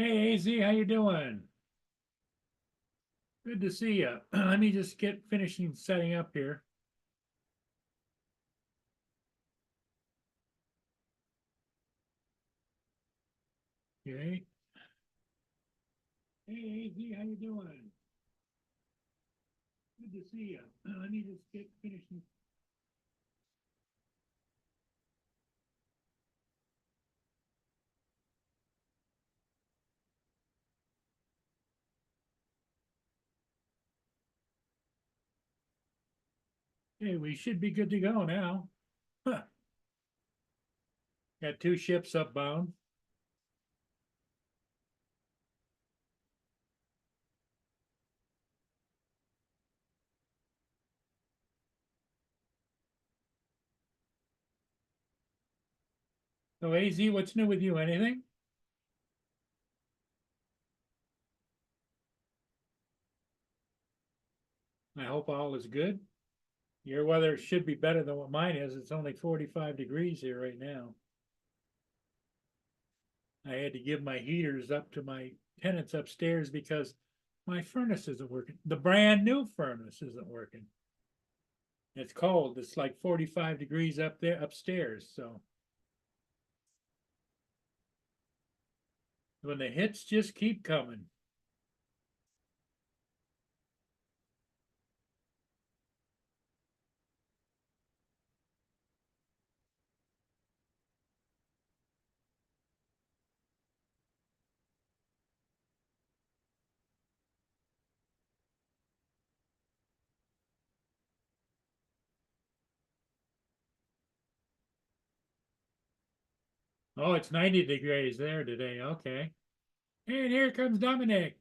Hey, AZ, how you doing? Good to see you. Let me just get finishing setting up here. Okay. Hey, AZ, how you doing? Good to see you. Let me just get finishing. Hey, we should be good to go now. Huh. Got two ships upbound. So, AZ, what's new with you? Anything? I hope all is good. Your weather should be better than what mine is. It's only 45 degrees here right now. I had to give my heaters up to my tenants upstairs because my furnace isn't working. The brand new furnace isn't working. It's cold. It's like 45 degrees up there upstairs. So when the hits just keep coming. Oh, it's 90 degrees there today. Okay. And here comes Dominic.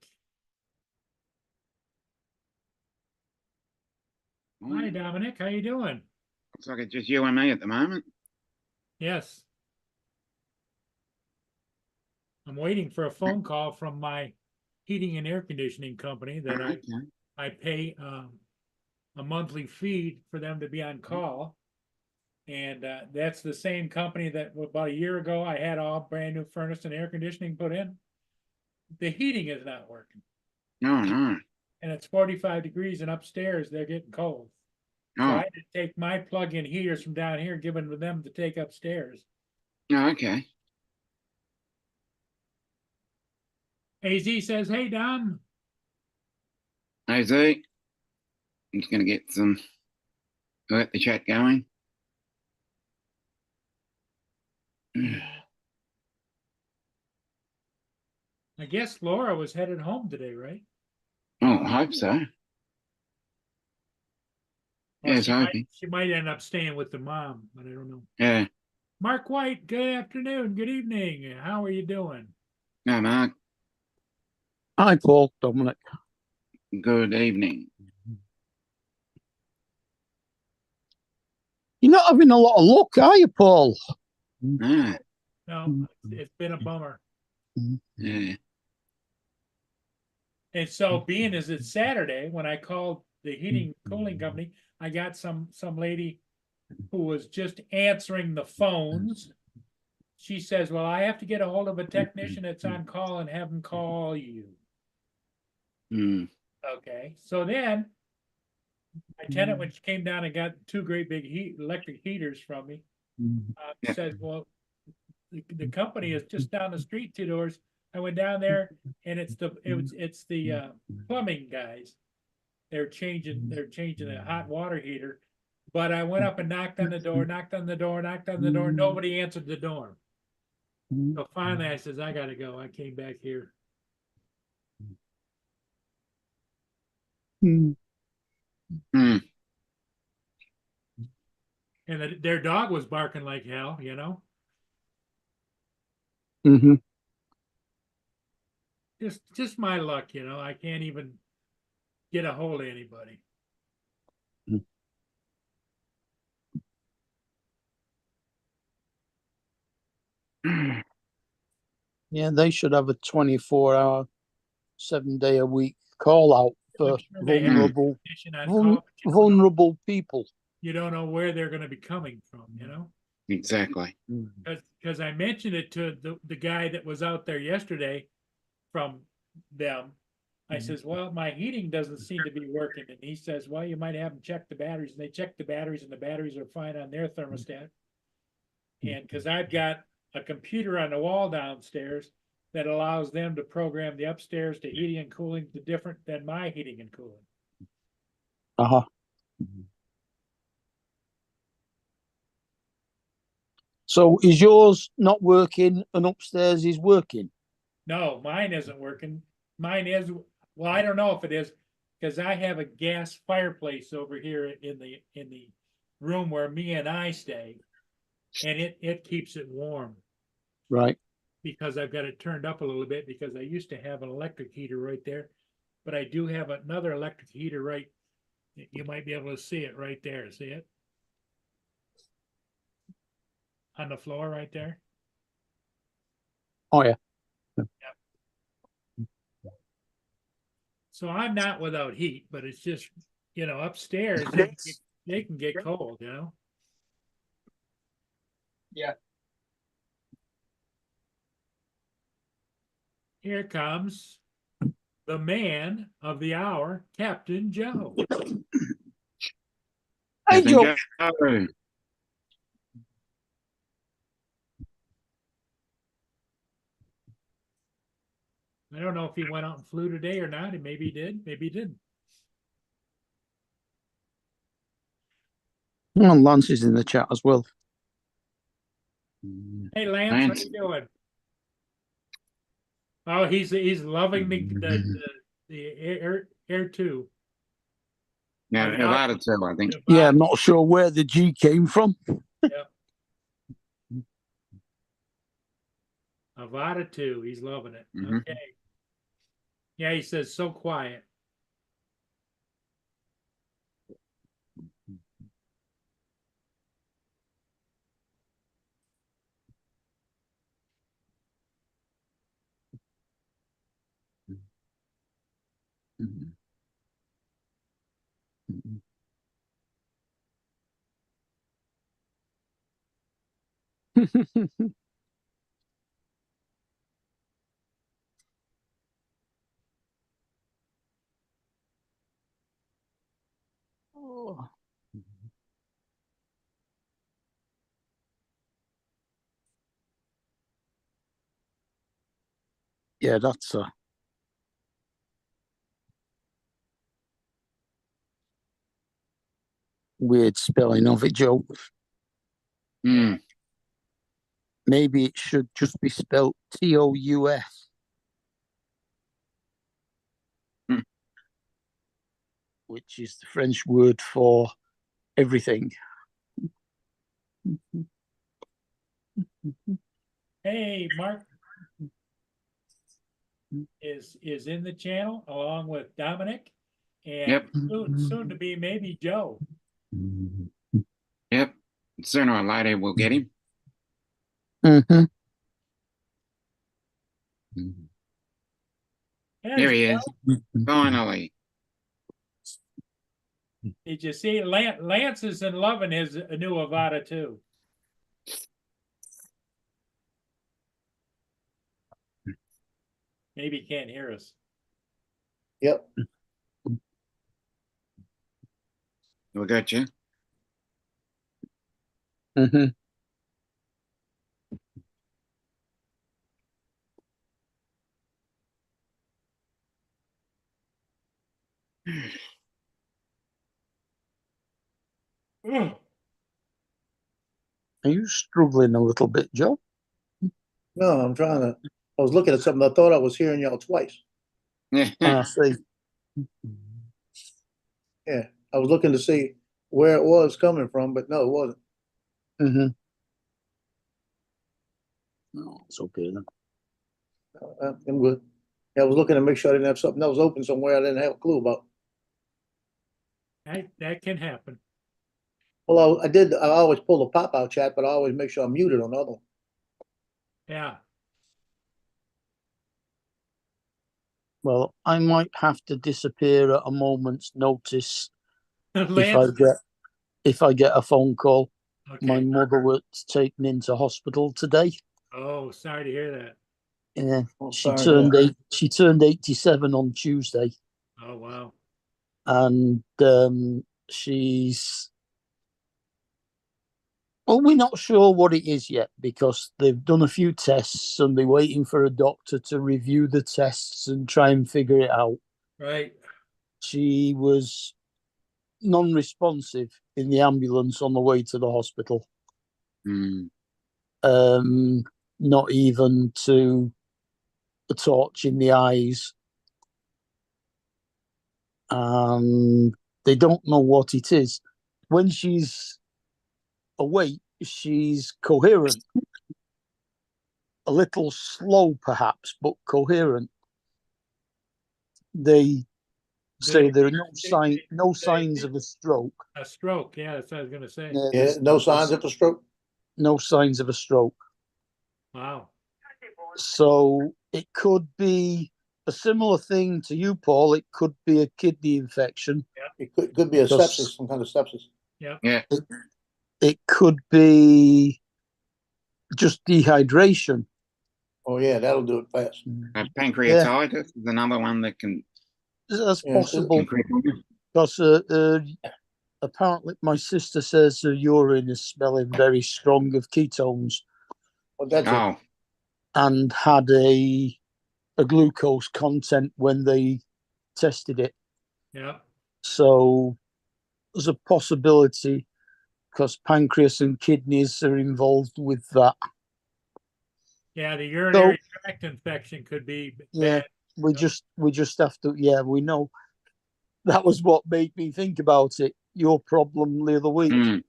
Hi, Dominic. How you doing? Looks like it's just you and me at the moment. Yes. I'm waiting for a phone call from my heating and air conditioning company that Okay. I pay a monthly fee for them to be on call. And that's the same company that about a year ago I had all brand new furnace and air conditioning put in. The heating is not working. No, no. And it's 45 degrees and upstairs they're getting cold. So I Oh, had to take my plug-in heaters from down here, give them to them to take upstairs. no, okay. AZ says, hey, Dom. Hey, Z. I'm just going to get the chat going. I guess Laura was headed home today, right? Oh, I hope so. Or Yes, hoping. she might end up staying with the mom, but I don't know. Yeah. Mark White, good afternoon, good evening. How are you doing? No, Mark. Hi, Paul, Dominic. Good evening. You're not having a lot of luck, are you, Paul? No. No, it's been a bummer. Yeah. And so being as it's Saturday, when I called the heating cooling company, I got some lady who was just answering the phones. She says, well, I have to get a hold of a technician that's on call and have him call you. Mm. Okay. So then my tenant, when she came down and got two great big electric heaters from me, Yeah. said, well, the company is just down the street 2 doors. I went down there and it's the plumbing guys. They're changing a hot water heater. But I went up and knocked on the door, knocked on the door, knocked on the door. Nobody answered the door. So finally I says, I gotta go. I came back here. Mm. And their dog was barking like hell, you know. Mm-hmm. Just my luck, you know. I can't even get a hold of anybody. Yeah, they should have a 24-hour, 7-day-a-week call out for Sure they have vulnerable, a technician on call, but vulnerable people. you don't know where they're going to be coming from, you know. Exactly. Because I mentioned it to the guy that was out there yesterday, from them. I says, well, my heating doesn't seem to be working. And he says, well, you might have them check the batteries. And they check the batteries and the batteries are fine on their thermostat. And because I've got a computer on the wall downstairs that allows them to program the upstairs to heating and cooling to different than my heating and cooling. Uh-huh. So is yours not working and upstairs is working? No, mine isn't working. Mine is, well, I don't know if it is, because I have a gas fireplace over here in the room where me and I stay. And it keeps it warm Right. because I've got it turned up a little bit because I used to have an electric heater right there. But I do have another electric heater right, you might be able to see it right there. See it? On the floor right there. Oh, yeah. So I'm not without heat, but it's just, upstairs, they can get cold, Yeah. Here comes the man of the hour, Captain Joe. Hey, Captain Joe. Joe. I don't know if he went out and flew today or not. And maybe he did, maybe he didn't. Well, Lance is in the chat as well. Hey, Lance, how Lance. you doing? Oh, he's loving the air two. Yeah, a lot of two, I think. Yeah, I'm not sure where the G came from. Avada 2, he's loving it. Mhm. Okay. Yeah, he says so quiet. Oh. Yeah, that's weird spelling of it, Joe. Mm. Maybe it should just be spelled TOUS. Hmm. Which is the French word for everything. Hey, Mark is in the channel along with Dominic and Yep. soon to be maybe Joe. Yep. Sooner or later, we'll get him. Mm-hmm. Here he is. Finally. Did you see Lance is in loving his new Avada too. Maybe he can't hear us. Yep. We got you. Mm-hmm. Are you struggling a little bit, Joe? No, I was looking at something. I thought I was hearing y'all twice. I see. Yeah. I was looking to see where it was coming from, but no, it wasn't. Mm-hmm. No, it's okay then. I'm good. Yeah, I was looking to make sure I didn't have something else open somewhere I didn't have a clue about. That can happen. Well, I always pull the pop-out chat, but I always make sure I'm muted on the other one. Yeah. Well, I might have to disappear at a moment's notice Lance, if I get a phone call. okay. My mother was taken into hospital today. Oh, sorry to hear that. Yeah, Oh, she sorry, turned yeah. 8. She turned 87 on Tuesday, Oh, wow. and she's. Well, we're not sure what it is yet because they've done a few tests and they're waiting for a doctor to review the tests and try and figure it out. Right. She was non-responsive in the ambulance on the way to the hospital. Mm. Not even to a torch in the eyes. They don't know what it is. When she's awake, she's coherent. A little slow, perhaps, but coherent. They say there are no signs of a stroke. A stroke, yeah, that's what I was gonna say. Yeah, no signs of a stroke? No signs of a stroke. Wow. So it could be a similar thing to you, Paul. It could be a kidney infection. It could be a Because- sepsis, some kind of sepsis. Yeah. It could be just dehydration. Oh, yeah, that'll do it fast. Pancreatitis is another one that can, That's Yeah, possible can creep on you. because apparently my sister says her urine is smelling very strong of ketones Oh, that's it. Oh, and had a glucose content when they tested it. Yeah. So there's a possibility because pancreas and kidneys are involved with that. Yeah, the urinary tract infection could be Yeah. bad. We just have to, yeah, we know. That was what made me think about it. Your problem the other week. mm.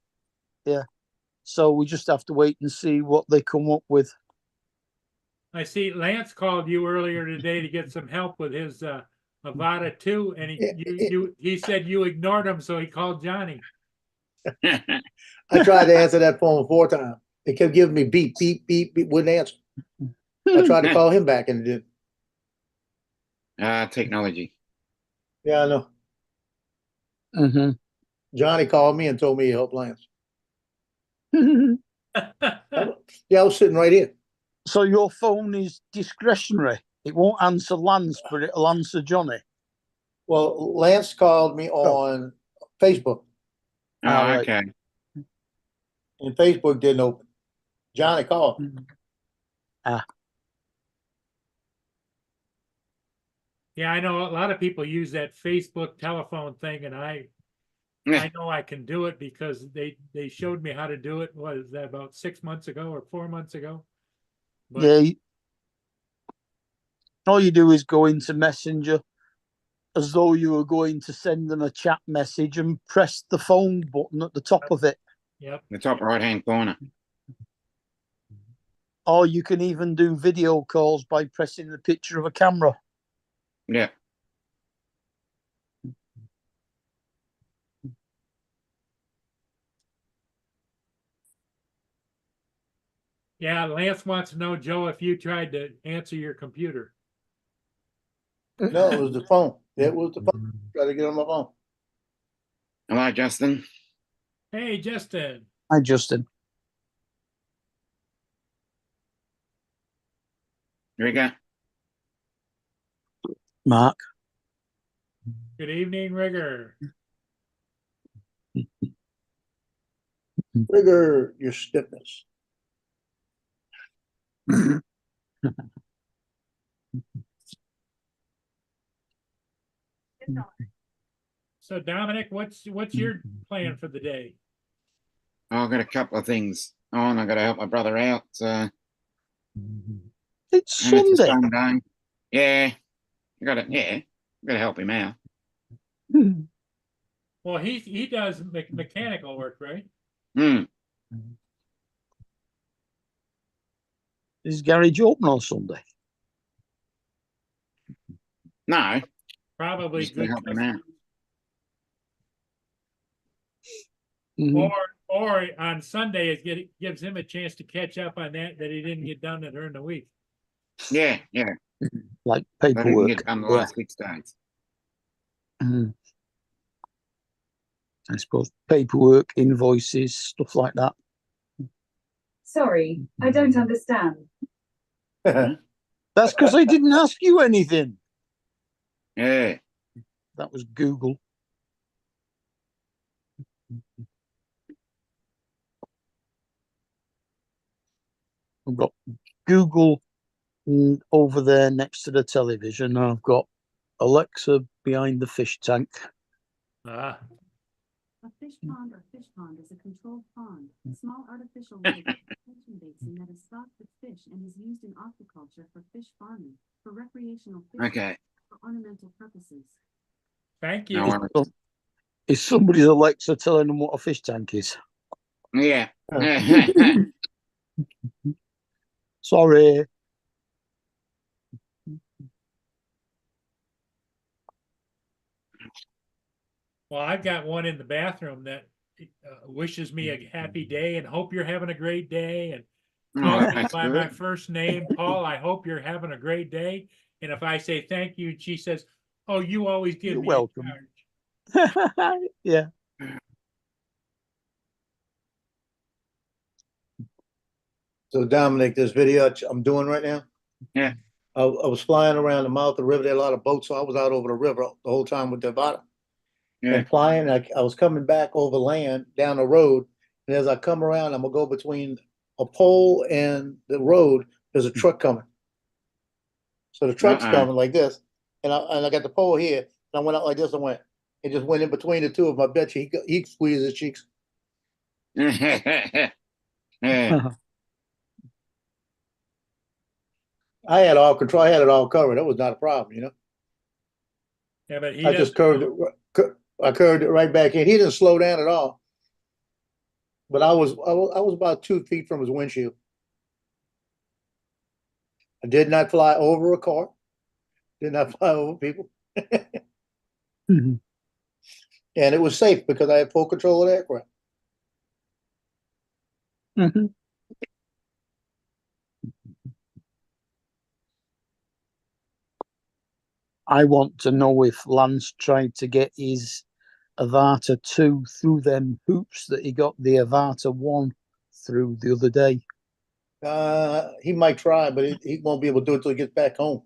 So we just have to wait and see what they come up with. I see Lance called you earlier today to get some help with his Avada 2, and he said you ignored him, so he called Johnny. I tried to answer that phone 4 times. It kept giving me beep, beep, beep, beep, wouldn't answer. I tried to call him back and it didn't. Technology. Yeah, I know. Mhm. Johnny called me and told me he helped Lance. Yeah, Yeah, I was sitting right here. So your phone is discretionary. It won't answer Lance, but it'll answer Johnny. Well, Lance called me on Facebook, Oh, right. okay. and Facebook didn't open. Johnny called. I know a lot of people use that Facebook telephone thing, and I know I can do it because they showed me how to do it. Was that about 6 months ago or 4 months ago? But Yeah. All you do is go into Messenger as though you were going to send them a chat message and press the phone button at the top of it. yep, The top right-hand corner. Or you can even do video calls by pressing the picture of a camera. Yeah. yeah. Lance wants to know, Joe, if you tried to answer your computer. No, it was the phone. It was the phone. Tried to get on my phone. Hello, Justin. Hey, Justin. Hi, Justin. Here we go. Mark. Good evening, Rigger. Trigger your stiffness. So Dominic, what's your plan for the day? Oh, I've got a couple of things on. I've got to help my brother out. It's And it's a Sunday. Sunday. Yeah. Got to help him out. Well, he does mechanical work, right? Hmm. Is garage open on Sunday? No. Probably Just to good help him out. Mhm. Or on Sunday it gives him a chance to catch up on that he didn't get done during the week. Yeah. Like I didn't paperwork. get done the Yeah. last 6 days. Mhm. I suppose paperwork, invoices, stuff like that. Sorry, I don't understand. That's because I didn't ask you anything. Yeah. That was Google. I've got Google over there next to the television. I've got Alexa behind the fish tank. Ah, A fish pond or fish pond is a controlled pond, a small artificial lake with detention basin that is stocked with fish and is used in aquaculture for fish farming, for recreational fishing, Okay. for ornamental purposes. thank No you. worries. Is somebody's Alexa telling them what a fish tank is? Yeah. Sorry. Well, I've got one in the bathroom that wishes me a happy day and hope you're having a great day, and Oh, calls me that's by my good. first name, Paul. I hope you're having a great day. And if I say thank you, she says, "Oh, you always give You're me welcome." a charge." Yeah. So Dominic, this video I'm doing right now. Yeah. I was flying around the mouth of the river. There are a lot of boats, so I was out over the river the whole time with Devada. Yeah. And flying, I was coming back over land down the road, and as I come around, I'm gonna go between a pole and the road. There's a truck coming. So the truck's coming like this, and I got the pole here, and I went out like this. It just went in between the two of them. I bet you he squeezed his cheeks. Yeah. I had all control. I had it all covered. That was not a problem, you know. Yeah, but he I just doesn't. curved it. I curved it right back in. He didn't slow down at all. But I was about 2 feet from his windshield. I did not fly over a car. Did not fly over people. Mhm. And it was safe because I had full control of the aircraft. Mhm. I want to know if Lance tried to get his Avata 2 through them hoops that he got the Avata 1 through the other day. He might try, but he won't be able to do it until he gets back home.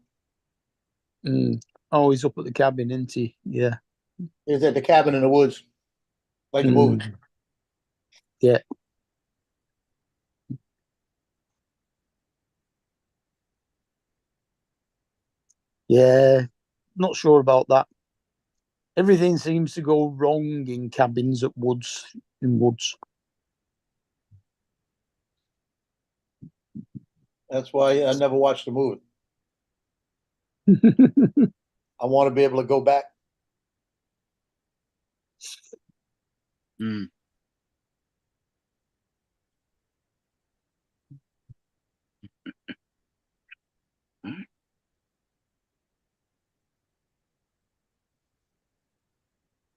Oh, he's up at the cabin, isn't he? Yeah. He's at the cabin in the woods, like the movie. Yeah. Yeah. Not sure about that. Everything seems to go wrong in cabins at woods, in woods. That's why I never watched the movie. I want to be able to go back. Mm.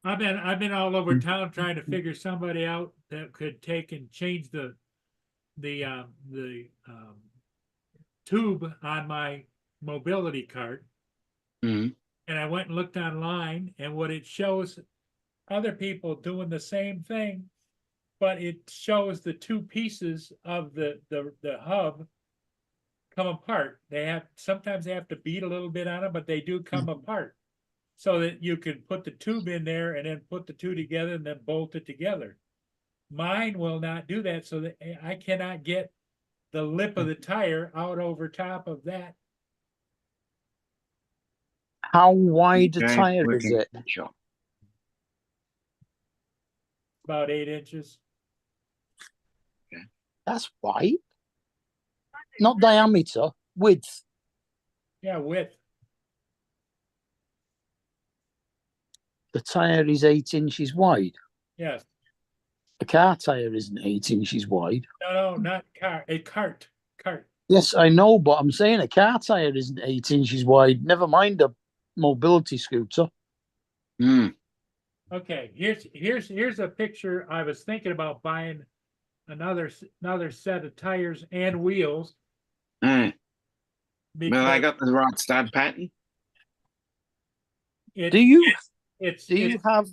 I've been all over town trying to figure somebody out that could take and change the tube on my mobility cart. Mm. And I went and looked online, and what it shows other people doing the same thing, but it shows the two pieces of the hub come apart. Sometimes they have to beat a little bit on them, but they do come apart. So that you can put the tube in there and then put the two together and then bolt it together. Mine will not do that, so that I cannot get the lip of the tire out over top of that. How wide a Okay, tire is working it? shop. About 8 inches. That's wide. Not diameter, width. Yeah, width. The tire is 8 inches wide. Yes. A car tire isn't 8 inches wide. No, not car. A cart. Cart. Yes, I know, but I'm saying a car tire isn't 8 inches wide. Never mind a mobility scooter. Mm. Okay, here's a picture. I was thinking about buying another set of tires and wheels. Well, I because got the right stud pattern. Do you It's do you it's have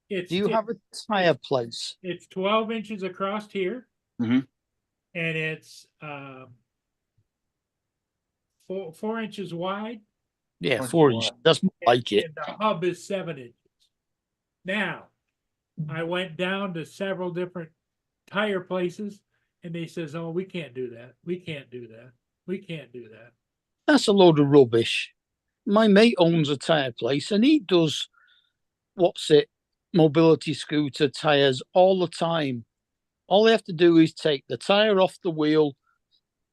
it's do you have a tire place? it's 12 inches across here, Mhm. and it's four inches wide. Yeah, Aren't 4 you inches. wild? That's more like it. And the hub is 7 inches. Now, I went down to several different tire places and they says, oh, we can't do that. We can't do that. We can't do that. That's a load of rubbish. My mate owns a tire place and he does mobility scooter tires all the time. All they have to do is take the tire off the wheel,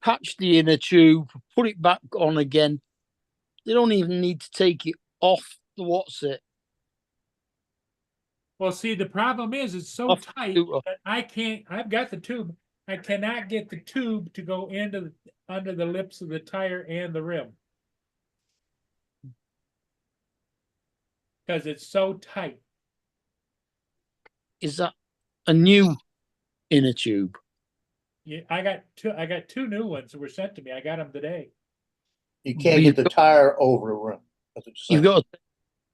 patch the inner tube, put it back on again. They don't even need to take it off the Well, see, the problem is it's so Off the tight scooter. that I can't, I've got the tube. I cannot get the tube to go under the lips of the tire and the rim. Because it's so tight. Is that a new inner tube? Yeah, I got two new ones that were sent to me. I got them today. You can't But get the tire over the rim. That's what You've you're saying.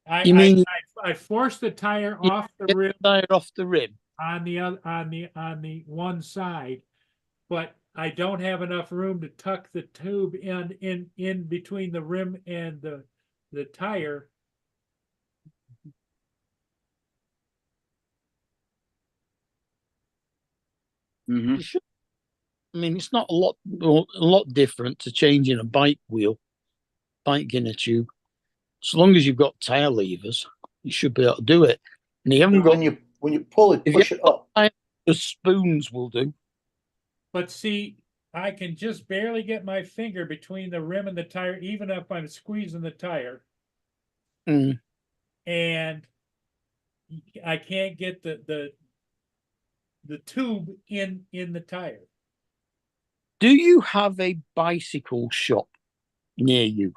got You mean- I forced the tire You off the get rim the tire off the rim. on the one side, but I don't have enough room to tuck the tube in between the rim and the tire. Mhm. You should. I mean, it's not a lot different to changing a bike inner tube. As long as you've got tire levers, you should be able to do it. And you haven't got When you pull it, If push you- it up. the spoons will do. But see, I can just barely get my finger between the rim and the tire, even if I'm squeezing the tire, Mm. and I can't get the tube in the tire. Do you have a bicycle shop near you?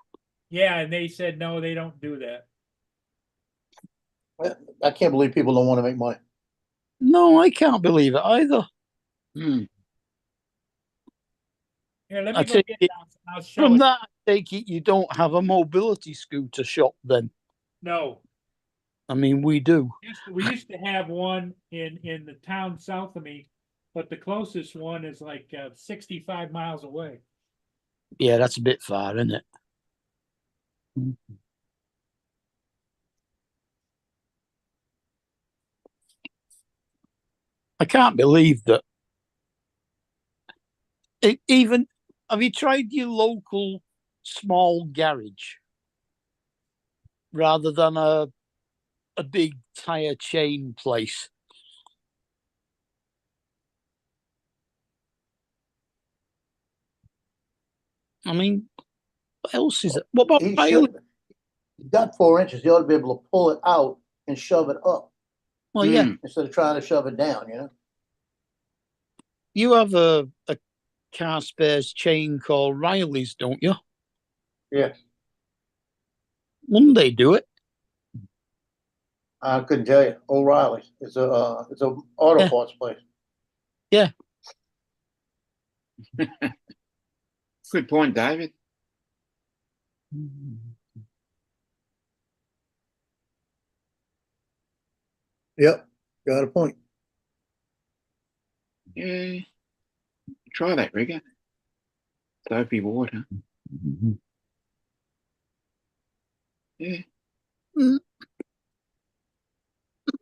Yeah, and they said, no, they don't do that. I can't believe people don't want to make money. No, I can't believe it either. Hmm. Here, let I me go take get it- it. I'll show From it. that, I take it you don't have a mobility scooter shop then. No, I mean, we do. we used to have one in the town south of me, but the closest one is like 65 miles away. Yeah, that's a bit far, isn't it? I can't believe that. Have you tried your local small garage rather than a big tire chain place? I mean, what else is it? What about He tire? should, he's got 4 inches. He ought to be able to pull it out and shove it up Well, yeah, Hmm. instead of trying to shove it down, you know? you have a car spares chain called Riley's, don't you? Yeah. Wouldn't they do it? I couldn't tell you. O'Reilly's. It's a auto Yeah. parts place. Good point, David. Yep. Got a point. Yeah. Try that, Rigger. Soapy water. Yeah.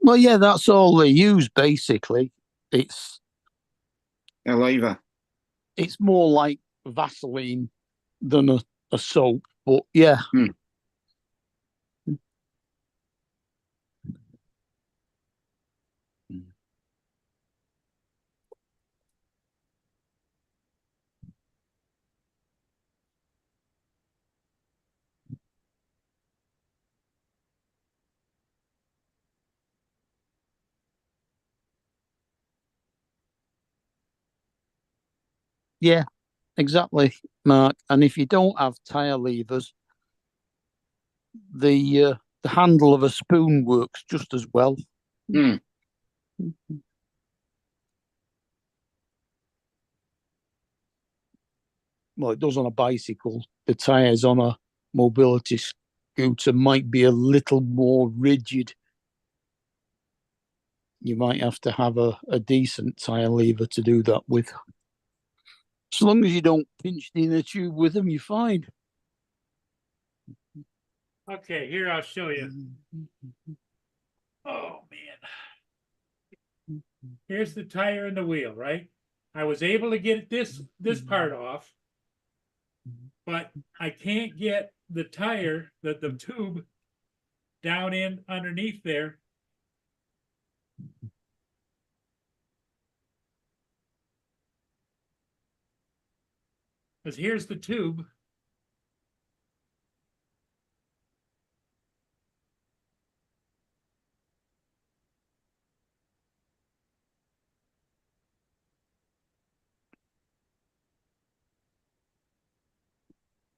Well, yeah, that's all they use basically. It's A lever. more like Vaseline than a soap, but yeah. Hmm. Yeah, exactly, Mark. And if you don't have tire levers, the handle of a spoon works just as well. Hmm. Well, it does on a bicycle. The tires on a mobility scooter might be a little more rigid. You might have to have a decent tire lever to do that with. As long as you don't pinch the inner tube with them, you're fine. Okay, here I'll show you. Oh, man. Here's the tire and the wheel, right? I was able to get this part off, but I can't get the tire, the tube down in underneath there. Because here's the tube.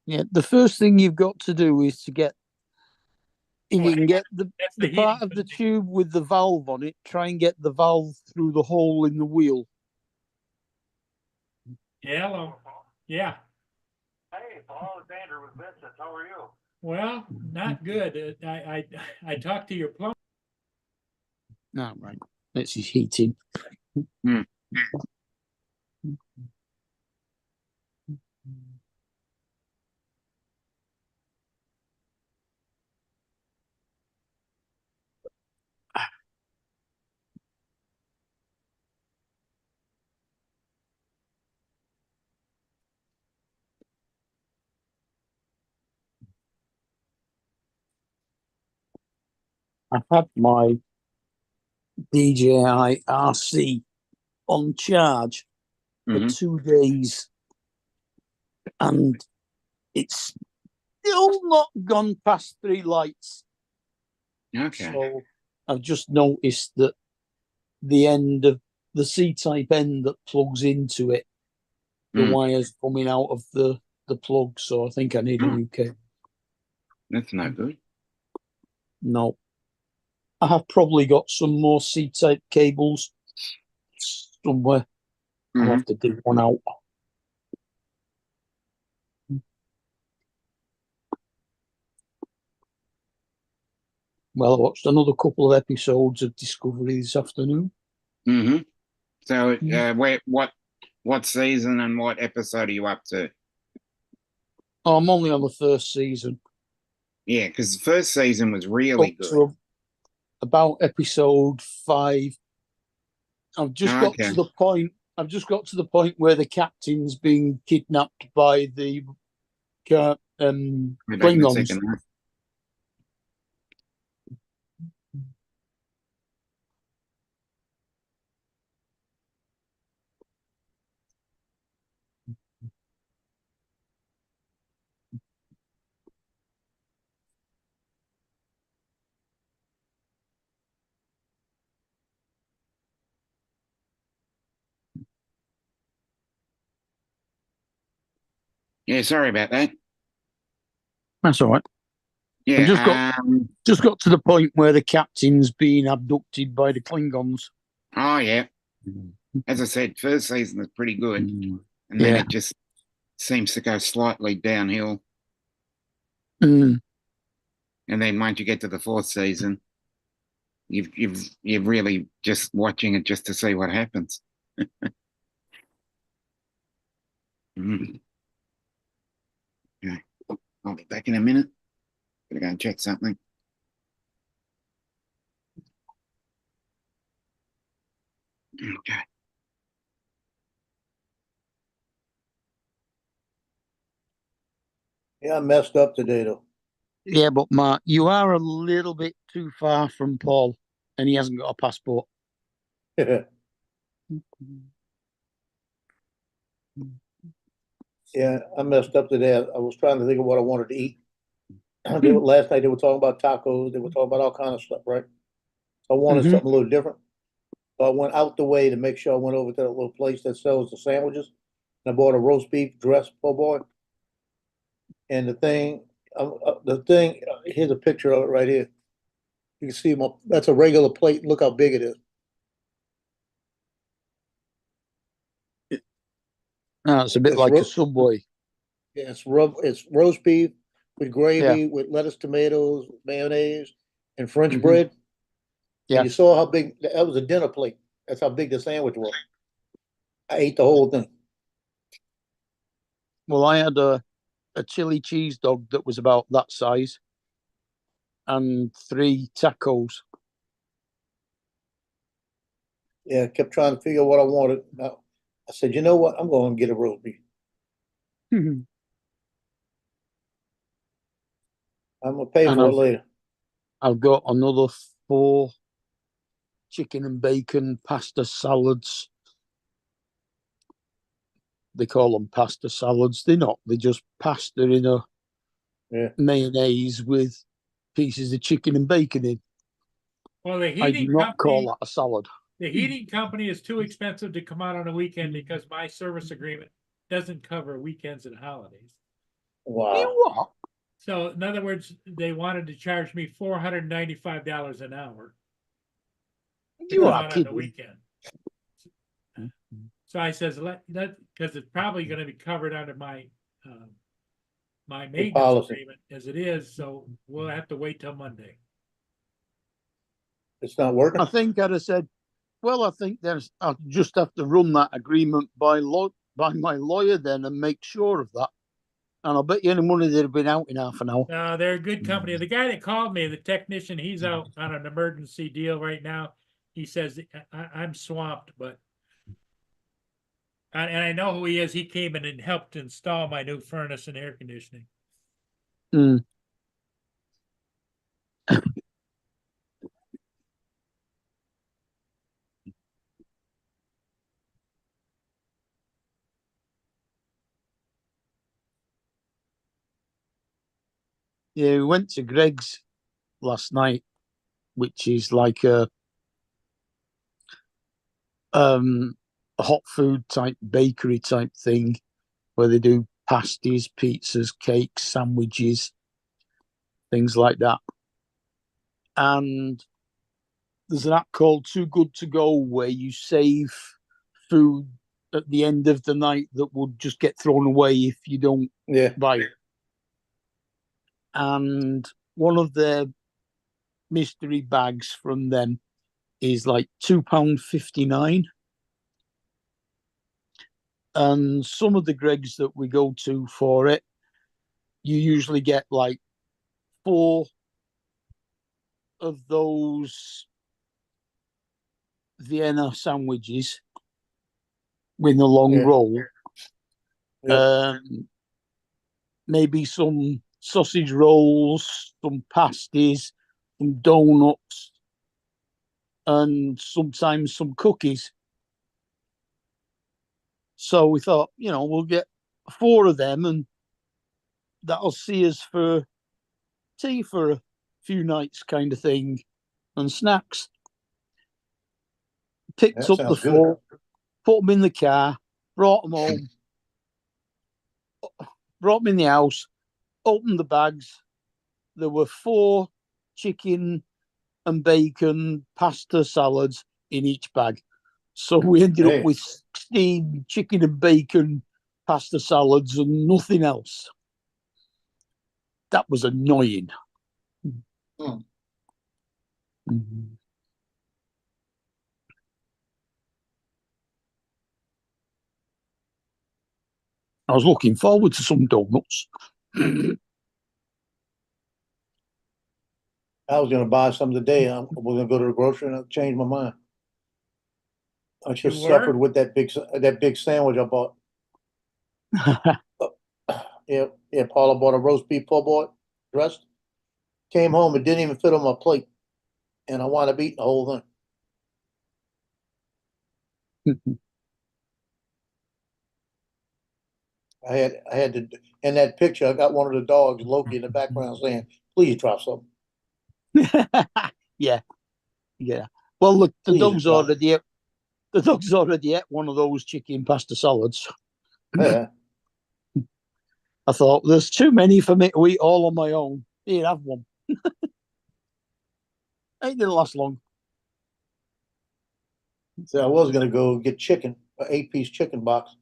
Yeah, the first thing you've got to do is to get, if Oh, you can get That's the heating part of the thing. tube with the valve on it, try and get the valve through the hole in the wheel. Yeah, hello. Yeah. Hey, Paul, it's Andrew with Vincent. How are you? Well, not good. I talked to your plumber. No, right. That's his heating. I've had my DJI RC on charge for Mhm. 2 days, and it's still not gone past 3 lights. Okay. So I've just noticed that the end of the C-type end that plugs into it, the Mm. wire's coming out of the plug. So I think I need a Mm. new cable. That's no good. No, I have probably got some more C-type cables somewhere. I'll Mhm. have to dig one out. Well, I watched another couple of episodes of Discovery this afternoon. Mhm. So, what season and what episode are you up to? Oh, I'm only on the first season. Yeah, because the first season was really Up good. to about episode 5. I've just got Okay. to the point. I've just got to the point where the captain's being kidnapped by the Wait back in a Klingons. second. Yeah, sorry about that. That's all right. Yeah. Just got to the point where the captain's being abducted by the Klingons. Oh yeah. As I said, first season was pretty good, and then Yeah. it just seems to go slightly downhill. Mm. And then once you get to the fourth season, you're really just watching it just to see what happens. Mhm. Okay. I'll be back in a minute. Gotta go and check something. Okay. Yeah, I messed up today though. Yeah, but Mark, you are a little bit too far from Paul, and he hasn't got a passport. Yeah, I messed up today. I was trying to think of what I wanted to eat. Last night they were talking about tacos. They were talking about all kind of stuff, right? So I wanted Mhm. something a little different. So I went out the way to make sure I went over to that little place that sells the sandwiches. And I bought a roast beef dressed po' boy. And the thing, here's a picture of it right here. You can see that's a regular plate. Look how big it is. No, it's a bit It's like a ro- Subway. Yeah, it's roast beef with Yeah. gravy, with lettuce, tomatoes, mayonnaise, and French Mhm. bread. Yeah. And you saw how big that was a dinner plate. That's how big the sandwich was. I ate the whole thing. Well, I had a chili cheese dog that was about that size. and 3 tacos. Yeah, I kept trying to figure out what I wanted. Now, I said, you know what? I'm going to get a roast beef. I'm gonna pay And for it I've- later. I've got another 4 chicken and bacon pasta salads. They call them pasta salads. They're not. They're just pasta in a Yeah. mayonnaise with pieces of chicken and bacon in. Well, the I do heating not call company, that a salad. the heating company is too expensive to come out on a weekend because my service agreement doesn't cover weekends and holidays. You Wow. what? So in other words, they wanted to charge me $495 an hour to You come are out on the kidding. weekend. So I says, let that, because it's probably gonna be covered under my my maintenance policy. agreement as it is, so we'll have to wait till Monday. It's not working? I think I'd have said, well, I think I'll just have to run that agreement by my lawyer then and make sure of that. And I'll bet you any money they'd have been out in half an hour. They're a good company. The guy that called me, the technician, he's out on an emergency deal right now. He says, I'm swamped, but and I know who he is. He came in and helped install my new furnace and air conditioning. Mm. Yeah, we went to Greg's last night, which is like a hot food type bakery type thing where they do pasties, pizzas, cakes, sandwiches, things like that. And there's an app called Too Good To Go where you save food at the end of the night that would just get thrown away if you don't Yeah. buy it. And one of their mystery bags from them is like £2.59. And some of the Greggs that we go to for it, you usually get like 4 of those Vienna sandwiches with a long Yeah. roll. Yeah. Maybe some sausage rolls, some pasties, some donuts, and sometimes some cookies. So we thought, we'll get 4 of them and that'll see us for tea for a few nights kind of thing and snacks. Picked That up the sounds good. 4, put them in the car, brought them home, brought them in the house, opened the bags. There were 4 chicken and bacon pasta salads in each bag. So we ended Hey. up with 16 chicken and bacon pasta salads and nothing else. That was annoying. Hmm. I was looking forward to some donuts. I was gonna buy some today. I was gonna go to the grocery and I changed my mind. I just You were? suffered with that big sandwich I bought. Yeah, Paula bought a roast beef po' boy dressed. Came home, it didn't even fit on my plate. And I wound up eating the whole thing. I had to, in that picture, I got one of the dogs, Loki, in the background saying, please drop something. Yeah. Well, look, the Please dog's drop. already ate one of those chicken pasta salads. Yeah. I thought, there's too many for me to eat all on my own. Here, have one. It didn't last long. So I was gonna go get chicken, an 8-piece chicken box.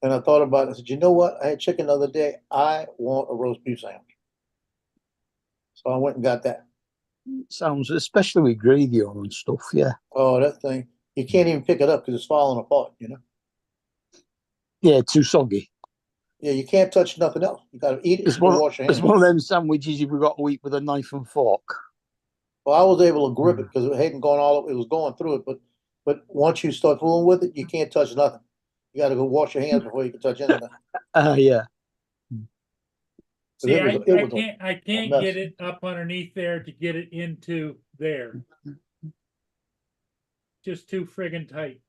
And I thought about it. I said, you know what? I had chicken the other day. I want a roast beef sandwich. So I went and got that. Sounds, especially with gravy on and stuff, yeah. Oh, that thing. You can't even pick it up because it's falling apart, Yeah, too soggy. Yeah, you can't touch nothing else. You gotta eat it It's and go one, wash your it's hands. one of them sandwiches you've got to eat with a knife and fork. Well, I was able to grip it because it hadn't gone it was going through it, but once you start fooling with it, you can't touch nothing. You gotta go wash your hands before you can touch anything. Yeah. 'Cause See, it was, I it was can't mess. get it up underneath there to get it into there. Just too friggin' tight.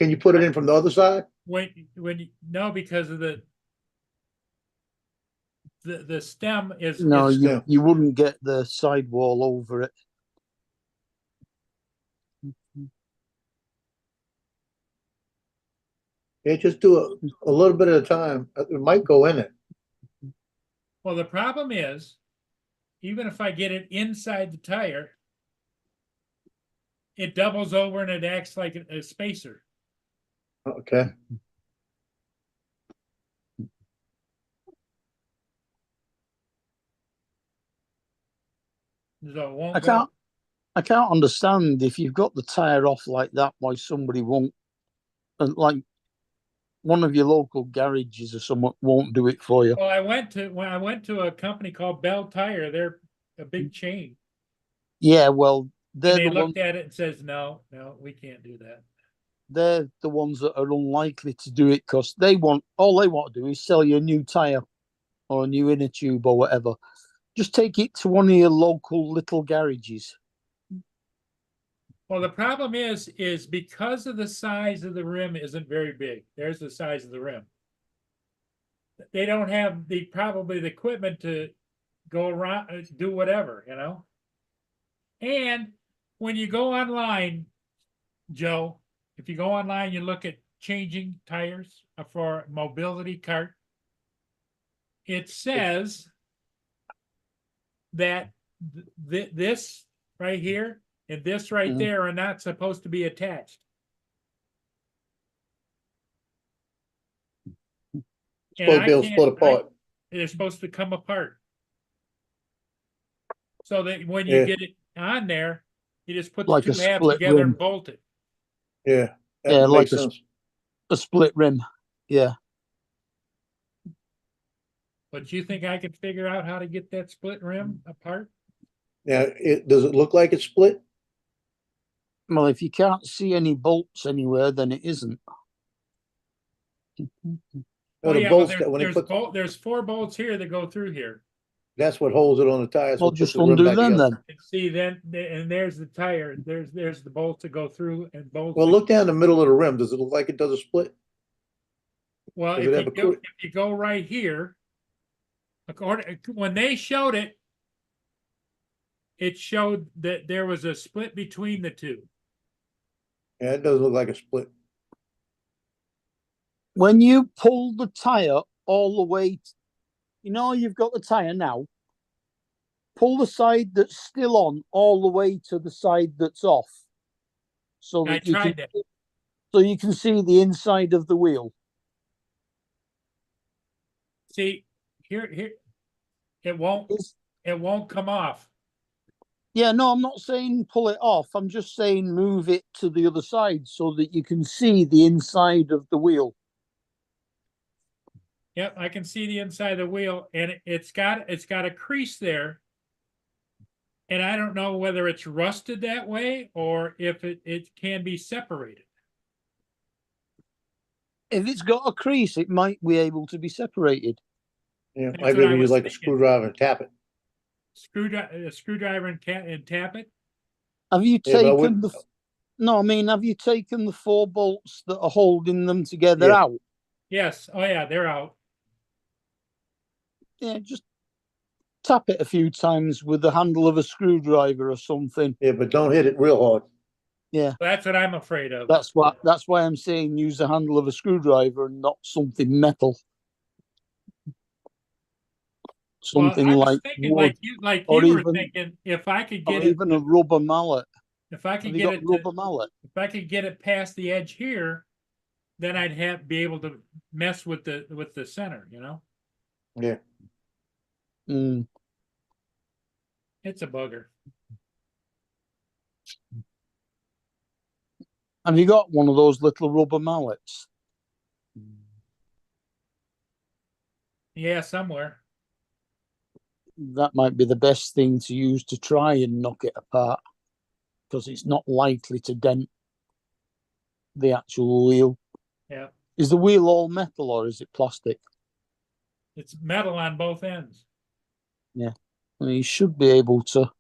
Can you put it in from the other side? No, because of the stem is. No, it's- Yeah. you wouldn't get the sidewall over it. Yeah, just do a little bit at a time. It might go in it. Well, the problem is, even if I get it inside the tire, it doubles over and it acts like a spacer. Okay. So it won't I go. can't I can't understand if you've got the tire off like that why somebody won't, and like one of your local garages or someone won't do it for you. Well, when I went to a company called Bell Tire, they're a big chain. Yeah, well, And they're they the ones looked at it and says, no, we can't do that. they're the ones that are unlikely to do it because all they want to do is sell you a new tire or a new inner tube or whatever. Just take it to one of your local little garages. Well, the problem is because of the size of the rim isn't very big. There's the size of the rim. They don't have probably the equipment to go around, do whatever, you know? And when you go online, Joe, if you go online, you look at changing tires for mobility cart, it says that this right here and this right Mhm. there are not supposed to be attached. Supposed to be able to split apart. They're supposed to come apart. So that when Yeah. you get it on there, you just put Like the a two halves split together rim. and bolt it. Yeah. That Yeah, would like make sense. a split rim. Yeah. But you think I can figure out how to get that split rim apart? Now, does it look like it's split? Well, if you can't see any bolts anywhere, then it isn't. No, Oh the yeah, bolts that when they put, there's 4 bolts here that go through here. that's what holds it on the tire. So Well, it puts just the rim undo back them together. then. And see and there's the tire. There's the bolts that go through and bolts. Well, look down the middle of the rim. Does it look like it does a split? Well, does if it have you a if you go right here, when they showed it, it showed that there was a split between the two. Yeah, it does look like a split. When you pull the tire all the way, you've got the tire now. Pull the side that's still on all the way to the side that's off, so I that you tried can that. so you can see the inside of the wheel. See, here, it won't come off. Yeah, no, I'm not saying pull it off. I'm just saying move it to the other side so that you can see the inside of the wheel. Yep, I can see the inside of the wheel, and it's got a crease there. And I don't know whether it's rusted that way or if it can be separated. If it's got a crease, it might be able to be separated. Yeah, That's might be what able I to use was like a thinking. screwdriver and tap it. Screwdriver and tap it. Have you Yeah, but I taken wouldn't- the? No, I mean, have you taken the 4 bolts that are holding them together Yeah. out? Yes. Oh yeah, they're out. Yeah, just tap it a few times with the handle of a screwdriver or something. Yeah, but don't hit it real hard. Yeah, That's what I'm afraid of. that's why I'm saying use the handle of a screwdriver and not something metal. Something well, I was like thinking wood, like or you were even- thinking, if I could or get it, even a rubber mallet. if I Have could you get got it, rubber mallet? if I could get it past the edge here, then I'd be able to mess with the center. Yeah. Mm. It's a bugger. Have you got one of those little rubber mallets? Yeah, somewhere. That might be the best thing to use to try and knock it apart, because it's not likely to dent the actual wheel. Yeah, Is the wheel all metal or is it plastic? it's metal on both ends. I mean, you should be able to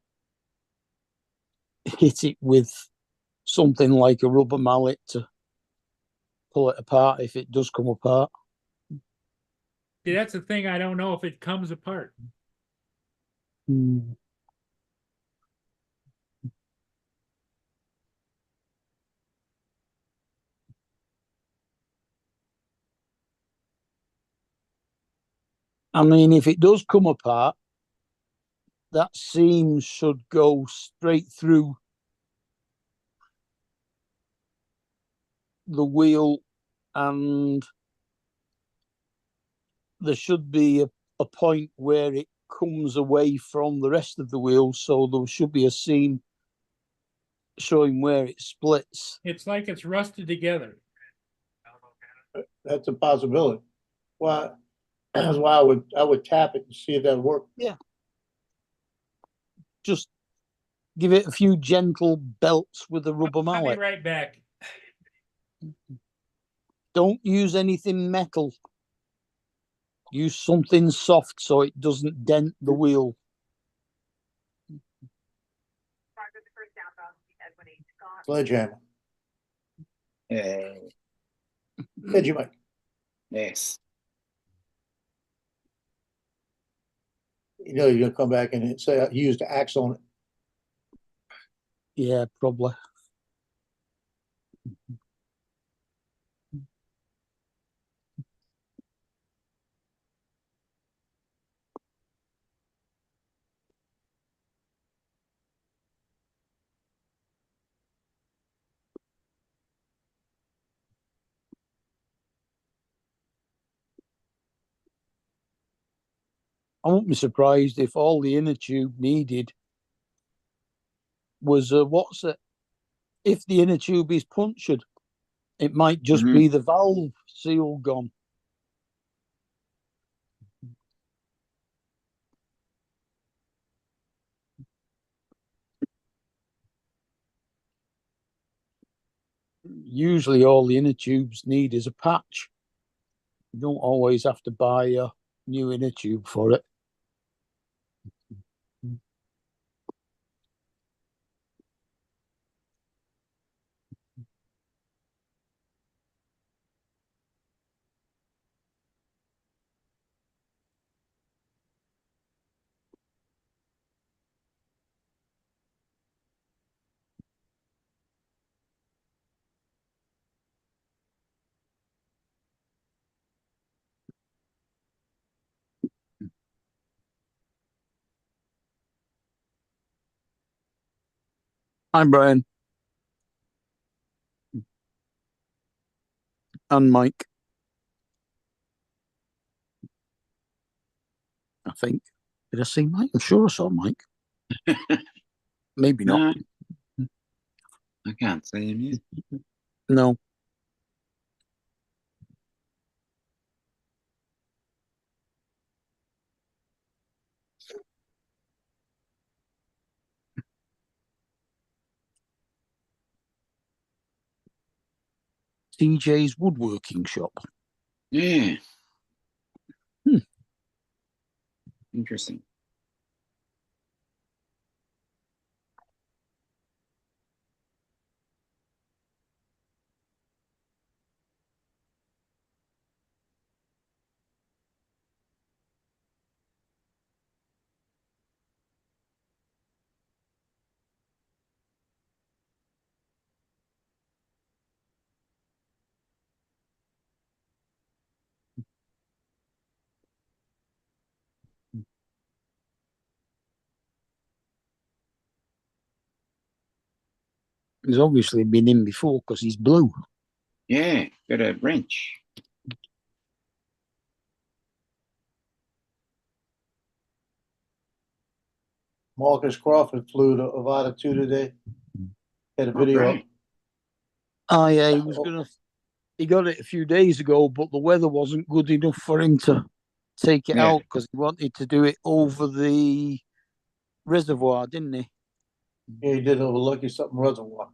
hit it with something like a rubber mallet to pull it apart if it does come apart. See, that's the thing. I don't know if it comes apart. Hmm. I mean, if it does come apart, that seam should go straight through the wheel, and there should be a point where it comes away from the rest of the wheel, so there should be a seam showing where it splits. It's like it's rusted together. That's a possibility. Well, that's why I would tap it and see if that worked. Just give it a few gentle belts with a rubber I'll be mallet. right back. Don't use anything metal. Use something soft so it doesn't dent the wheel. Sledgehammer. Uh, Vegemite. yes. You know, you're gonna come back and say I used the axe on it. Yeah, probably. I won't be surprised if all the inner tube needed was what's it? If the inner tube is punctured, it might just Mhm. be the valve seal gone. Usually, all the inner tubes need is a patch. You don't always have to buy a new inner tube for it. Hi, Brian. And Mike. I think. Did I see Mike? I'm sure I saw Mike. Maybe not. No, I can't see him yet. No. TJ's woodworking shop. Yeah. Hmm. Interesting. He's obviously been in before because he's blue. Yeah, got a wrench. Marcus Crawford flew to Avada 2 today. Had a Oh, video up. great. Oh, yeah, he was going to. He got it a few days ago, but the weather wasn't good enough for him to take it Yeah. out because he wanted to do it over the reservoir, didn't he? Yeah, he did over Lucky something reservoir.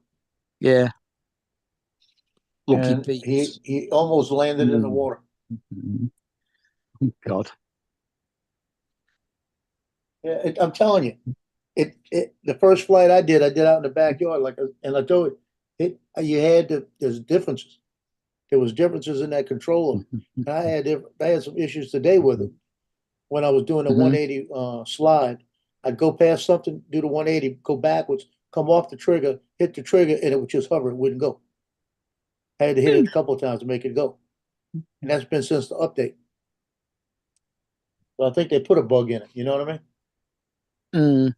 Yeah. Lucky And Pete's. he almost landed in the water. God. Yeah, I'm telling you, the first flight I did out in the backyard, and I told you, there's differences. There was differences in that controller. And I had some issues today with it. When I was doing the Mhm. 180 slide, I'd go past something, do the 180, go backwards, come off the trigger, hit the trigger, and it would just hover, it wouldn't go. I had to hit it a couple of times to make it go. And that's been since the update. So I think they put a bug in it, you know what I mean? Mm.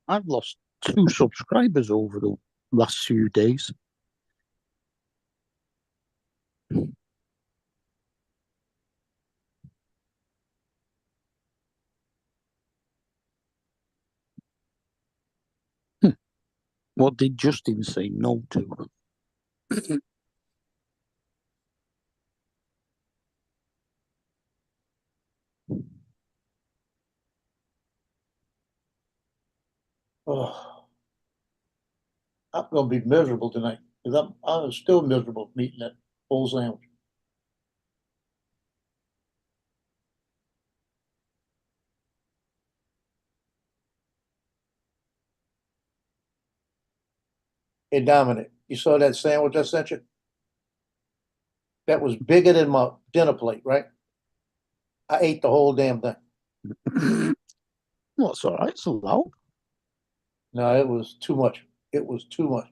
I've lost 2 subscribers over the last few days. What did Justin say no to? Oh, I'm gonna be miserable tonight because I'm still miserable from eating that whole sandwich. Hey Dominic, you saw that sandwich I sent you? That was bigger than my dinner plate, right? I ate the whole damn thing. What's all right? It's allowed. No, it was too much. It was too much.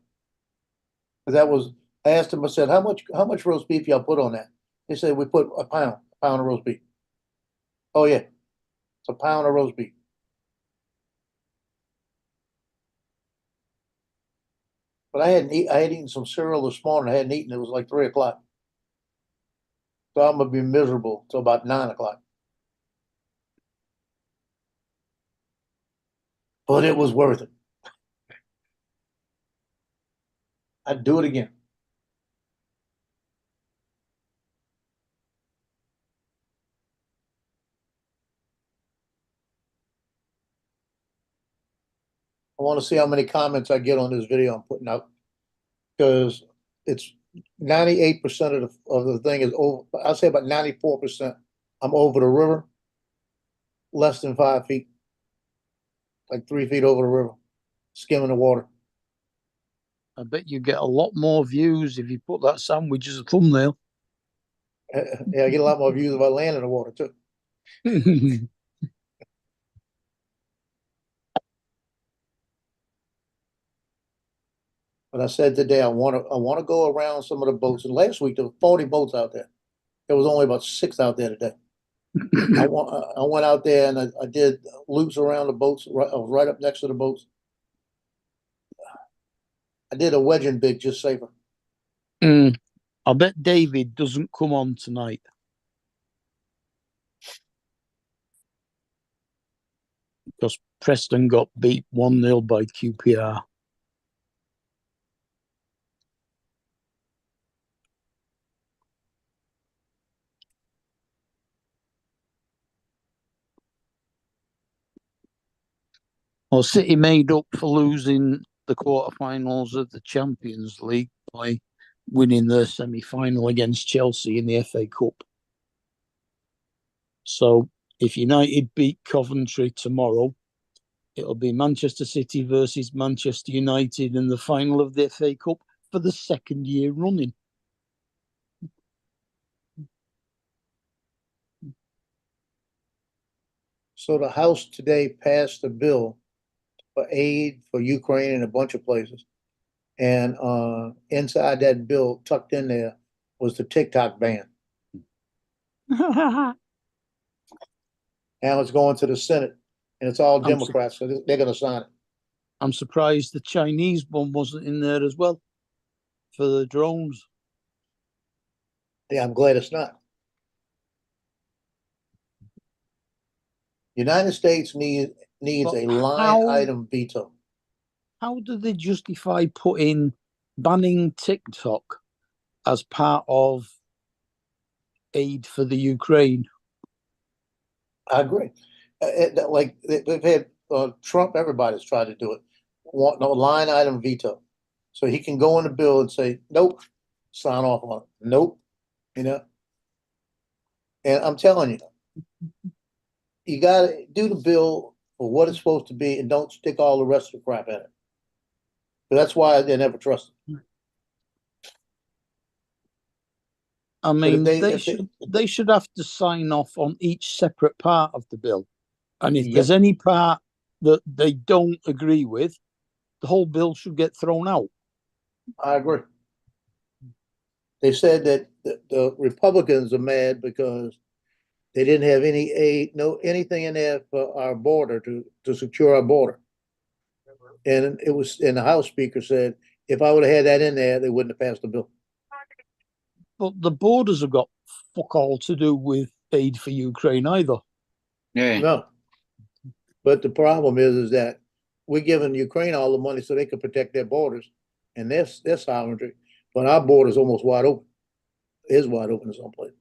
I asked them, I said, how much roast beef y'all put on that? They said, we put a pound of roast beef. Oh yeah, it's a pound of roast beef. But I had eaten some cereal this morning. I hadn't eaten. It was like 3 o'clock. So I'm gonna be miserable till about 9 o'clock. But it was worth it. I'd do it again. I want to see how many comments I get on this video I'm putting out. Because it's 98% of the thing is over. I'll say about 94%. I'm over the river, less than 5 feet, like 3 feet over the river, skimming the water. I bet you get a lot more views if you put that sandwich as a thumbnail. Yeah, I get a lot more views if I land in the water too. But I said today I want to go around some of the boats. And last week there were 40 boats out there. There was only about 6 out there today. I went out there and I did loops around the boats. I was right up next to the boats. I did a wedge and big, just safer. I bet David doesn't come on tonight. Because Preston got beat 1-0 by QPR. Well, City made up for losing the quarterfinals of the Champions League by winning their semi-final against Chelsea in the FA Cup. So if United beat Coventry tomorrow, it'll be Manchester City versus Manchester United in the final of the FA Cup for the 2nd year running. So the House today passed a bill for aid for Ukraine and a bunch of places. And inside that bill, tucked in there, was the TikTok ban. Now it's going to the Senate, and it's all Democrats, so they're going to sign it. I'm surprised the Chinese one wasn't in there as well for the drones. Yeah, I'm glad it's not. United States needs But a line how- item veto. How do they justify putting banning TikTok as part of aid for the Ukraine? I agree. Like they've had Trump, everybody's tried to do it. Want no line item veto. So he can go in the bill and say, nope, sign off on it. Nope. You know? And I'm telling you, you gotta do the bill for what it's supposed to be and don't stick all the rest of the crap in it. But that's why they never trust it. I mean, if they should have to sign off on each separate part of the bill. And if Yep. there's any part that they don't agree with, the whole bill should get thrown out. I agree. They said that the Republicans are mad because they didn't have any aid, anything in there for our border to secure our border. And the House Speaker said, if I would have had that in there, they wouldn't have passed the bill. But the borders have got fuck all to do with aid for Ukraine either. Yeah. No. But the problem is that we're giving Ukraine all the money so they can protect their borders and their sovereignty, but our border's almost wide open. It is wide open in some places.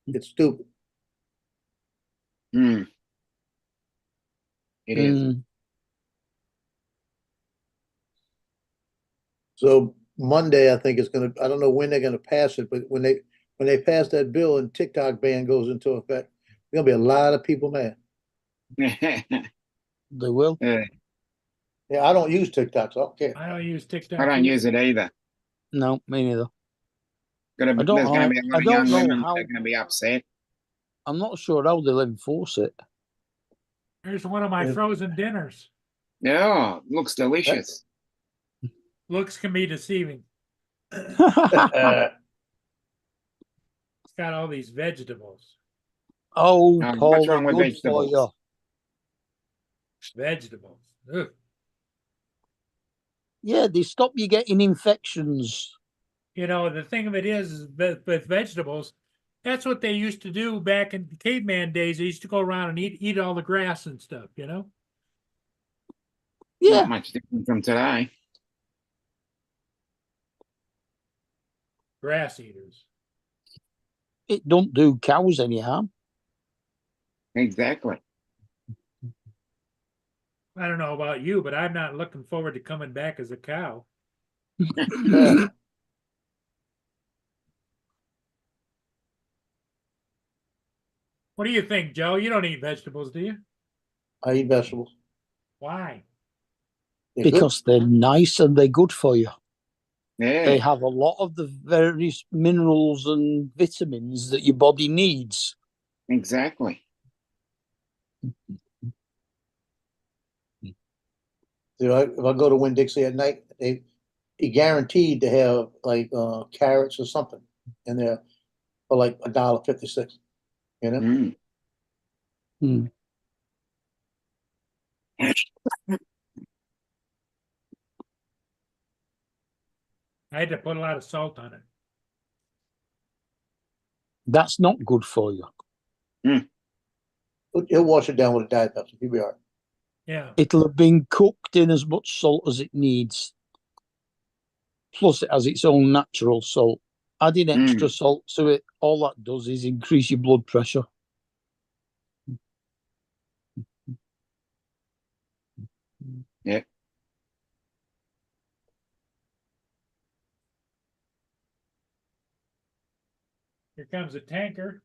It's stupid. Hmm. It is. Mm. So Monday, I think it's gonna, I don't know when they're gonna pass it, but when they pass that bill and TikTok ban goes into effect, there's gonna be a lot of people mad. They will. Yeah, Yeah, I don't use TikTok, so I don't care. I don't use TikTok. I don't either. use it either. No, me neither. I don't know There's going to be a how- lot I of don't young know women how- that are going to be upset. I'm not sure how they'll enforce it. Here's one of my Yeah. frozen dinners. Yeah, looks delicious. Looks can be deceiving. It's got all these vegetables. Oh, What's Paul, wrong they're with good for vegetables? you. Vegetables. Ugh. Yeah, they stop you getting infections. You know, the thing of it is with vegetables, that's what they used to do back in caveman days. They used to go around and eat all the grass and stuff, you know? Yeah, Not much different from today. Grass eaters. it don't do cows any harm. Exactly. I don't know about you, but I'm not looking forward to coming back as a cow. What do you think, Joe? You don't eat vegetables, do you? I eat vegetables. Why? They're good. Because they're nice and they're good for you. They Yeah, have a lot of the various minerals and vitamins that your body needs. exactly. You know, if I go to Winn-Dixie at night, they guaranteed to have like carrots or something in there for like $1.56. You know, Mm. Hmm. I had to put a lot of salt on it. That's not good for you. he'll wash it down with a Diet Pepsi. He'll be all right. Yeah. It'll have been cooked in as much salt as it needs. Plus, it has its own natural salt. Adding extra salt to it, all that does is increase your blood pressure. Yeah. Here comes a tanker.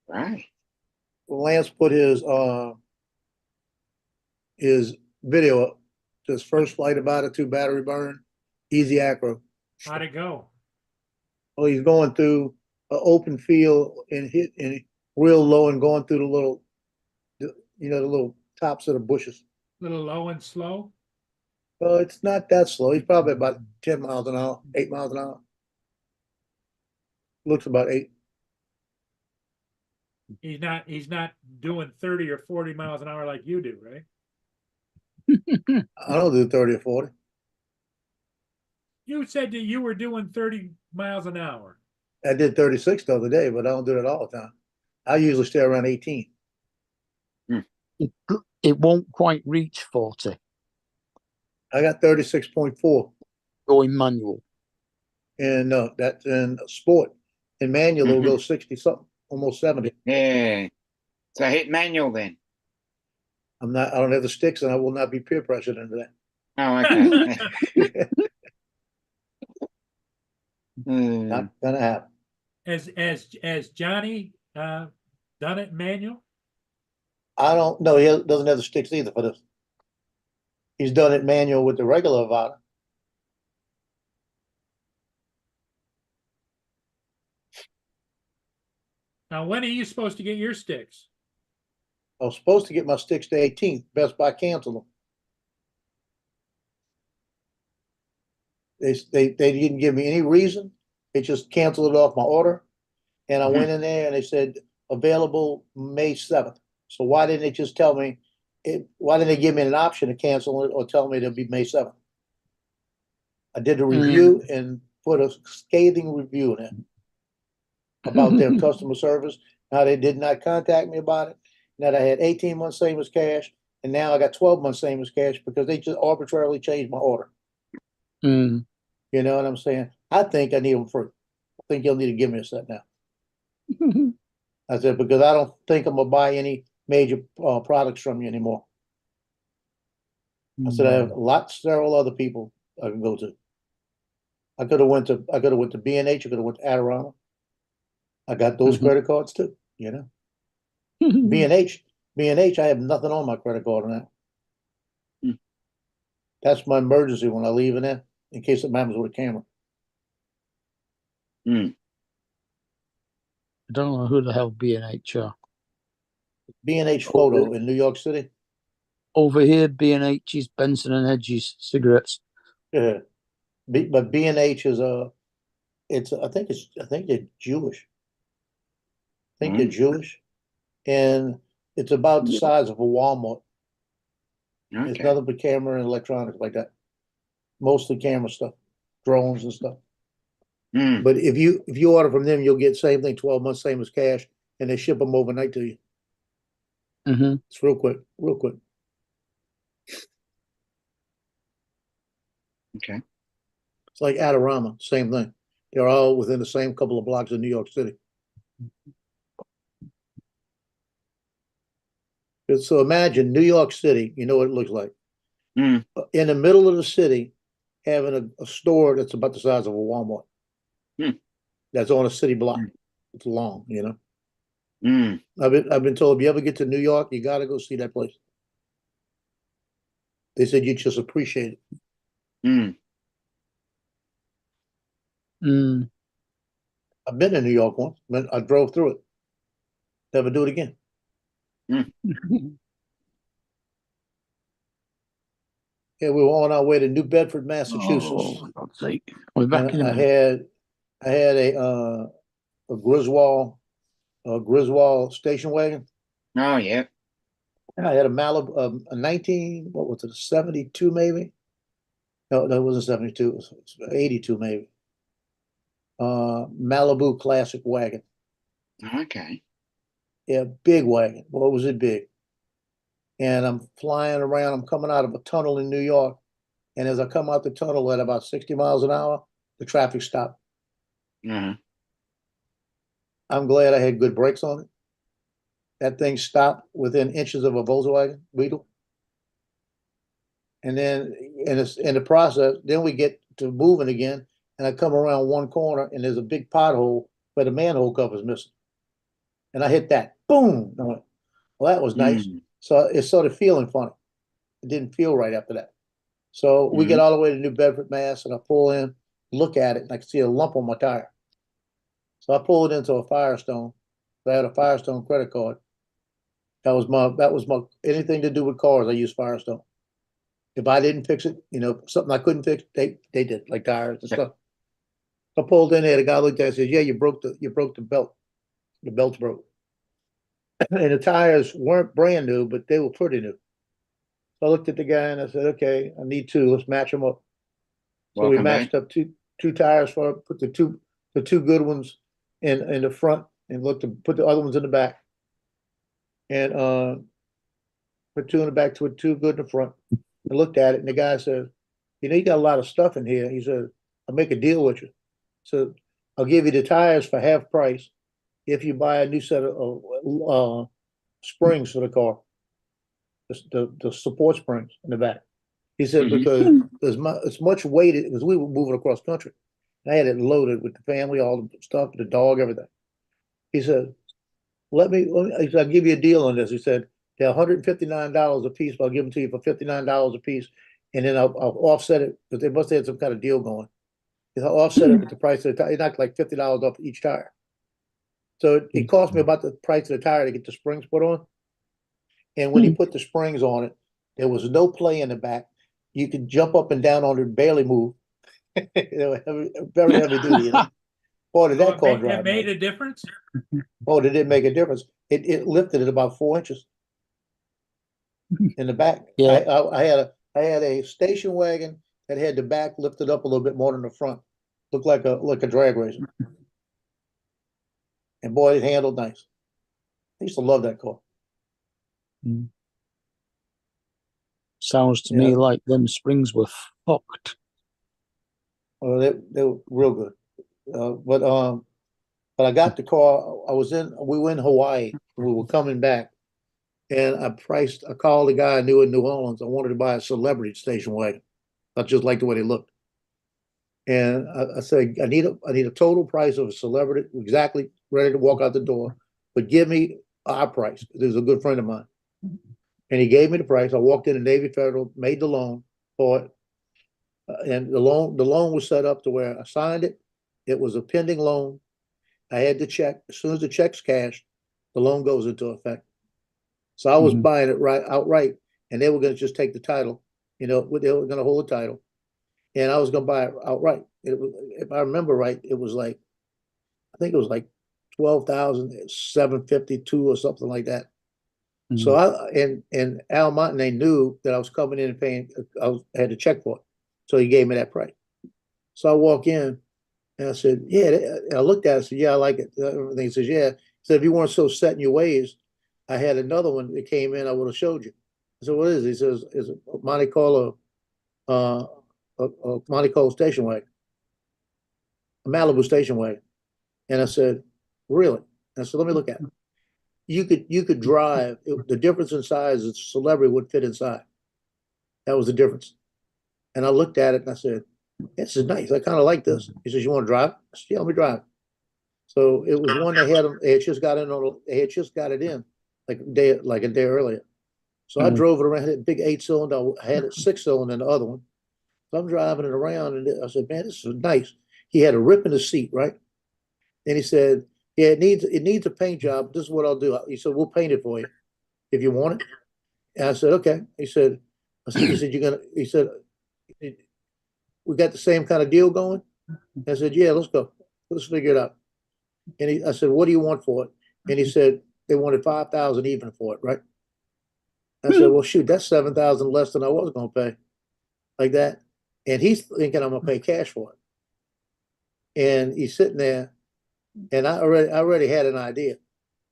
Right. Lance put his video up. His first flight about it, 2 battery burn, easy acro. How'd it go? Well, he's going through an open field and real low and going through the little tops of the bushes. A little low and slow. Well, it's not that slow. He's probably about 10 miles an hour, 8 miles an hour. Looks about 8. He's not doing 30 or 40 miles an hour like you do, right? I don't do 30 or 40. You said that you were doing 30 miles an hour. I did 36 the other day, but I don't do it all the time. I usually stay around 18. it won't quite reach 40 I got 36.4 going manual. and that's in sport. In manual, it'll go 60 something, almost 70. Yeah. So hit manual then. I don't have the sticks and I will not be peer pressured into that. Oh, okay. Hmm. Not gonna happen. As Johnny, done it manual? I don't know. Doesn't have the sticks either for this. He's done it manual with the regular Avada. Now, when are you supposed to get your sticks? I was supposed to get my sticks the 18th. Best Buy canceled them. They didn't give me any reason. They just canceled it off my order. And I went in there and they said available May 7th. So why didn't they just tell me why didn't they give me an option to cancel it or tell me it'll be May 7th? I did a review and put a scathing review in it about their customer service. Now they did not contact me about it. That I had 18 months same as cash, and now I got 12 months same as cash because they just arbitrarily changed my order. Mm. You know what I'm saying? I think I need them free. I think you'll need to give me a set now. I said, because I don't think I'm gonna buy any major products from you anymore. I said, I have several other people I can go to. I could have went to B&H, I could have went to Adorama. I got those credit cards too, you know. B&H, I have nothing on my credit card now. That's my emergency when I leave in there, in case it happens with a camera. I don't know who the hell B&H are. B&H Photo in New York City. Over here, B&H is Benson and Hedges cigarettes. Yeah. But B&H is I think they're Jewish. I think they're Jewish. And it's about the size of a Walmart. It's Okay. nothing but camera and electronics like that. Mostly camera stuff, drones and stuff. But if you order from them, you'll get same thing, 12 months, same as cash, and they ship them overnight to you. It's real quick. Okay. It's like Adorama, same thing. They're all within the same couple of blocks of New York City. So imagine New York City, you know what it looks like. In the middle of the city, having a store that's about the size of a Walmart. That's on a city block. It's long, you know. I've been told if you ever get to New York, you gotta go see that place. They said you just appreciate it. I've been to New York once. I drove through it. Never do it again. Yeah, we were on our way to New Bedford, Massachusetts. Oh, for God's sake. We're back in a And minute. I had a Griswold station wagon. Oh, yeah. I had a Malibu, a 19, what was it, 72 maybe? No, that wasn't 72, it was 82 maybe. Malibu Classic wagon. Okay. Yeah, big wagon. Boy, was it big. And I'm flying around, I'm coming out of a tunnel in New York. And as I come out the tunnel at about 60 miles an hour, the traffic stopped. I'm glad I had good brakes on it. That thing stopped within inches of a Volkswagen Beetle. And then in the process, then we get to moving again, and I come around one corner and there's a big pothole where the manhole cover is missing. And I hit that. Boom. I went, well, that was nice. So it started feeling funny. It didn't feel right after that. So we get all the way to New Bedford, Mass, and I pull in, look at it, and I can see a lump on my tire. So I pulled it into a Firestone. I had a Firestone credit card. That was my anything to do with cars, I used Firestone. If I didn't fix it, you know, something I couldn't fix, they did, like tires and stuff. I pulled in there, the guy looked at it and said, yeah, you broke the belt. The belt's broke. And the tires weren't brand new, but they were pretty new. So I looked at the guy and I said, okay, I need two. Let's match them up. So we matched up two tires put the two good ones in the front and looked to put the other ones in the back. And put two in the back, two good in the front. I looked at it and the guy said, you know, you got a lot of stuff in here. He said, I'll make a deal with you. So I'll give you the tires for half price if you buy a new set of springs for the car. The support springs in the back. He said, Mhm. because it's much weighted, because we were moving across country. I had it loaded with the family, all the stuff, the dog, everything. He said, he said, I'll give you a deal on this. He said, they're $159 a piece, but I'll give them to you for $59 a piece. And then I'll offset it, because they must have had some kind of deal going. I'll offset it with the price of the tire. He knocked like $50 off each tire. So it cost me about the price of the tire to get the springs put on. And when he put the springs on it, there was no play in the back. You could jump up and down on it, barely move. They were very heavy duty. You know? Boy, did that car It drive made nice. a difference? Oh, did it make a difference? It lifted it about 4 inches in the back. Yeah. I had a station wagon that had the back lifted up a little bit more than the front. Looked like a drag racer. And boy, it handled nice. I used to love that car. Sounds to me Yeah. like them springs were fucked. Well, they were real good. But I got the car. We were in Hawaii. We were coming back, and I called the guy I knew in New Orleans. I wanted to buy a celebrity station wagon. I just liked the way they looked. And I said, I need a total price of a celebrity, exactly ready to walk out the door, but give me our price. This is a good friend of mine. And he gave me the price. I walked in Navy Federal, made the loan for it. And the loan was set up to where I signed it. It was a pending loan. I had the check. As soon as the check's cashed, the loan goes into effect. So I was Mhm. buying it outright, and they were going to just take the title. You know, they were going to hold the title, and I was going to buy it outright. If I remember right, it was like, I think it was like 12,752 or something like that. So and Al Montagne knew that I was coming in and paying. I had to check for it, so he gave me that price. So I walk in and I said, "Yeah." And I looked at it. I said, "Yeah, I like it." Everything. He says, "Yeah." He said, "If you weren't so set in your ways, I had another one that came in. I would have showed you." I said, "What is it?" He says, "It's a Monte Carlo, a Monte Carlo station wagon, a Malibu station wagon." And I said, "Really?" And I said, "Let me look at it." You could drive. The difference in size is celebrity would fit inside. That was the difference. And I looked at it and I said, "This is nice. I kind of like this." He says, "You want to drive?" I said, "Yeah, let me drive." So it was one they had just got in they had just got it in like a day earlier. So I drove it around, had a big 8-cylinder. I had a 6-cylinder in the other one. So I'm driving it around and I said, "Man, this is nice." He had a rip in the seat, right? And he said, "Yeah, it needs a paint job. This is what I'll do." He said, "We'll paint it for you if you want it." And I said, "Okay." He said, he said, "We got the same kind of deal going?" I said, "Yeah, let's go. Let's figure it out." And I said, "What do you want for it?" And he said, they wanted 5,000 even for it, right? I said, "Well, shoot, that's 7,000 less than I was going to pay, like that." And he's thinking I'm going to pay cash for it. And he's sitting there, and I already had an idea.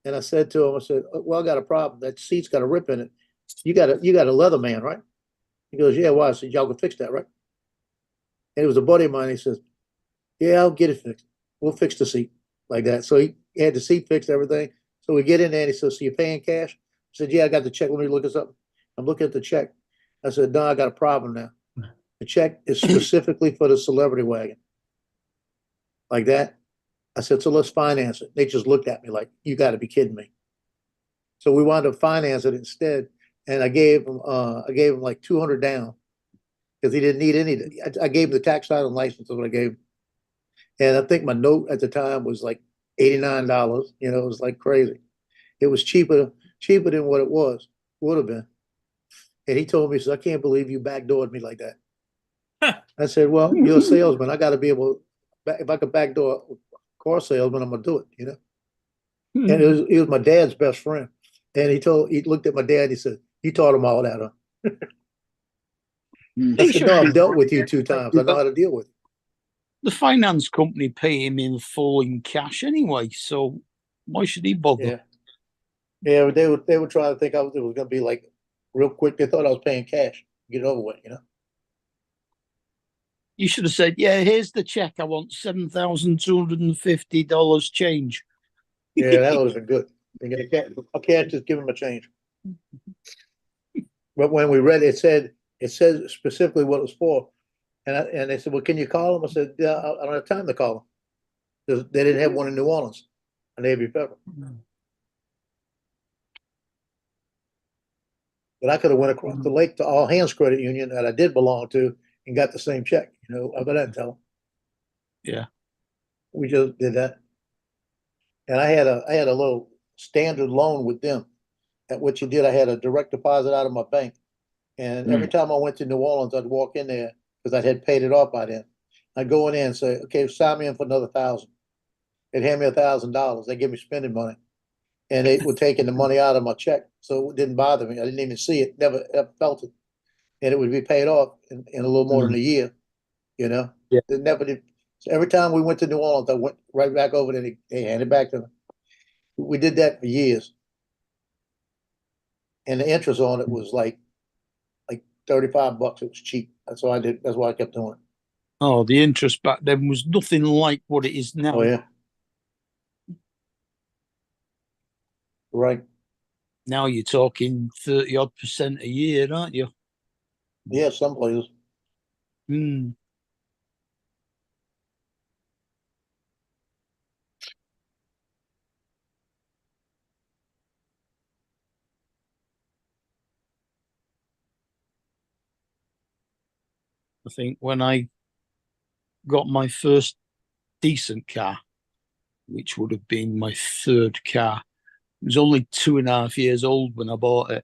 And I said to him, I said, "Well, I got a problem. That seat's got a rip in it. You got a leather man, right?" He goes, "Yeah, why?" I said, "Y'all can fix that, right?" And it was a buddy of mine. He says, "Yeah, I'll get it fixed. We'll fix the seat," like that. So he had the seat fixed, everything. So we get in there and he says, "So you're paying cash?" I said, "Yeah, I got the check. Let me look at something." I'm looking at the check. I said, "No, I got a problem now. The check is specifically for the celebrity wagon." Like that. I said, "So let's finance it." They just looked at me like, "You got to be kidding me." So we wound up financing it instead. And I gave him like 200 down because he didn't need any. I gave him the tax title and license is what I gave him. And I think my note at the time was like $89. You know, it was like crazy. It was cheaper than what it would have been. And he told me, he said, "I can't believe you backdoored me like that." I said, "Well, you're a salesman. I got to be able, if I could backdoor a car salesman, I'm gonna do it, you know." And he was my dad's best friend. And he looked at my dad and he said, "You taught him all that, huh?" I said, "No, I've dealt with you 2 times. I know how to deal with it." The finance company pay him in full in cash anyway, so why should he bother? Yeah. Yeah, but they were trying to think it was going to be like real quick. They thought I was paying cash. Get it over with, you know? You should have said, "Yeah, here's the check. I want $7,250 change." Yeah, that would have been good. I can't just give him a change. But when we read it, it says specifically what it was for. And they said, well, can you call them? I said, yeah, I don't have time to call them. They didn't have one in New Orleans on Avery Pepper. But I could have went across the lake to All Hands Credit Union that I did belong to and got the same check. You know, I didn't tell them. Yeah. We just did that. And I had a little standard loan with them. At which you did, I had a direct deposit out of my bank. And every time I went to New Orleans, I'd walk in there because I had paid it off by then. I'd go in there and say, okay, sign me in for another $1,000. They'd hand me $1,000. They give me spending money. And they were taking the money out of my check. So it didn't bother me. I didn't even see it, never ever felt it. And it would be paid off in a little more than a year, you know? Yeah. It never did. So every time we went to New Orleans, I went right back over there and they handed it back to me. We did that for years. And the interest on it was like $35. It was cheap. That's why I did. That's why I kept doing it. Oh, the interest back then was nothing like what it is now. Oh yeah. Right. Now you're talking 30-odd% a year, aren't you? Yeah, some places. Hmm. I think when I got my first decent car, which would have been my third car, it was only 2.5 years old when I bought it,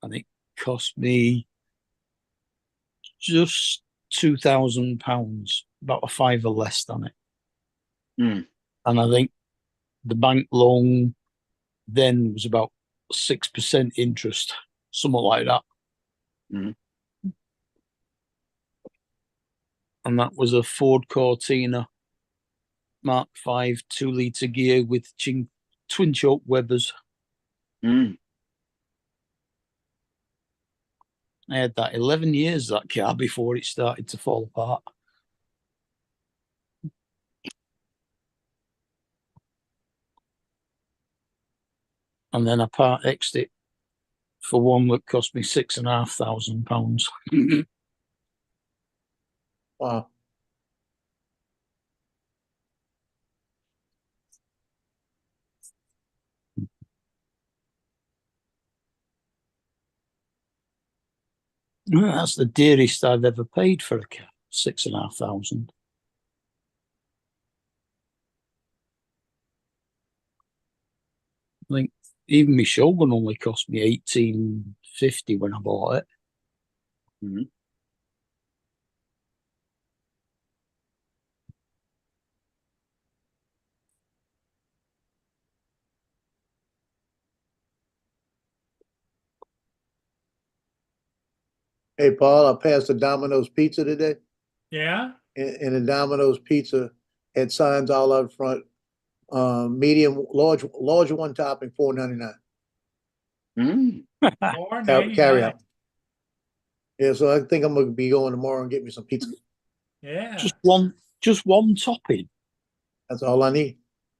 and it cost me just £2,000, about a fiver less than it. Mm. And I think the bank loan then was about 6% interest, something like that. Mm. And that was a Ford Cortina Mark V 2-litre gear with twin choke Webers. Mm. I had that 11 years, that car, before it started to fall apart. And then I part X'd it for one that cost me £6,500. Wow. That's the dearest I've ever paid for a car, 6,500. I think even my Shogun only cost me 1850 when I bought it. Mm. Hey, Paul, I passed the Domino's Pizza today, Yeah, and the Domino's Pizza had signs all out front. Medium, large one topping, $4.99. Mm. $4.99. Carry out. Yeah, so I think I'm gonna be going tomorrow and get me some pizza. Yeah. Just one topping. That's all I need.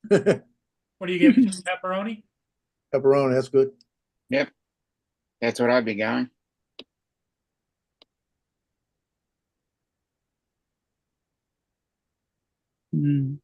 What do you get? Just pepperoni? Pepperoni, that's good. Yep. That's what I'd be going. Mm.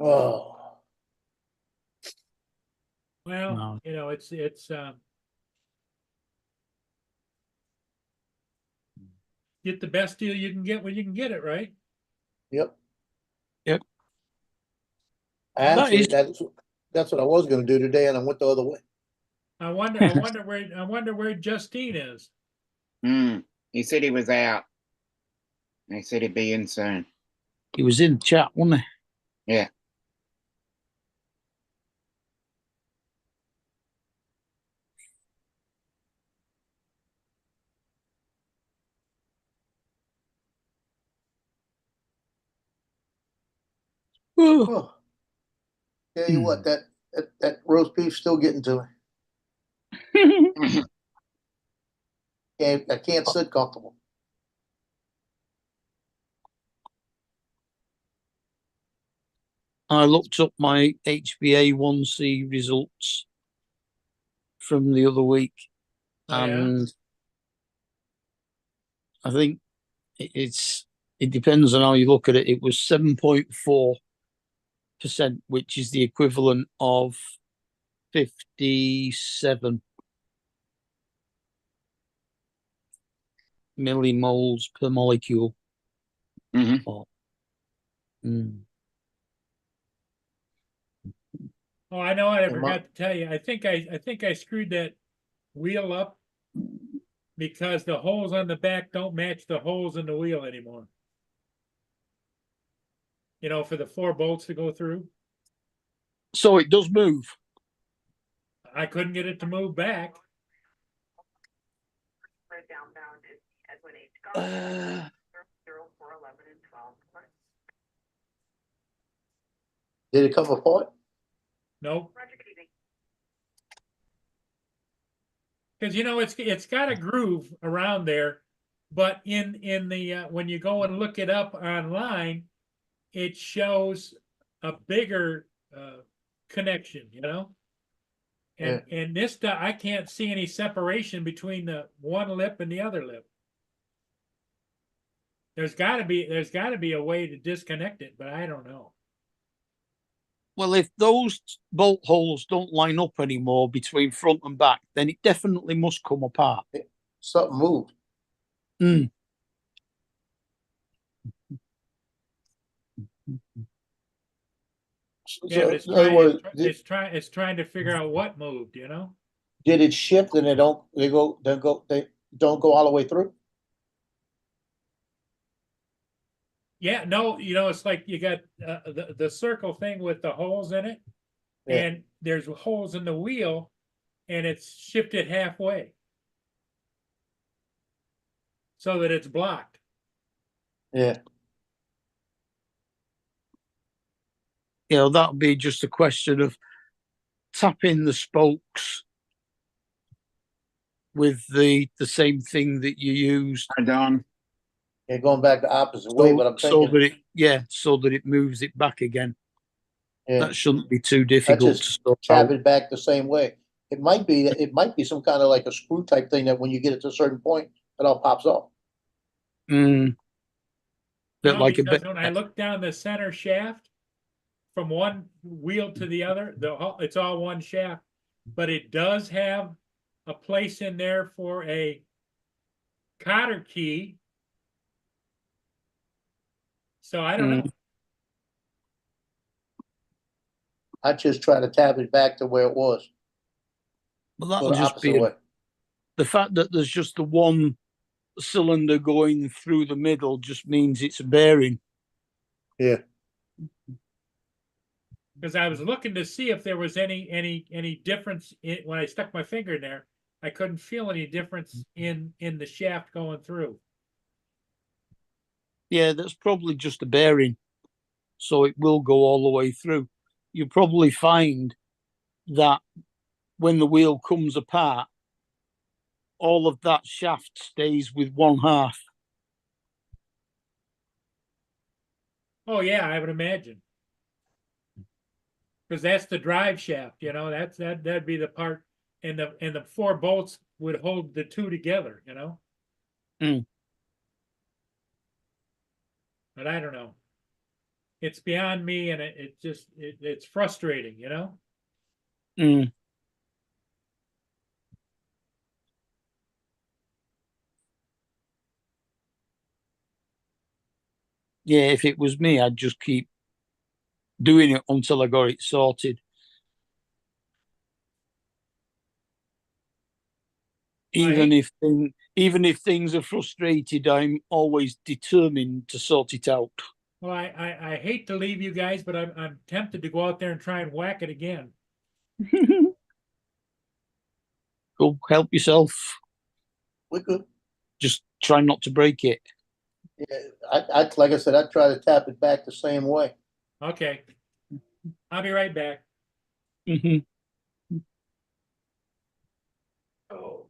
Oh, Well, No. you know, it's get the best deal you can get when you can get it, right? yep. Yep. Actually, is- that's what I was gonna do today, and I went the other way. I wonder where Justine is. Mm. He said he was out. They said he'd be in soon. He was in chat, wasn't he? Yeah. Oh. Tell you what, Hmm. that roast beef's still getting to me. I can't sit comfortable. I looked up my HbA1c results from the other week, Oh, yeah? and I think it depends on how you look at it. It was 7.4%, which is the equivalent of 57 millimoles per molecule. Mhm. Oh, mm. Oh, I know what I And my- forgot to tell you. I think I screwed that wheel up because the holes on the back don't match the holes in the wheel anymore. You know, for the 4 bolts to go through. So it does move. I couldn't get it to move back. Uh, Did it come apart? Nope. Because you know it's got a groove around there, but in the when you go and look it up online, it shows a bigger connection. You know, and this I can't see any separation between the one lip and the other lip. There's got to be a way to disconnect it, but I don't know. well, if those bolt holes don't line up anymore between front and back, then it definitely must come apart. Something moved. Mm. Yeah, but So, in other words, it's trying to figure out what moved. You know. did it shift and they don't go all the way through? Yeah, no, you know, it's like you got the circle thing with the holes in it, Yeah. and there's holes in the wheel, and it's shifted halfway so that it's blocked. Yeah. That'll be just a question of tapping the spokes with the same thing that you used, Right on. Yeah, going back the opposite way, but I'm so thinking that it moves it back again. yeah, That shouldn't be too I difficult to just sort tap out. it back the same way. It might be some kind of like a screw type thing that when you get it to a certain point, it all pops off. Mm. Bit No, like a because bit. when I look down the center shaft from one wheel to the other, it's all one shaft, but it does have a place in there for a cotter key. So I don't know. I just try to tap it back to where it was, Well, go that'll the just opposite be way. the fact that there's just the one cylinder going through the middle just means it's a bearing. Yeah. Because I was looking to see if there was any difference when I stuck my finger in there. I couldn't feel any difference in the shaft going through. Yeah, that's probably just a bearing, so it will go all the way through. You'll probably find that when the wheel comes apart, all of that shaft stays with one half. Oh yeah, I would imagine. Because that's the drive shaft, you know, that'd be the part, and the 4 bolts would hold the two together, you know. Mm. But I don't know. It's beyond me, and it's frustrating, you know. Mm. Yeah, if it was me, I'd just keep doing it until I got it sorted. Even if things are frustrated, I'm always determined to sort it out. Well, I hate to leave you guys, but I'm tempted to go out there and try and whack it again. Go help yourself. We could. Just try not to break it. Yeah, I like I said, I try to tap it back the same way. Okay. I'll be right back. Mhm. Oh.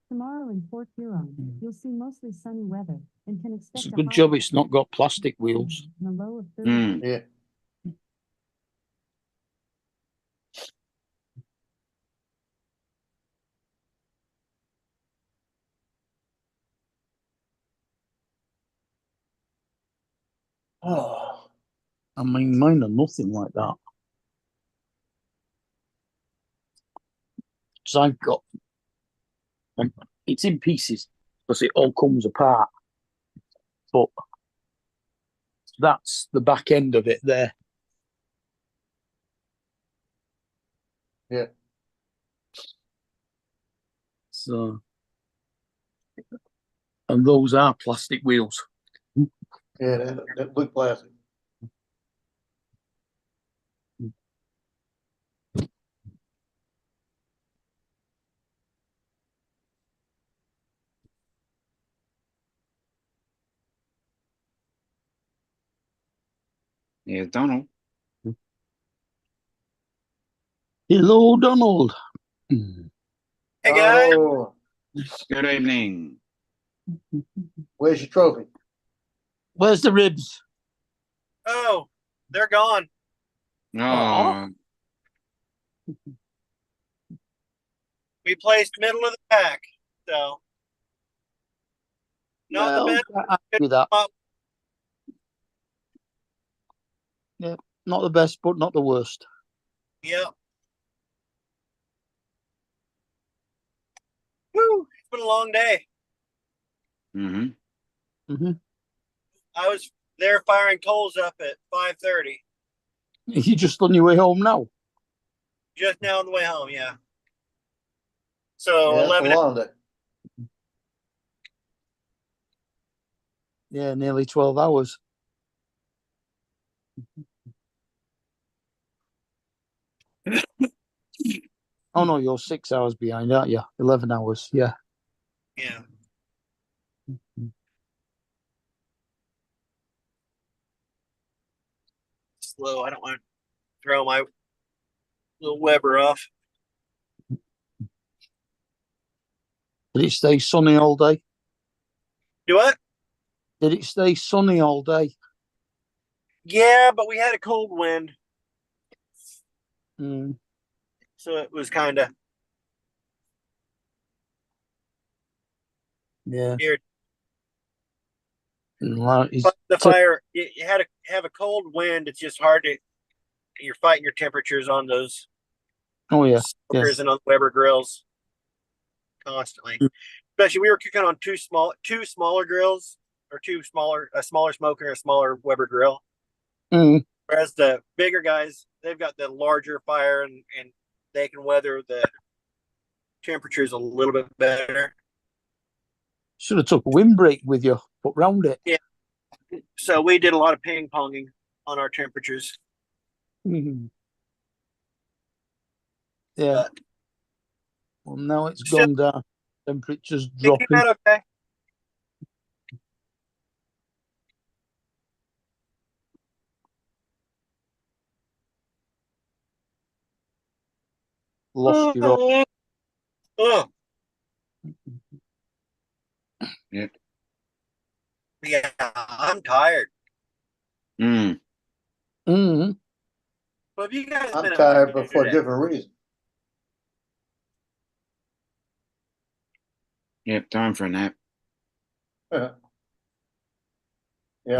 Tomorrow in Port Huron, you'll see mostly sunny weather and can expect It's a a good high job it's not got plastic wheels. and a low of 30. Mm. Yeah. Oh, I mean, mine are nothing like that. So I've got, it's in pieces because it all comes apart. But that's the back end of it there. yeah. So, and those are plastic wheels. Yeah, that look plastic. Here's Donald. Hello, Donald. Mm. Hey guys, Oh, Good evening. where's your trophy? Where's the ribs? oh, they're gone. Oh, We placed middle of the pack, so not the best. I do that. spot. Not the best, but not the worst. Yep. Woo! It's been a long day. hmm Hmm. I was there firing coals up at 5:30, You just on your way home now? just now on the way home. Yeah. So Yeah, that's a 11. long day. Yeah, nearly 12 hours. Oh no, you're 6 hours behind, aren't you? 11 hours. Yeah. Yeah. Slow. I don't want to throw my little Weber off. Did it stay sunny all day? Do what? Did it stay sunny all day? Yeah, but we had a cold wind, Mm, so it was kind of yeah. weird. It's But the fire, you had to have a cold wind. It's just hard to. You're fighting your temperatures on those oh yeah. smokers and on Weber grills constantly. Mm. Especially we were cooking on two smaller grills, or a smaller smoker and a smaller Weber grill. Mm, Whereas the bigger guys, they've got the larger fire and they can weather the temperatures a little bit better. should have took a windbreak with you, put round it. Yeah. So we did a lot of ping ponging on our temperatures. Mm. Yeah. But Well, now it's still, gone down. Temperature's it came dropping. out okay. Lost your own. Oh. Yeah. Yeah, I'm tired. Mm. Mm. But have you guys I'm been tired, but for a today? different reason. Yep, time for a nap. Yeah,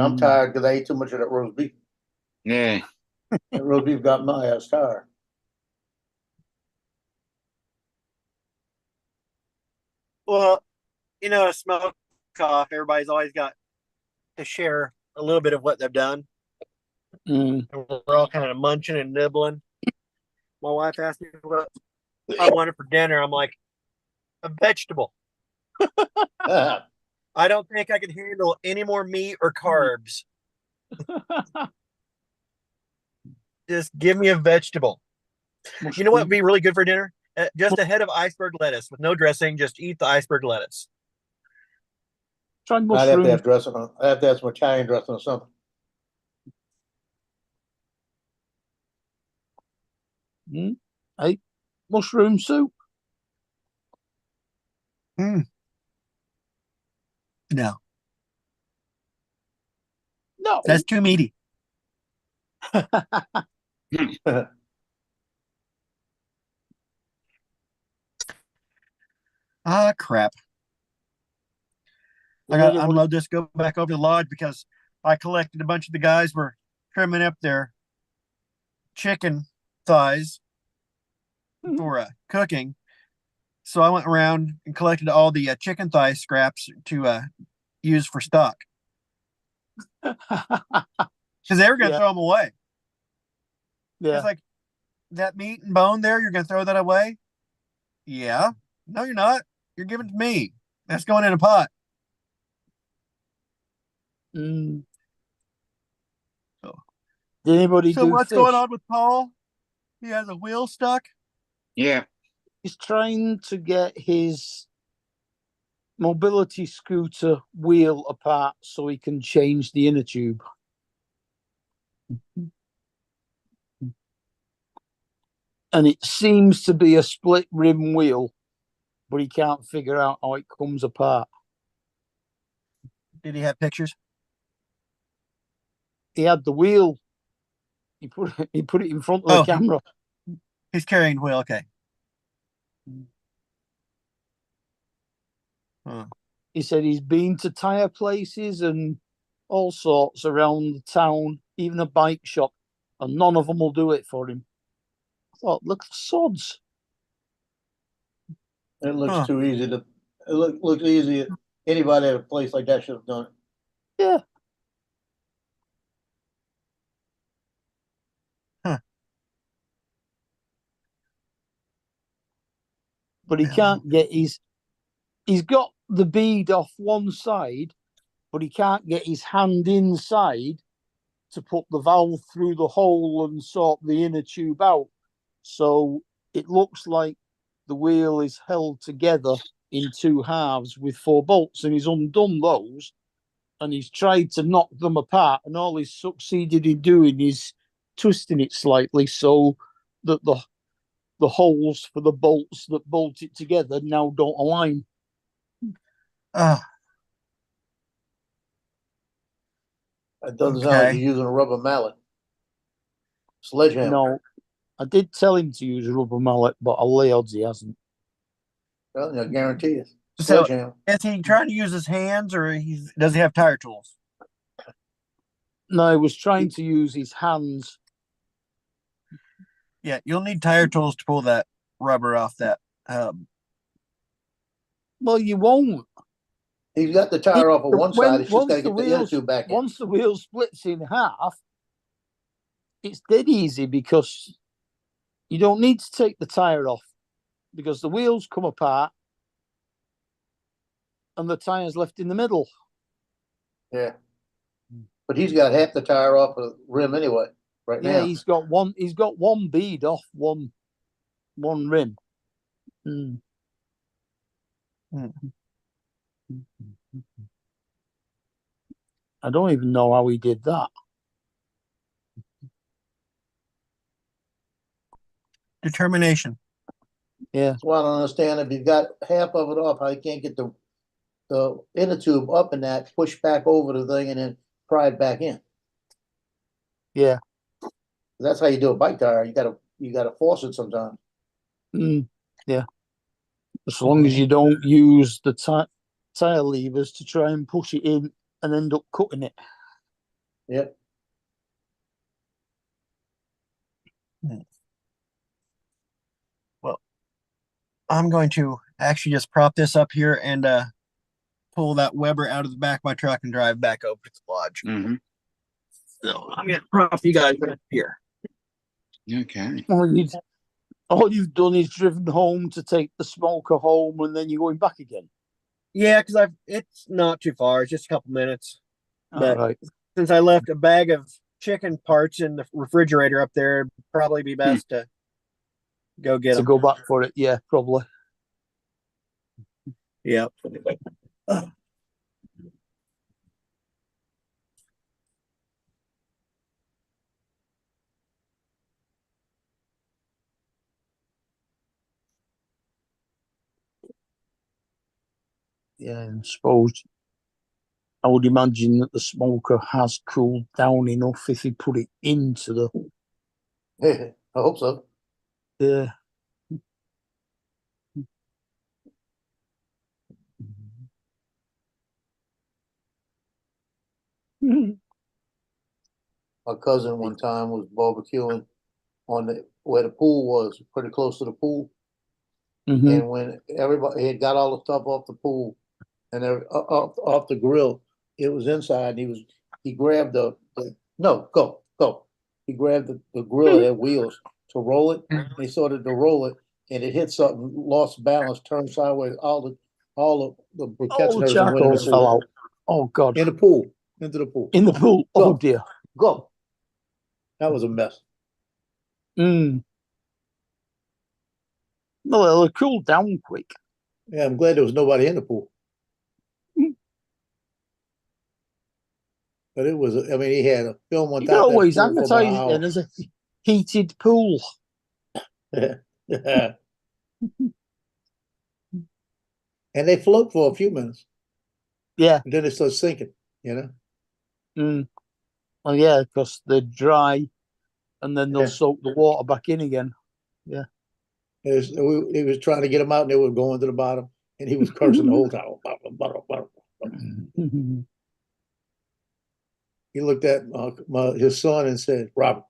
I'm tired because I ate too much of that roast beef. Yeah. That roast beef got my ass tired. Well, a smoke off, everybody's always got to share a little bit of what they've done. Mm. And we're all kind of munching and nibbling. My wife asked me what I wanted for dinner. I'm like, a vegetable. I don't think I can handle any more meat or carbs. Just give me a vegetable. You know what would be really good for dinner? Just a head of iceberg lettuce with no dressing. Just eat the iceberg lettuce. Try I'd have to mushrooms. have dressing on. I'd have to have some Italian dressing or something. Hey, mushroom soup. No. No. That's too meaty. Ah, crap. I got to Another one- unload this, go back over to the lodge because I collected a bunch of the guys were trimming up their chicken thighs for cooking. So I went around and collected all the chicken thigh scraps to use for stock because they were going to Yeah. throw them away. Yeah. It's like that meat and bone there, you're going to throw that away? Yeah. No, you're not. You're giving it to me. That's going in a pot. Mm. So- Did anybody So do what's fish? going on with Paul? He has a wheel stuck. Yeah. He's trying to get his mobility scooter wheel apart so he can change the inner tube. And it seems to be a split rim wheel, but he can't figure out how it comes apart. Did he have pictures? He had the wheel. He put it in front of Oh, the camera. He's carrying the wheel. Okay. Huh. He said he's been to tire places and all sorts around the town, even a bike shop, and none of them will do it for him. I thought, look, sods. It looks Huh. too easy to, it looks easy. Anybody at a place like that should have done it. Yeah. Huh. But he Yeah. can't get he's got the bead off one side, but he can't get his hand inside to put the valve through the hole and sort the inner tube out. So it looks like the wheel is held together in two halves with 4 bolts, and he's undone those and he's tried to knock them apart, and all he's succeeded in doing is twisting it slightly so that the holes for the bolts that bolt it together now don't align. Oh, It doesn't sound like Okay. you're using a rubber mallet. Sledgehammer. No, I did tell him to use a rubber mallet, but I'll lay odds he hasn't. Well, I guarantee it. So- Sledgehammer. is he trying to use his hands or does he have tire tools? No, he was trying to use his hands. Yeah, you'll need tire tools to pull that rubber off that. Well, you won't. He's got the tire off of one When- side. It's just once gotta the get the inner wheels- tube back in. Once the wheel splits in half, it's dead easy because you don't need to take the tire off because the wheels come apart and the tire's left in the middle. Yeah. But he's got half the tire off the rim anyway, right Yeah, now. he's got one bead off one rim. Mm. I don't even know how he did that. Determination. Yeah. That's why I don't understand if you've got half of it off, how you can't get the inner tube up in that, push back over the thing and then pry it back in. Yeah. That's how you do a bike tire. You gotta force it sometimes. Mm. Yeah. As long as you don't use the tire levers to try and push it in and end up cutting it. Yep. I'm going to actually just prop this up here and pull that Weber out of the back of my truck and drive back over to the lodge. Hmm. So I'm gonna prop you guys right here. Okay. All you've done is driven home to take the smoker home and then you're going back again. Yeah, because it's not too far. It's just a couple minutes. But All right. since I left a bag of chicken parts in the refrigerator up there, it'd probably be best to go get To them. go back for it. Yeah, probably. Yeah. yeah, I suppose I would imagine that the smoker has cooled down enough if he put it into the I hope so. yeah. My cousin one time was barbecuing on the where the pool was, pretty close to the pool. Mhm. And when everybody had got all the stuff off the pool and off the grill, it was inside. And he grabbed the no go. He grabbed the grill that had wheels to roll it. And he started to roll it, and it hit something, lost balance, turned sideways. All the briquettes All and the everything went in the charcoals fell pool. out. Oh God! In the pool, into the pool. In the pool. Oh Go. dear. Go. That was a mess. Mm. Well, it'll cool down quick. Yeah, I'm glad there was nobody in the pool. Mm. But it was, I mean, he had a film on You can top of that always pool for about an advertise it hour. as a heated pool. And they float for a few minutes, Yeah. and then they start sinking, you know? Mm. Well, yeah, because they're dry, and then they'll Yeah. soak the water back in again. He was trying to get him out, and they were going to the bottom, and he was cursing the whole time. He looked at his son and said, "Robert,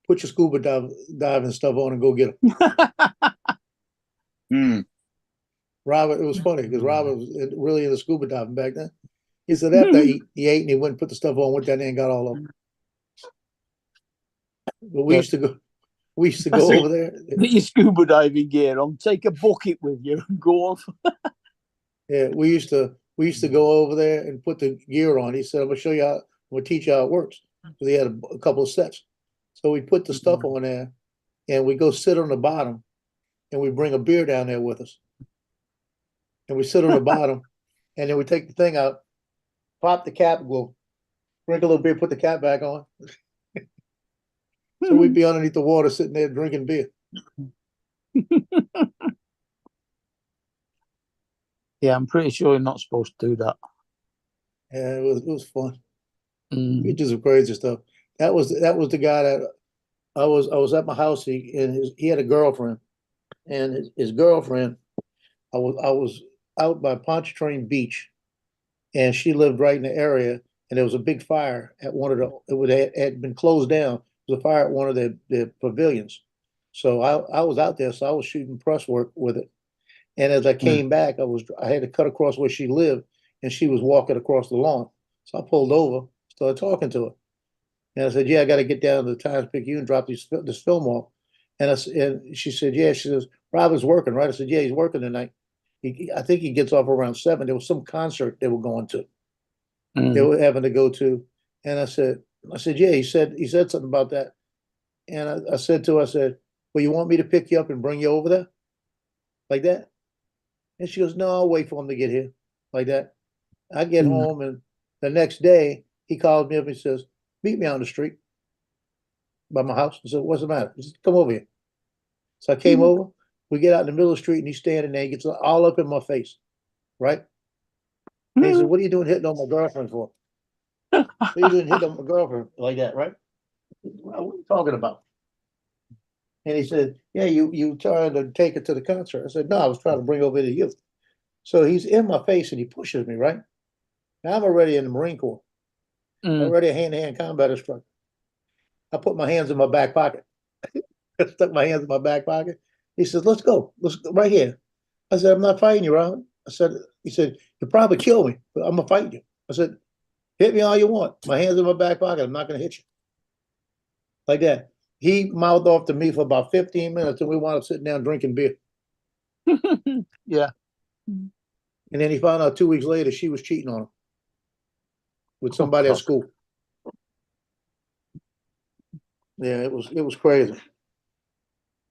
put your scuba diving stuff on and go get him." Hmm. Robert, it was funny because Robert was really into scuba diving back then. He said after he ate and he went and put the stuff on, went down there and got all of them. But we Yeah. used to go. We used to That's go it. over there. Put your scuba diving gear on, take a bucket with you, and go off. Yeah, we used to go over there and put the gear on. He said, "I'm gonna show you how. I'm gonna teach you how it works." Because he had a couple of sets. So we put the stuff on there, and we go sit on the bottom, and we bring a beer down there with us, and we sit on the bottom, and then we take the thing out, pop the cap, go drink a little beer, put the cap back on. So we'd be underneath the water, sitting there drinking beer. Yeah, I'm pretty sure you're not supposed to do that. Yeah, it was fun. Mm. We did some crazy stuff. That was the guy that I was at my house. He had a girlfriend, and his girlfriend. I was out by Pontchartrain Beach, and she lived right in the area. And there was a big fire at one of had been closed down. There was a fire at one of the pavilions. So I was out there, so I was shooting press work with it. And as I came back, I had to cut across where she lived, and she was walking across the lawn. So I pulled over, started talking to her. And I said, "Yeah, I got to get down to the Times Picayune and drop this film off." And she said, "Yeah." She says, "Robert's working, right?" I said, "Yeah, he's working tonight. I think he gets off around 7. There was some concert they were going to. They Mm. were having to go to." And I said, "Yeah." He said something about that. And I said to her, I said, "Well, you want me to pick you up and bring you over there, like that?" And she goes, "No, I'll wait for him to get here, like that." I get Mm. home, and the next day he calls me up and says, "Meet me out on the street by my house." I said, "What's the matter?" He said, "Come over here." So I came over. We get out in the middle of the street, and he's standing there. He gets all up in my face, right? And he said, "What are you doing hitting on my girlfriend for? What are you doing hitting on my girlfriend like that, right? What are you talking about?" And he said, "Yeah, you trying to take her to the concert." I said, "No, I was trying to bring her over to you." So he's in my face and he pushes me, right? Now I'm already in the Marine Corps. I'm Mm. already a hand-to-hand combat instructor. I put my hands in my back pocket. I stuck my hands in my back pocket. He says, "Let's go. Let's go right here." I said, "I'm not fighting you, Robert." He said, "You'll probably kill me, but I'm gonna fight you." I said, "Hit me all you want. My hands in my back pocket. I'm not gonna hit you." Like that. He mouthed off to me for about 15 minutes, and we wound up sitting down drinking beer. Yeah. And then he found out 2 weeks later she was cheating on him with somebody at God. school. Yeah, it was crazy.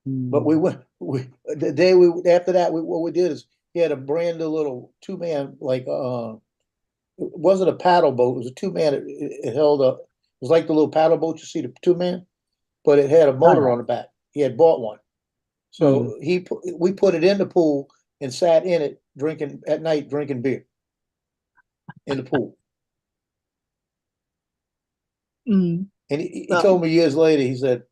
But we went. The day after that, what we did is he had a brand new little 2-man, like it wasn't a paddle boat. It was a 2-man. It held a. It was like the little paddle boat you see, the 2-man, but it had a motor yeah. on the back. He had bought one, so we put it in the pool, and sat in it drinking at night, drinking beer in the pool. Mm. And he No. told me years later, he said,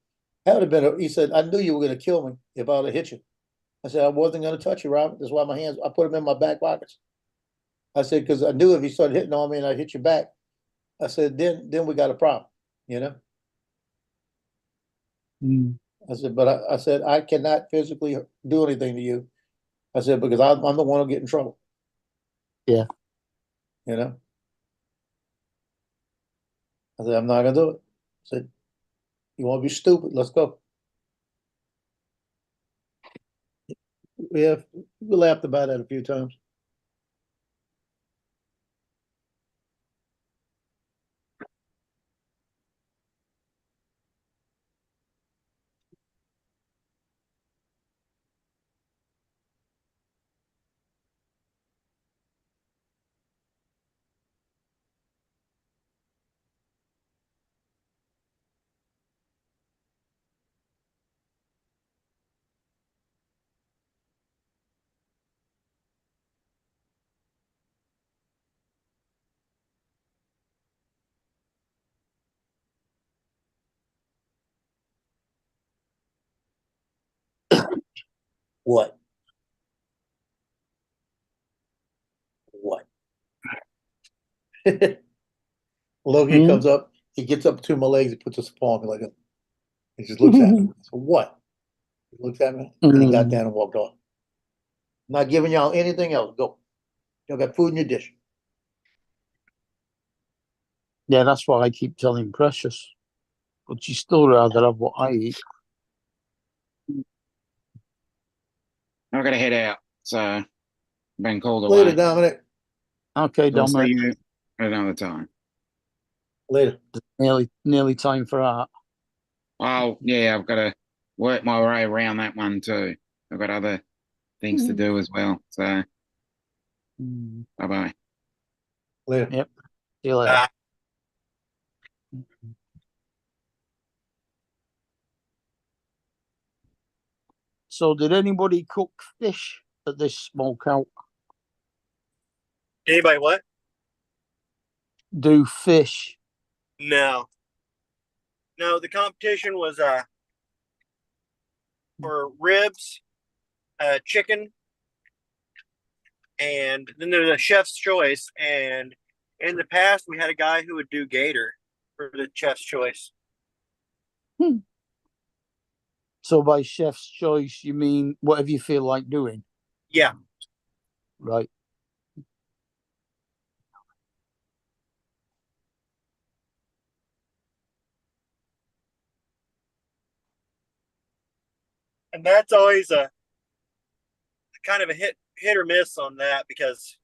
that would have been, he said, I knew you were going to kill me if I would have hit you. I said, I wasn't going to touch you, Robert. That's why I put them in my back pockets. I said, because I knew if you started hitting on me and I hit you back, I said, then we got a problem, you know? Mm. I said, but I said, I cannot physically do anything to you. I said, because I'm the one who'll get in trouble. Yeah. You know? I said, I'm not gonna do it. I said, you wanna be stupid, let's go. We laughed about that a few times. What? What? Logan Mm. comes up, he gets up between my legs, he puts his paw on me like a, he just looks at me. I said, what? He looks at me, and he got Mm. down and walked off. I'm not giving y'all anything else. Go. Y'all got food in your dish. Yeah, that's why I keep telling Precious. But she's still rather have what I eat. I've got to head out. So, been called Later, away. Dominic. Okay, I'll see Dominic. you at another time. Later. Nearly time for that. Oh, yeah, I've got to work my way around that one too. I've got other things to do as well. So, Mm. bye-bye. Later. Yep. See you later. So, did anybody cook fish at this smokeout? Anybody what? Do fish? No. No, the competition was for ribs, chicken, and then there's a chef's choice. And in the past, we had a guy who would do gator for the chef's choice. So, by chef's choice, you mean whatever you feel like doing, Yeah. right? And that's always a kind of a hit or miss on that because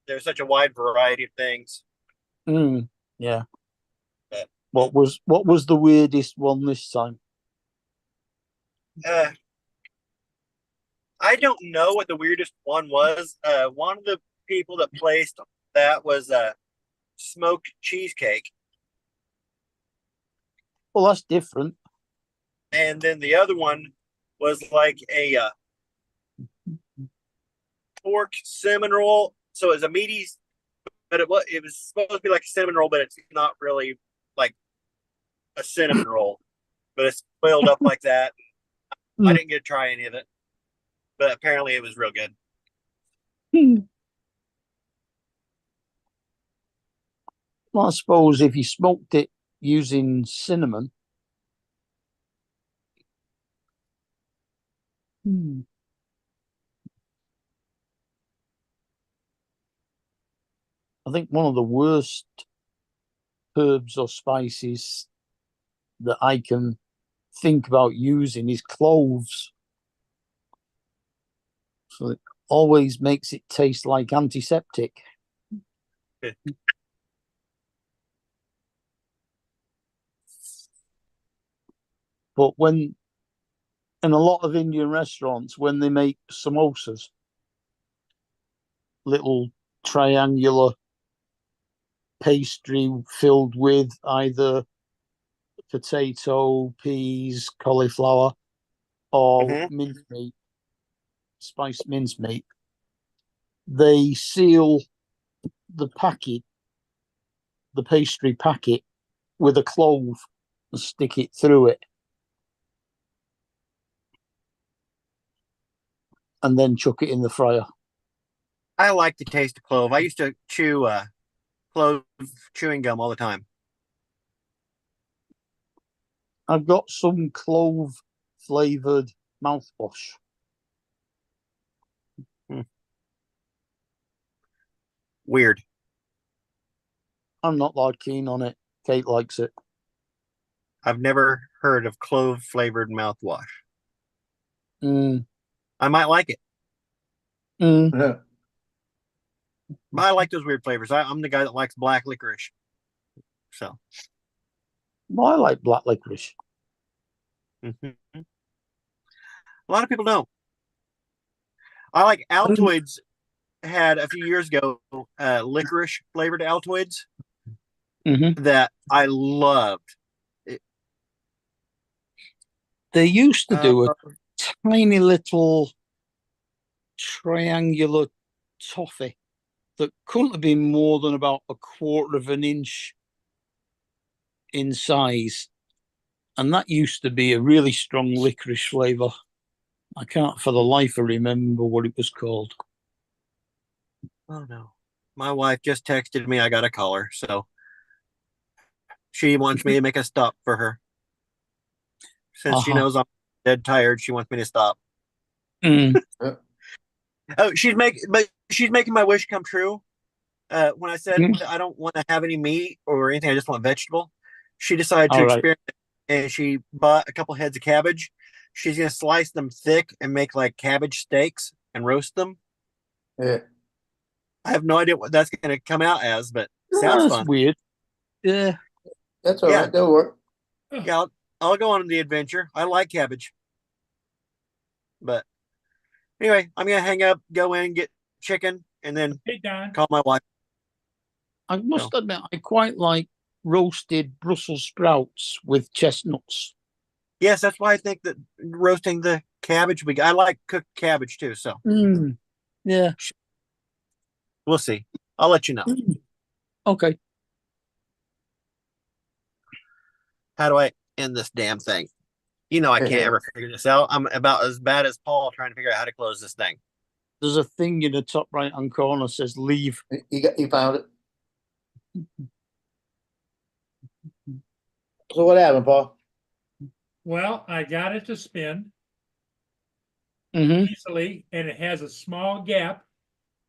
there's such a wide variety of things. Mm. Yeah. But, What was the weirdest one this time? I don't know what the weirdest one was. One of the people that placed that was smoked cheesecake, Well, that's different. and then the other one was like a pork cinnamon roll. So it was a meaty, but it was supposed to be like a cinnamon roll, but it's not really like a cinnamon roll, but it's filled up like that. I didn't get to try any of it, but apparently it was real good. Well, I suppose if you smoked it using cinnamon. I think one of the worst herbs or spices that I can think about using is cloves. So it always makes it taste like antiseptic. But when in a lot of Indian restaurants, when they make samosas, little triangular pastry filled with either potato, peas, cauliflower, or mincemeat. spiced mincemeat, they seal the packet, the pastry packet, with a clove and stick it through it, and then chuck it in the fryer. I like the taste of clove. I used to chew clove chewing gum all the time. I've got some clove flavored mouthwash. Weird. I'm not that keen on it. Kate likes it. I've never heard of clove flavored mouthwash. Mm, I might like it. mm. But I like those weird flavors. I'm the guy that likes black licorice. So, Well, I like black licorice. mhm. A lot of people don't. I like Altoids. Had a few years ago licorice flavored Altoids Mm-hmm. that I loved. They used to do a Uh, tiny little triangular toffee that couldn't have been more than about a quarter of an inch in size. And that used to be a really strong licorice flavour. I can't for the life of remember what it was called. Oh no. My wife just texted me I got a caller, so she wants me to make a stop for her. Since she Uh-huh. knows I'm dead tired, she wants me to stop. Mm. Oh, she's making my wish come true. When I said Mm. that I don't want to have any meat or anything, I just want vegetable. She decided to All right. experiment and she bought a couple heads of cabbage. She's gonna slice them thick and make like cabbage steaks and roast them. Yeah. I have no idea what that's gonna come out as, but Oh, sounds that's fun. weird. Yeah. That's all Yeah. right. That'll work. Yeah, I'll go on the adventure. I like cabbage. But anyway, I'm gonna hang up, go in, get chicken, and then Hey, Don. call my wife. I must admit, I quite like roasted Brussels sprouts with chestnuts. Yes, that's why I think that roasting the cabbage I like cooked cabbage too, so Mm. Yeah. we'll see. I'll let you know. Mm. Okay. How do I end this damn thing? You know I can't ever figure this out. I'm about as bad as Paul trying to figure out how to close this thing. There's a thing in the top right hand corner says leave. You found it. So what happened, Paul? Well, I got it to spin Mm-hmm. easily, and it has a small gap,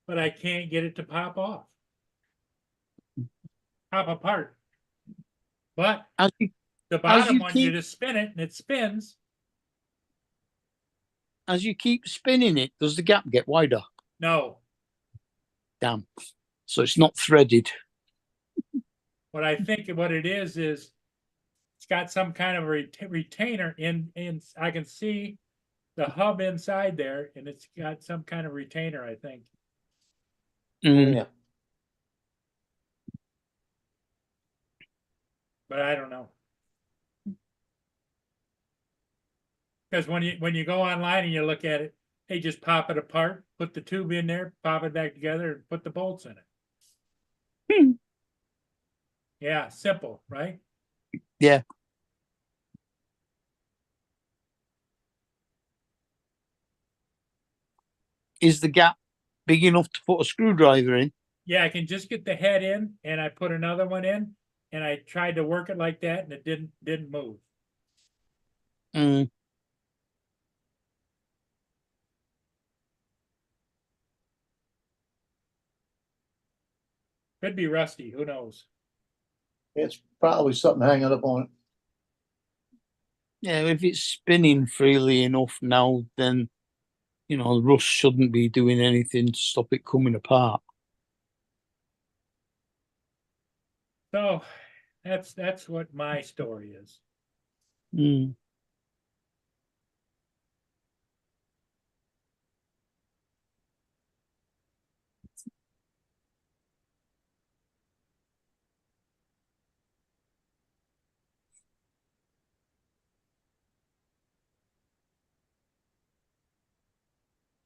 but I can't get it to pop off, pop apart. But As you, the bottom you one, you keep- just spin it and it spins. as you keep spinning it, does the gap get wider? No, Damn. So it's not threaded. what I think what it is it's got some kind of retainer in. I can see the hub inside there, and it's got some kind of retainer, I think. Mm. Yeah. But I don't know. Because when you go online and you look at it, they just pop it apart, put the tube in there, pop it back together, and put the bolts in it. Hmm. Yeah, simple, right? Yeah. Is the gap big enough to put a screwdriver in? Yeah, I can just get the head in, and I put another one in, and I tried to work it like that, and it didn't move. Mm. Could be rusty. Who knows? It's probably something hanging up on it. Yeah, if it's spinning freely enough now, then the rust shouldn't be doing anything to stop it coming apart. So that's what my story is. Mm.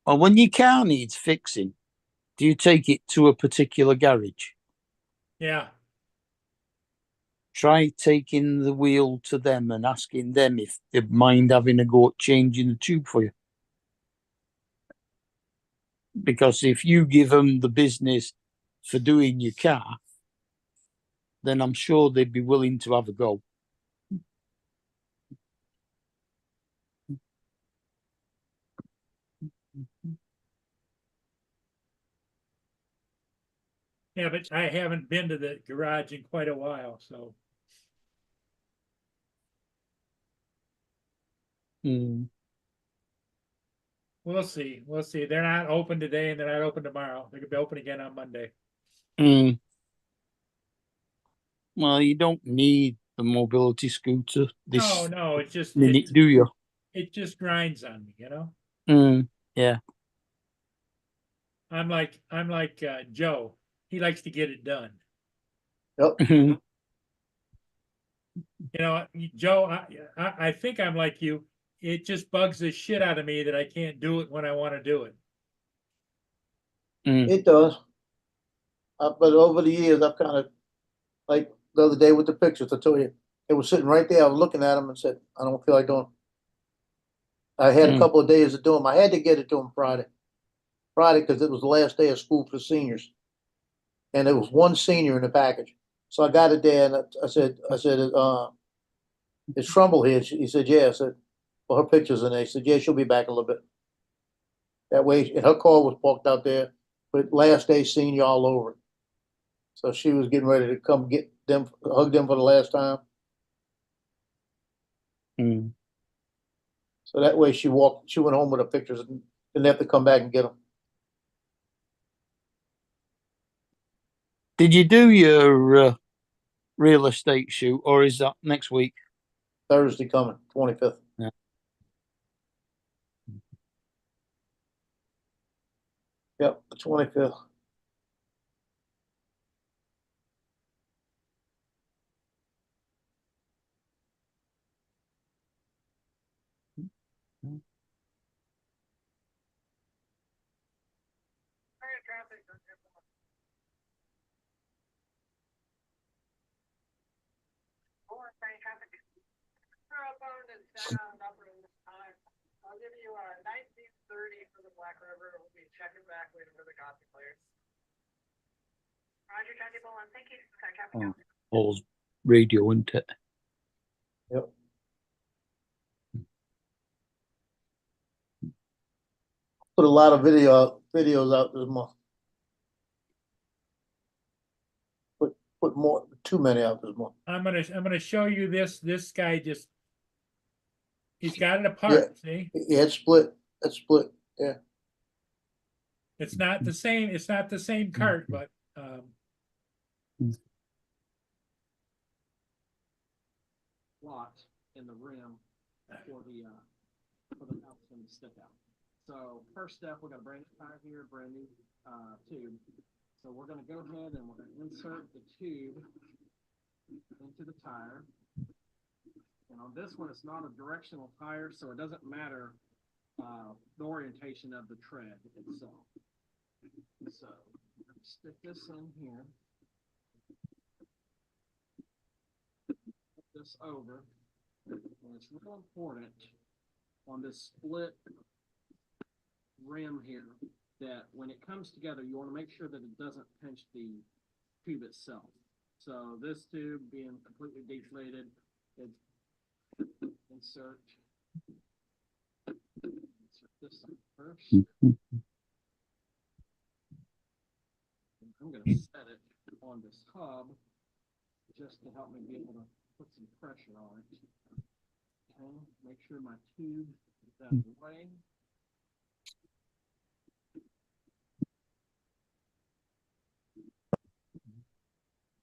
Well, when your car needs fixing, do you take it to a particular garage? Yeah, Try taking the wheel to them and asking them if they mind having a go at changing the tube for you. Because if you give them the business for doing your car, then I'm sure they'd be willing to have a go. yeah, but I haven't been to the garage in quite a while, so. Mm. We'll see. We'll see. They're not open today and they're not open tomorrow. They're gonna be open again on Monday. Mm. Well, you don't need the mobility scooter No, this no, it just minute, do you? it just grinds on me, you know? Yeah. I'm like Joe. He likes to get it done. Yep. You know, Joe, I think I'm like you. It just bugs the shit out of me that I can't do it when I want to do it. It does. But over the years, I've kind of, like the other day with the pictures, I told you, it was sitting right there. I was looking at them and said, I don't feel like doing it. I had a Mm. couple of days to do them. I had to get it to them Friday. Friday, because it was the last day of school for the seniors. And there was one senior in the package. So I got it there and I said, is Trumbull here? He said, yeah. I said, well, her picture's in there. He said, yeah, she'll be back in a little bit. That way, and her car was parked out there, but last day senior all over it. So she was getting ready to come get them, hug them for the last time. Mm. So that way she went home with her pictures and didn't have to come back and get them. Did you do your real estate shoot, or is that next week? Thursday coming, 25th. Yeah. Yep, the 25th. I'll give you 1930 for the Black River. We'll be checking back waiting for the copy players. Roger, Jackie Bowen. Thank you. Oh, Paul's radio, isn't it? Yep. Put a lot of videos out this month. Put more, too many out this month. I'm gonna show you this. This guy just he's got it apart. See, Yeah, it's split. It's split. Yeah. it's not the same. It's not the same cart, but Slot in the rim for the outcome to stick out. So first step, we're gonna brand new tire here, brand new tube. So we're gonna go ahead and we're gonna insert the tube into the tire. And on this one, it's not a directional tire, so it doesn't matter the orientation of the tread itself. So we're gonna stick this in here. Put this over. And it's real important on this split rim here that when it comes together, you want to make sure that it doesn't pinch the tube itself. So this tube being completely deflated, insert this on first. I'm going to set it on this hub just to help me be able to put some pressure on it. Okay, make sure my tube is out of the way.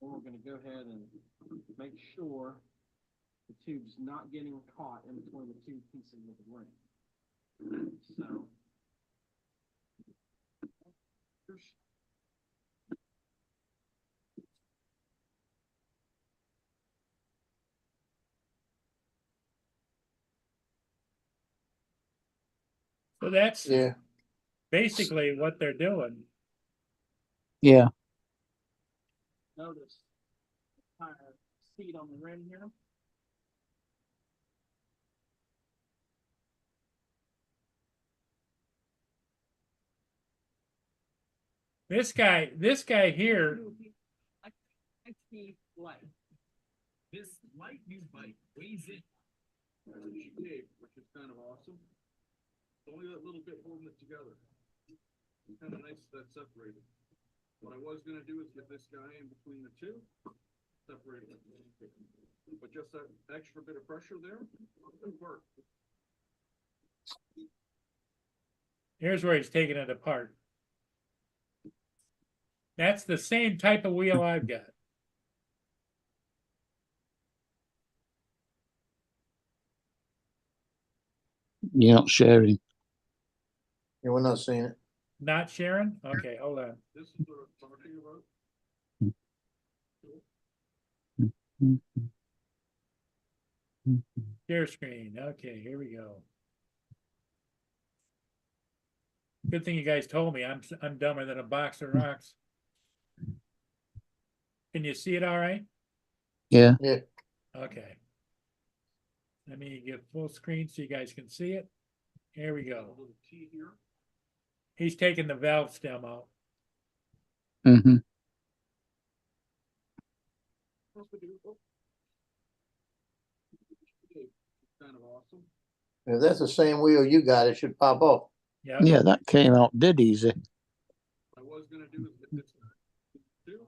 And we're going to go ahead and make sure the tube's not getting caught in between the two pieces of the ring. So, so that's Yeah. basically what they're doing. Yeah. Notice tire seat on the rim here. This guy here, I see light. This light you bite weighs in. Which is kind of awesome. Only that little bit holding it together. It's kind of nice that separated. What I was gonna do is get this guy in between the two, separate it. But just that extra bit of pressure there, it'll work. here's where he's taking it apart. That's the same type of wheel I've got. You're not sharing. Yeah, we're not seeing it. Not Sharon? Okay, hold on. This is what I'm talking about. Share screen. Okay, here we go. Good thing you guys told me. I'm dumber than a box of rocks. Can you see it all right? Yeah. Yeah. Okay. Let me get full screen so you guys can see it. Here we A go. little T here. He's taking the valve stem out. Mm-hmm. Kind of awesome. If that's the same wheel you got, it should pop off. Yeah. Yeah, that came out dead easy. What I was gonna do is get this two,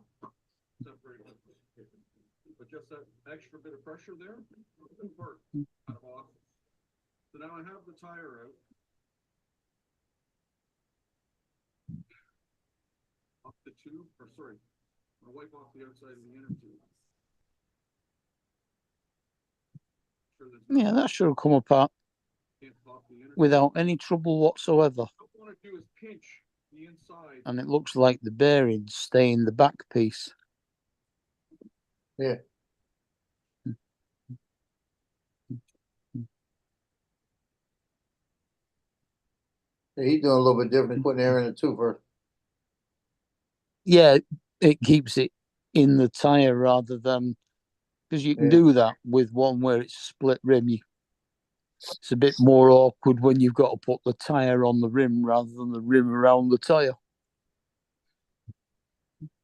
separate it. But just that extra bit of pressure there, it'll work. Kind of awesome. So now I have the tire out. Off the tube, or sorry, I'll wipe off the outside of the inner tube. Sure there's no- Yeah, that should have come apart can't pop the inner tube. without any trouble whatsoever. What I wanna do is pinch the inside. And it looks like the bearings stay in the back piece. Yeah. Yeah, he's doing a little bit different, putting air in it too first. Yeah, it keeps it in the tire rather than because you can Yeah. do that with one where it's a split rim. It's a bit more awkward when you've got to put the tire on the rim rather than the rim around the tire.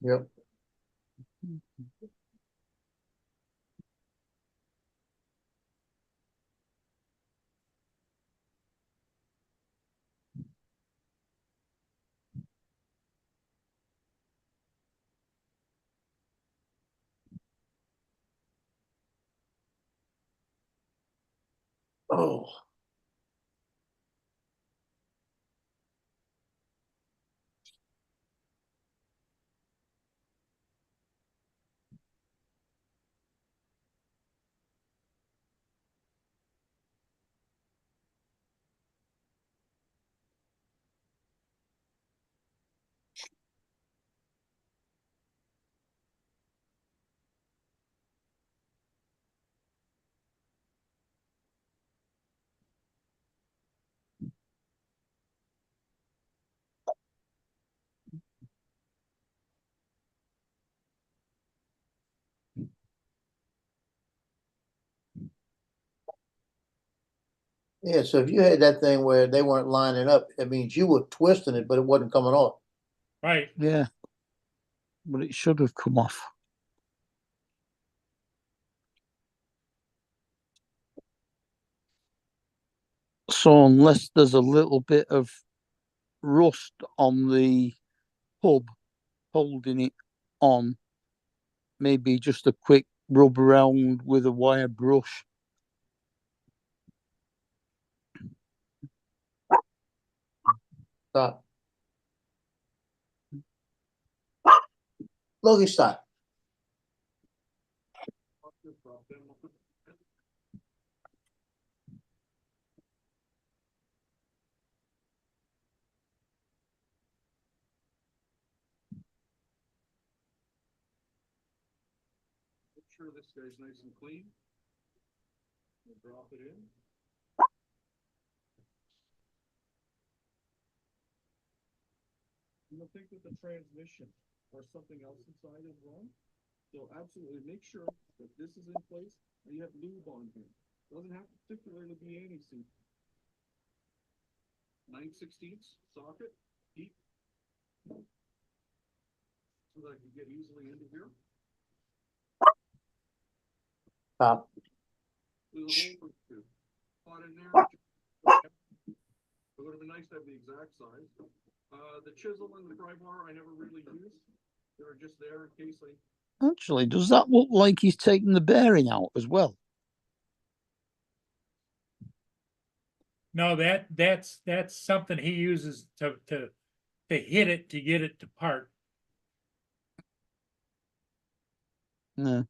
Yep. Oh. Yeah, so if you had that thing where they weren't lining up, it means you were twisting it, but it wasn't coming off. Right. Yeah, but it should have come off. So unless there's a little bit of rust on the hub holding it on, maybe just a quick rub around with a wire brush. Stop. Logie, stop. Make sure this guy's nice and clean. We'll drop it in. you don't think that the transmission or something else inside is wrong? So absolutely make sure that this is in place and you have lube on here. Doesn't have to particularly be anti-seat. 9/16 socket, deep. So that you get easily into here. Pop. There's a hole for two. Spot in there. It would have been nice to have the exact size. The chisel and the pry bar I never really used. They were just there in case I. Actually, does that look like he's taking the bearing out as well? No, that's something he uses to hit it to get it to part. No.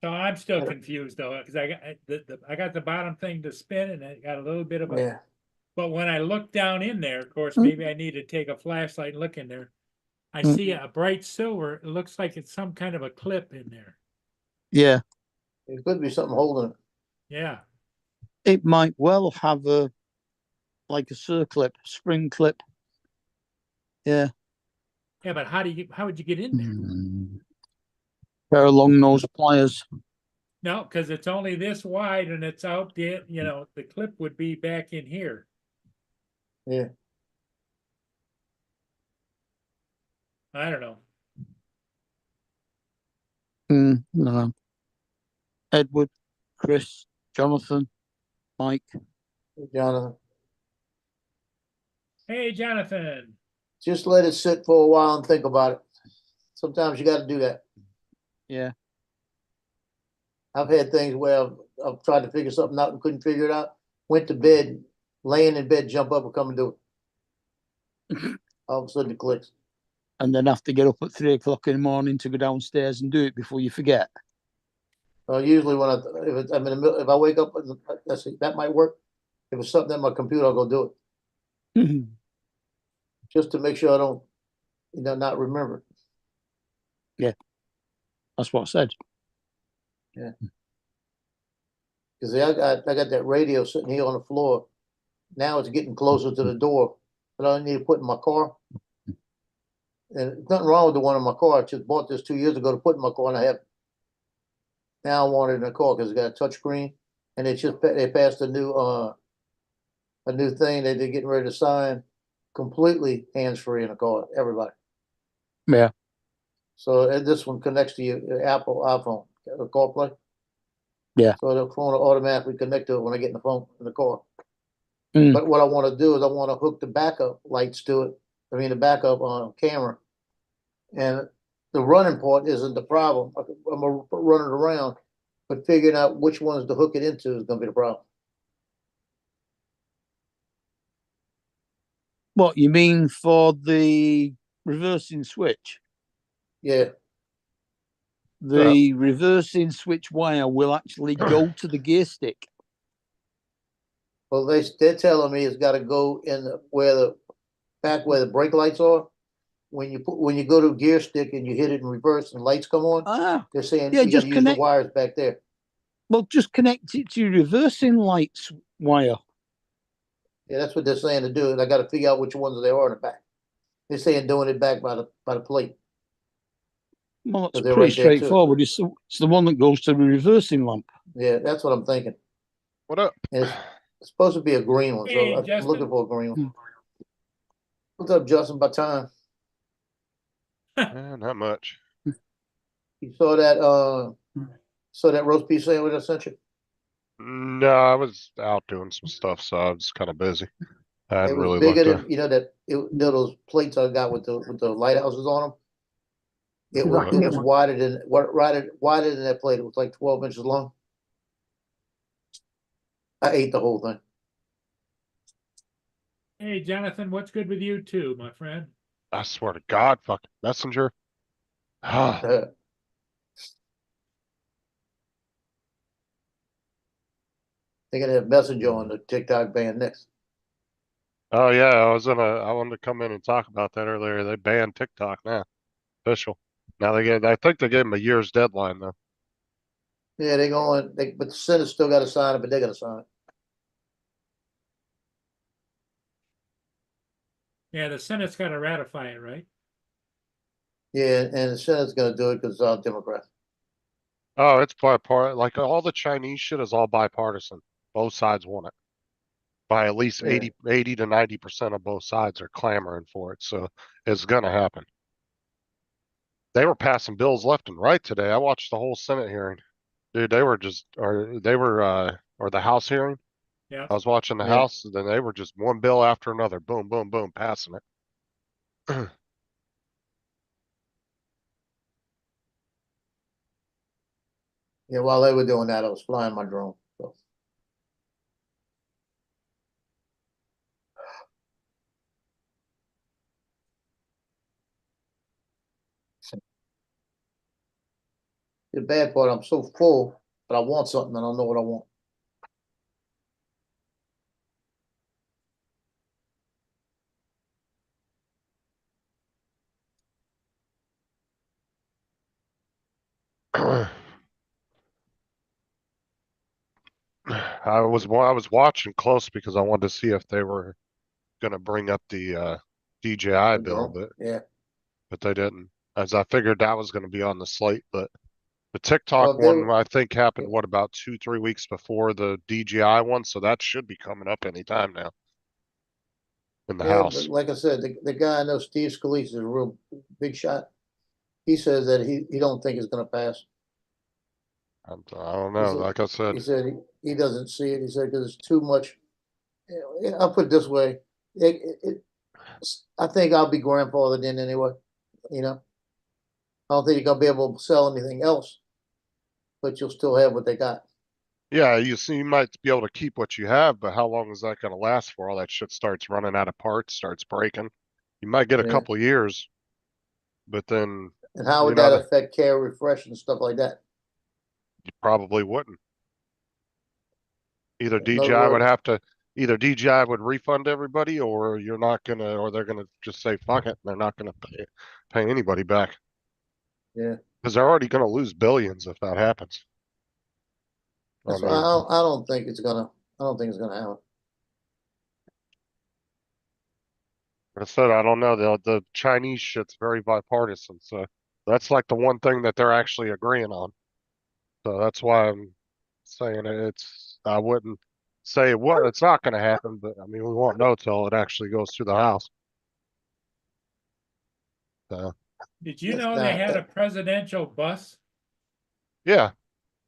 So I'm still Yeah. confused though, because I got I got the bottom thing to spin and it got a little bit of a. Yeah. But when I look down in there, of course, Mm. maybe I need to take a flashlight and look in there. I Mm. see a bright silver. It looks like it's some kind of a clip in there. Yeah, It could be something holding it. Yeah. it might well have a like a circlip, spring clip. Yeah. Yeah, but how would you get in there? Mm. Pair of long nose pliers. No, because it's only this wide and it's out there, you know, the clip would be back in here. Yeah. I don't know. No. Edward, Chris, Jonathan, Mike. Jonathan, Hey, Jonathan. just let it sit for a while and think about it. Sometimes you got to do that. Yeah. I've had things where I've tried to figure something out and couldn't figure it out. Went to bed, laying in bed, jump up and come and do it. All of a sudden it clicks. And then have to get up at 3 o'clock in the morning to go downstairs and do it before you forget. Usually when I'm in the middle, if I wake up, that might work. If it's something on my computer, I'll go do it just to make sure I don't, not remember. That's what I said. Because I got that radio sitting here on the floor. Now it's getting closer to the door, but I need to put in my car. And there's nothing wrong with the one in my car. I just bought this 2 years ago to put in my car, and I have. Now I want it in the car because it's got a touch screen, and they passed a new thing that they're getting ready to sign, completely hands free in the car. Everybody. Yeah. So this one connects to your Apple iPhone, CarPlay. Yeah. So the phone will automatically connect to it when I get in the phone in the car. Mm. But what I want to do is I want to hook the backup lights to it. I mean the backup camera, and the running part isn't the problem. I'm gonna run it around, but figuring out which ones to hook it into is going to be the problem. What you mean for the reversing switch? Yeah. The reversing switch wire will actually go to the gear stick. Well, they're telling me it's got to go in where the brake lights are. When you go to gear stick and you hit it in reverse and lights come on, they're saying yeah, you got just to use the connect. wires back there. Well, just connect it to your reversing lights wire. Yeah, that's what they're saying to do. And I got to figure out which ones they are in the back. They're saying doing it back by the plate. Well, it's They're pretty right there, too. straightforward. It's the one that goes to the reversing lamp. Yeah, that's what I'm thinking. What up? And it's supposed to be a green one, Hey, so I'm Justin. looking for a green one. What's up, Justin? By time Not much. you saw that roast beef sandwich I sent you. No, I was out doing some stuff, so I was kind of busy. I It hadn't was really bigger looked than those plates I got with the lighthouses on them. It Right. was wider than that plate. It was like 12 inches long. I ate the whole thing. Hey, Jonathan, what's good with you too, my friend? I swear to God, fucking messenger. Ah, They're gonna have Messenger on the TikTok ban next. Oh yeah, I wanted to come in and talk about that earlier. They banned TikTok now. Official. Now I think they gave them a year's deadline though. Yeah, but the Senate still gotta sign it, but they gotta sign it. Yeah, the Senate's gotta ratify it, right? Yeah, and the Senate's gonna do it because it's all Democrats. Oh, it's bipartisan. Like all the Chinese shit is all bipartisan. Both sides want it. By at least Yeah. 80 to 90% of both sides are clamoring for it. So it's gonna happen. They were passing bills left and right today. I watched the whole Senate hearing. Dude, or the House hearing. Yeah. I was watching the Yeah. House, and then they were just one bill after another. Boom, boom, boom, passing it. Yeah, while they were doing that, I was flying my drone. So. The bad part, I'm so full, but I want something, and I don't know what I want. I was watching close because I wanted to see if they were gonna bring up the DJI The bill, drone. Yeah. but they didn't. As I figured that was gonna be on the slate, but the TikTok Well, if they one were, I think happened what about 2, 3 weeks before the DJI one, so that should be coming up anytime now in the yeah, but House. like I said, the guy I know, Steve Scalise, is a real big shot. He says that he don't think it's gonna pass. I don't He know. said, Like I said, he said he doesn't see it. He said because it's too much. I'll put it this way. I think I'll be grandfathered in anyway. You know, I don't think you're gonna be able to sell anything else, but you'll still have what they got. yeah, you might be able to keep what you have, but how long is that gonna last for? All that shit starts running out of parts, starts breaking. You might get a Yeah. couple years, but then And how you would know that that affect care refresh and stuff like that? you probably wouldn't. Either In other DJI would words, have to, either DJI would refund everybody, or you're not gonna, or they're gonna just say fuck it. They're not gonna pay anybody back yeah. because they're already gonna lose billions if that happens. I That's why mean, I don't think it's gonna. I don't think it's gonna happen. like I said, I don't know. The Chinese shit's very bipartisan, so that's like the one thing that they're actually agreeing on. So that's why I'm saying I wouldn't say what it's not going to happen, but I mean, we won't know till it actually goes through the House. So, Did you It's know they not. had a presidential bus? yeah,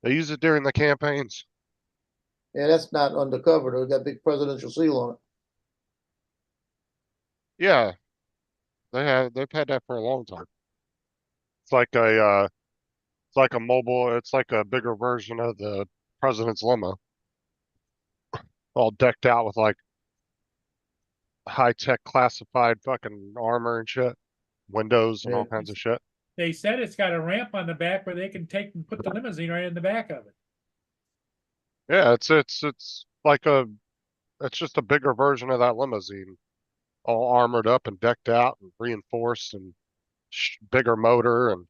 they use it during the campaigns. Yeah, that's not undercover though. It got a big presidential seal on it. Yeah, they've had that for a long time. It's like it's like a bigger version of the president's limo, all decked out with like high tech classified fucking armor and shit, windows and Yeah. all kinds of shit. They said it's got a ramp on the back where they can take and put the limousine right in the back of it. Yeah, it's like it's just a bigger version of that limousine, all armored up and decked out and reinforced and bigger motor and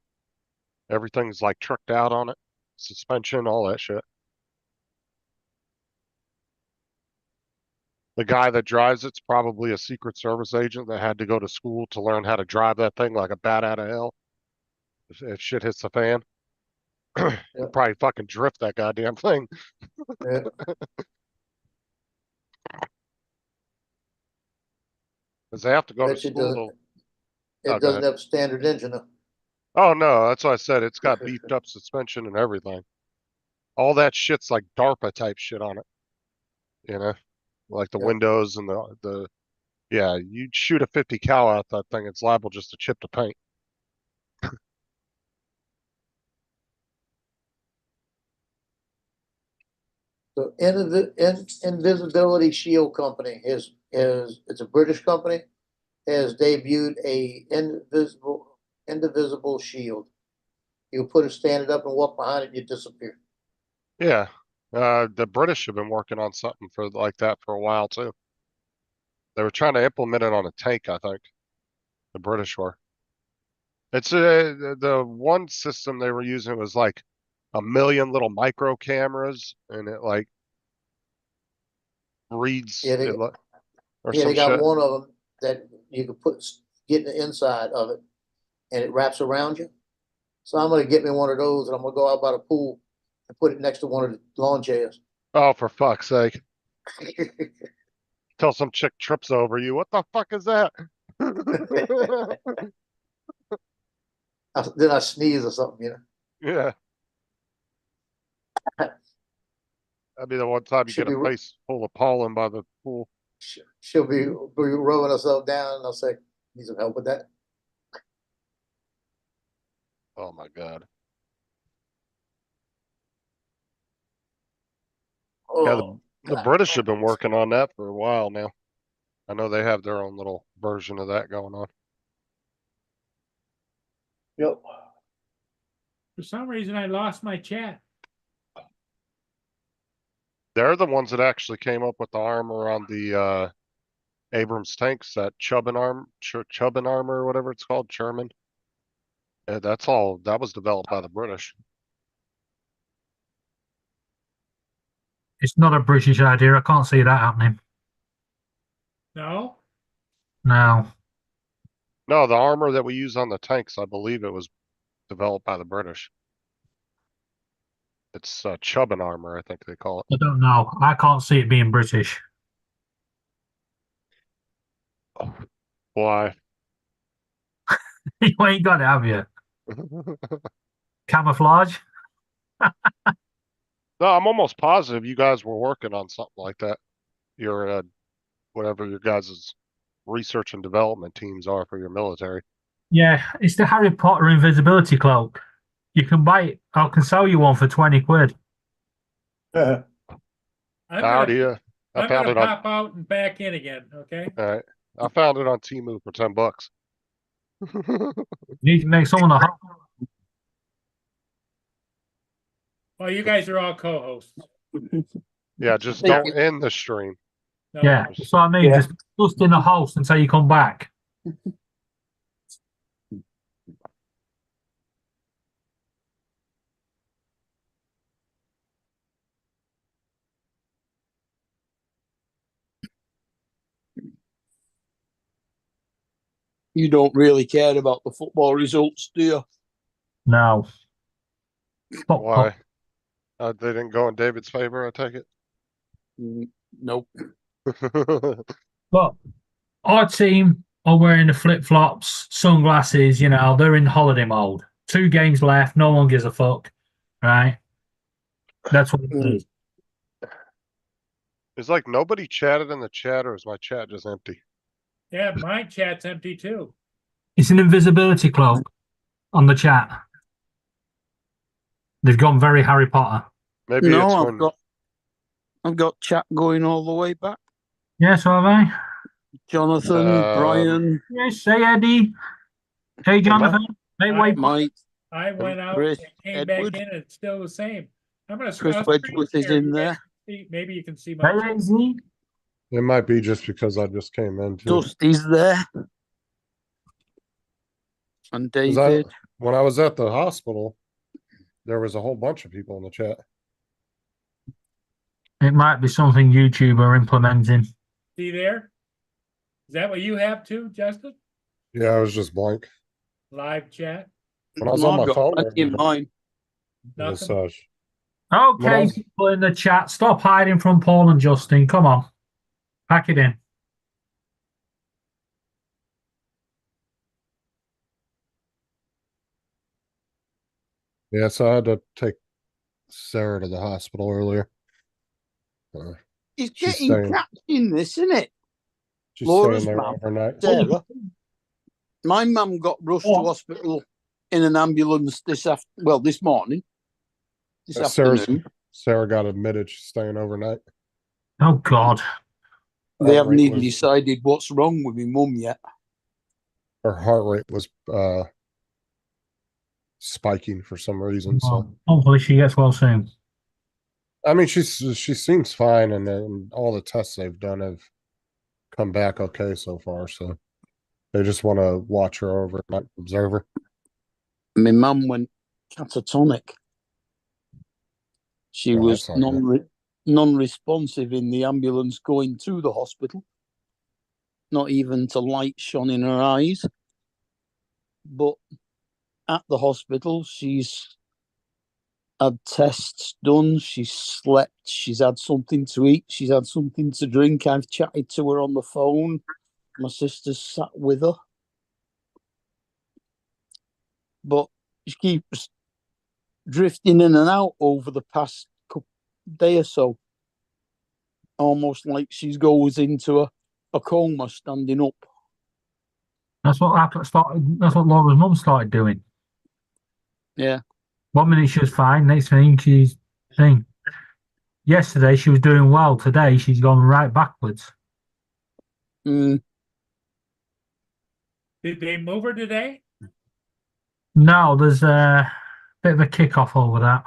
everything's like trucked out on it, suspension, all that shit. The guy that drives it's probably a Secret Service agent that had to go to school to learn how to drive that thing like a bat out of hell. If shit hits the fan, Yeah. he'd probably fucking drift that goddamn thing. Yeah. Because they have to go to Bet you it school doesn't. to. Oh, It go doesn't ahead. have a standard engine though. Oh no, that's what I said. It's got beefed up suspension and everything. All that shit's like DARPA type shit on it. You know, like the Yep. windows and the yeah. You'd shoot a 50 cal out that thing, it's liable just to chip the paint. So Invisibility Shield Company is it's a British company, has debuted a indivisible shield. You put it, stand it up and walk behind it, you disappear. Yeah. The British have been working on something for like that for a while too. They were trying to implement it on a tank, I think. The British were. It's the one system they were using was like a million little micro cameras, and it like reads Yeah, it, or Yeah, some they got shit. one of them that you can get in the inside of it and it wraps around you. So I'm gonna get me one of those and I'm gonna go out by the pool and put it next to one of the lawn chairs. Oh, for fuck's sake! Till some chick trips over you. What the fuck is that? Then I sneeze or something, you know. Yeah. That'd be the one time you Should get a be face full of pollen by the pool. She'll be rubbing herself down and I'll say, need some help with that. Oh my god. Yeah, Oh, the God. British have been working on that for a while now. I know they have their own little version of that going on. Yep. For some reason, I lost my chat. They're the ones that actually came up with the armor on the Abrams tanks, that Chubbin armor or whatever it's called, Sherman. That's all that was developed by the British. It's not a British idea. I can't see that happening. No? No. No, the armor that we use on the tanks, I believe it was developed by the British. It's Chubbin armor, I think they call it. I don't know. I can't see it being British. Why? You ain't got it, have you? Camouflage? No, I'm almost positive you guys were working on something like that. Your whatever your guys' research and development teams are for your military. Yeah, it's the Harry Potter invisibility cloak. You can buy it. I can sell you one for 20 quid. I'm How do gonna, you? I I'm found gonna it on. pop out and back in again, okay? All right, I found it on Temu for $10. You need to make someone a hot. Well, you guys are all co-hosts. Yeah, just Thank don't end the stream. No, Yeah, that's what I mean. Yeah. Just in the house until you come back. You don't really care about the football results, do you? No. Stop. Why? They didn't go in David's favor, I take it. Nope. But our team are wearing the flip flops, sunglasses, they're in holiday mode. 2 games left, no one gives a fuck. Right? That's what it is. It's like nobody chatted in the chat, or is my chat just empty? yeah, my chat's empty too. It's an invisibility cloak on the chat. They've gone very Harry Potter. Maybe No, it's I've when got chat going all the way back. Yeah, so have I. Jonathan, Brian, Yes, say Eddie. Hey, Jonathan. Hey, wait. Mike, I went out Chris, and came Edward. back in and it's still the same. I'm gonna Chris I'll Wedgwood screen is share. in You guys there. can see- Maybe you can see Hey, my. AZ. it might be just because I just came in too. Dusty's there. And 'Cause David. when I was at the hospital, there was a whole bunch of people in the chat. It might be something YouTube are implementing. See there? Is that what you have too, Justin? Yeah, I was just blank. Live chat? When I was on I've my got phone, plenty in mine. Nothing? When Okay, I was- people in the chat, stop hiding from Paul and Justin. Come on. Pack it in. Yeah, so I had to take Sarah to the hospital earlier. He's She's getting staying. catch in this, isn't it? She's Laura's staying there mum. overnight. Sarah. My mum got rushed to Oh. hospital in an ambulance this morning. This Sarah's- afternoon. Sarah got admitted. She's staying overnight. Oh, God. They Heart haven't rate even was- decided what's wrong with my mum yet. Her heart rate was spiking for some reason. So Well, hopefully she gets well soon. I mean, she seems fine, and then all the tests they've done have come back okay so far. So they just want to watch her over, not observe her. My mum went catatonic. She Oh, was that's not good. non-responsive in the ambulance going to the hospital. Not even to light shone in her eyes. But at the hospital, she's had tests done. She's slept. She's had something to eat. She's had something to drink. I've chatted to her on the phone. My sister's sat with her. But she keeps drifting in and out over the past day or so. Almost like she goes into a coma standing up. That's what happened. That's what Laura's mum started doing. Yeah. 1 minute she was fine, next thing she's thing. Yesterday she was doing well. Today she's gone right backwards. Mm. Did they move her today? No, there's a bit of a kick-off over that.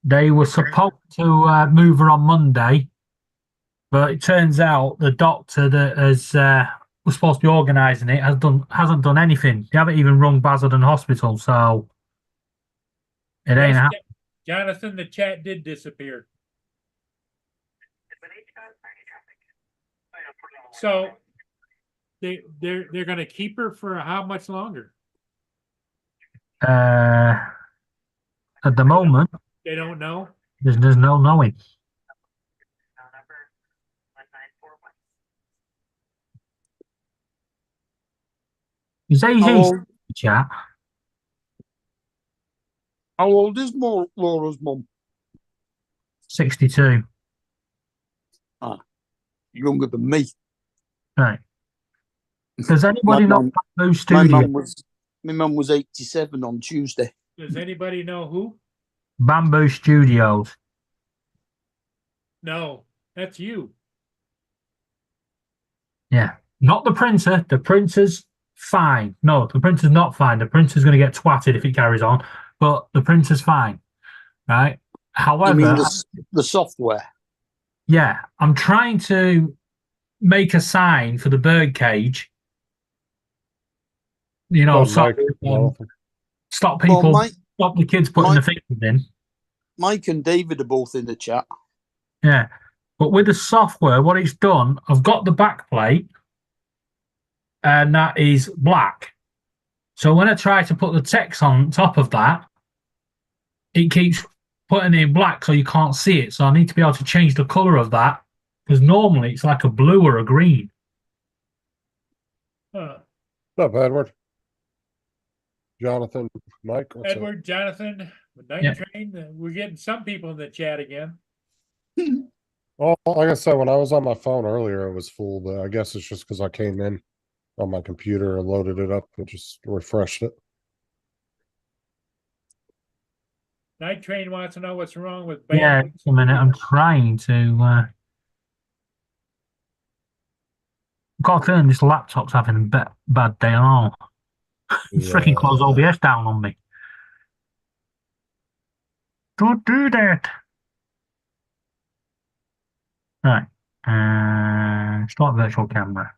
They were supposed to move her on Monday, but it turns out the doctor that was supposed to be organising it hasn't done anything. They haven't even rung Basildon Hospital, so it ain't Yes, happening. Jonathan, the chat did disappear. So they're going to keep her for how much longer? At the moment, They don't know. there's no knowing. Is AZ How chat? old is Laura's mum? 62. Younger than me. Right. Does anybody know Bamboo My Studio? my mum was 87 on Tuesday. Does anybody know who? Bamboo Studios. No, that's you. Yeah. Not the printer. The printer's fine. No, the printer's not fine. The printer's going to get twatted if it carries on, but the printer's fine. Right. However, You mean the software? yeah, I'm trying to make a sign for the bird cage. You know, Oh, so Mike, Jonathan. stop Well, people, stop the kids putting the fingers in. Mike and David are both in the chat. Yeah. But with the software, what it's done, I've got the back plate and that is black. So when I try to put the text on top of that, it keeps putting it in black so you can't see it. So I need to be able to change the color of that because normally it's like a blue or a green. Huh. What's up, Edward? Jonathan, Mike, what's Edward, Jonathan, Night Yeah. Train. We're getting some people in the chat again. Well, like I said, when I was on my phone earlier, it was full, but I guess it's just because I came in on my computer and loaded it up and just refreshed it. Night Train wants to know what's wrong with Yeah, Bamboo. just a minute. I'm trying to. Got a feeling this laptop's having a bad day and all. It's freaking close OBS down on me. Don't do that. Right. Start virtual camera.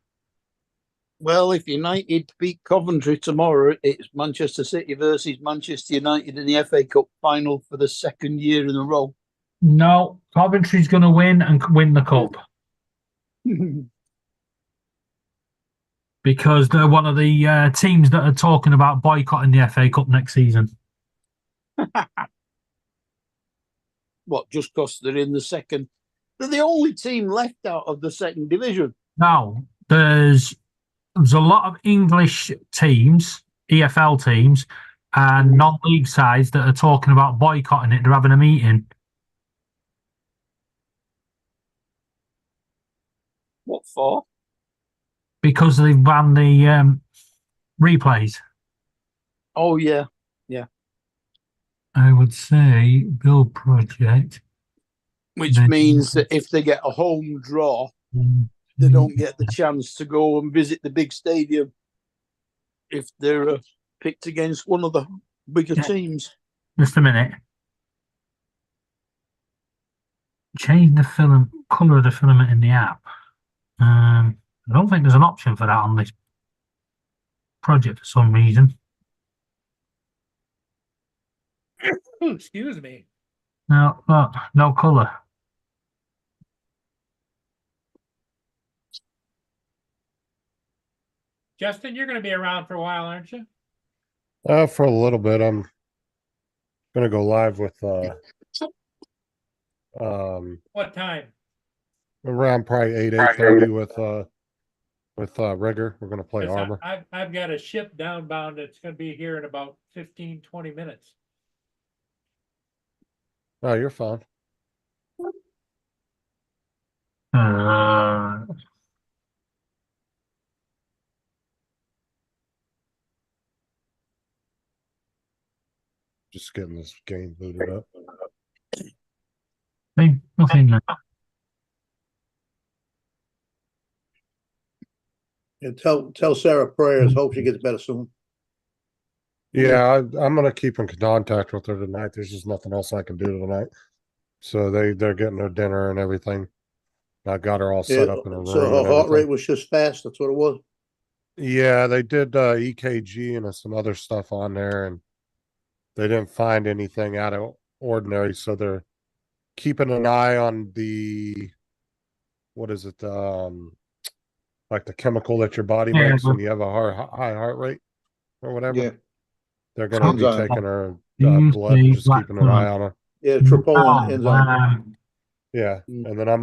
Well, if United beat Coventry tomorrow, it's Manchester City versus Manchester United in the FA Cup final for the second year in a row. No, Coventry's going to win and win the cup because they're one of the teams that are talking about boycotting the FA Cup next season. What, just because they're in the second? They're the only team left out of the second division. Now, there's a lot of English teams, EFL teams, and non-league sides that are talking about boycotting it. They're having a meeting. What for? Because they've banned the replays. Oh, yeah. I would say build project. Which Then- means that if they get a home draw, they don't get the chance to go and visit the big stadium if they're picked against one of the bigger Yeah. teams. Just a minute. change the color of the filament in the app. I don't think there's an option for that on this project for some reason. Ooh, excuse me. No, look, no color. Justin, you're gonna be around for a while, aren't you? For a little bit, I'm gonna go live with What time? around probably 8:30 with Rigger. We're gonna play 'Cause Armor. I've got a ship downbound that's gonna be here in about 15, 20 minutes. Oh, you're fine. Just getting this game booted up. Nothing there. And tell Sarah prayers. Hope she gets better soon. Yeah, I'm gonna keep in contact with her tonight. There's just nothing else I can do tonight. So they're getting her dinner and everything. I got her all set up in a room. So her and heart rate everything. was just fast. That's what it was. Yeah, they did EKG and some other stuff on there, and they didn't find anything out of ordinary. So they're keeping an eye on the what is it? Like the chemical that your body Yeah, makes but- when you have a high heart rate or whatever. Yeah. They're gonna be Enzyme. taking her You blood and say just keeping an eye on her. Yeah, troponin enzyme. Wow. Yeah, and then I'm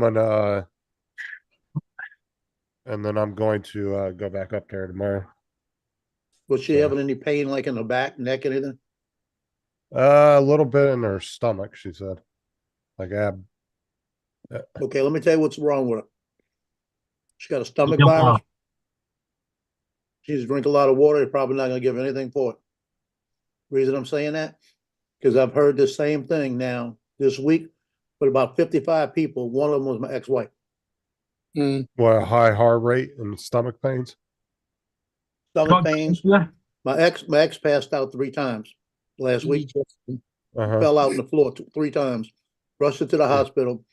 going to go back up there tomorrow. Was she having any pain like in the back, neck, anything? A little bit in her stomach, she said, like ab. Okay, let me tell you what's wrong with her. She got a stomach Yeah. virus. She's drink a lot of water. You're probably not gonna give her anything for it. Reason I'm saying that, because I've heard the same thing now this week with about 55 people. One of them was my ex-wife. What, a high heart rate and stomach pains? Stomach pains. Yeah. My ex passed out 3 times last week. Uh-huh. Fell out on the floor 3 times. Rushed her to the hospital.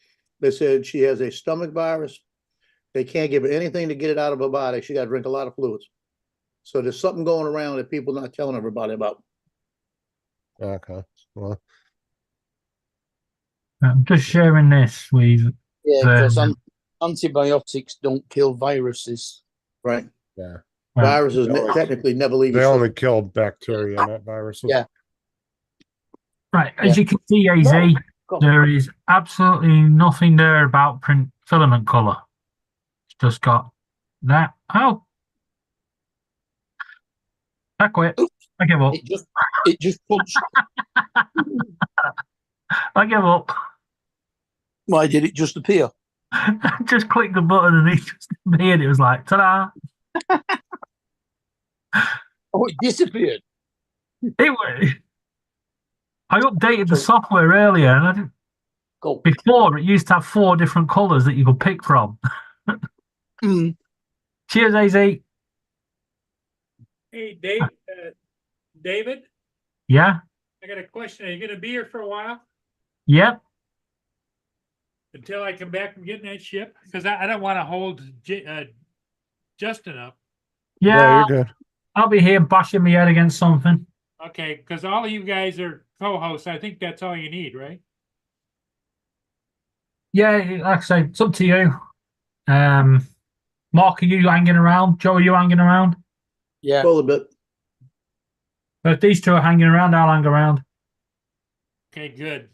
They said she has a stomach virus. They can't give her anything to get it out of her body. She got to drink a lot of fluids. So there's something going around that people not telling everybody about. Okay. Well, I'm just sharing this with. Yeah, because antibiotics don't kill viruses. Right. yeah. Viruses technically never leave They your only system. kill bacteria, not viruses. Yeah. Right, as you can see, AZ, there is absolutely nothing there about print filament color. It's just got that. Oh, I quit. I give up. It just punched. I give up. Why did it just appear? Just click the button and it just appeared. It was like, ta-da! Oh, it disappeared. I updated the software earlier, and I didn't. Go. Before it used to have 4 different colors that you could pick from. Cheers, AZ. Hey, David, Yeah. I got a question. Are you gonna be here for a while Yep. until I come back from getting that ship? Because I don't want to hold Justin up. Yeah. You're good. I'll be here bashing my head against something. Okay, because all of you guys are co-hosts. I think that's all you need, right? Yeah, like I say, it's up to you. Mark, are you hanging around? Joe, are you hanging around? Yeah. Well, a bit. But if these 2 are hanging around, I'll hang around. Okay, good.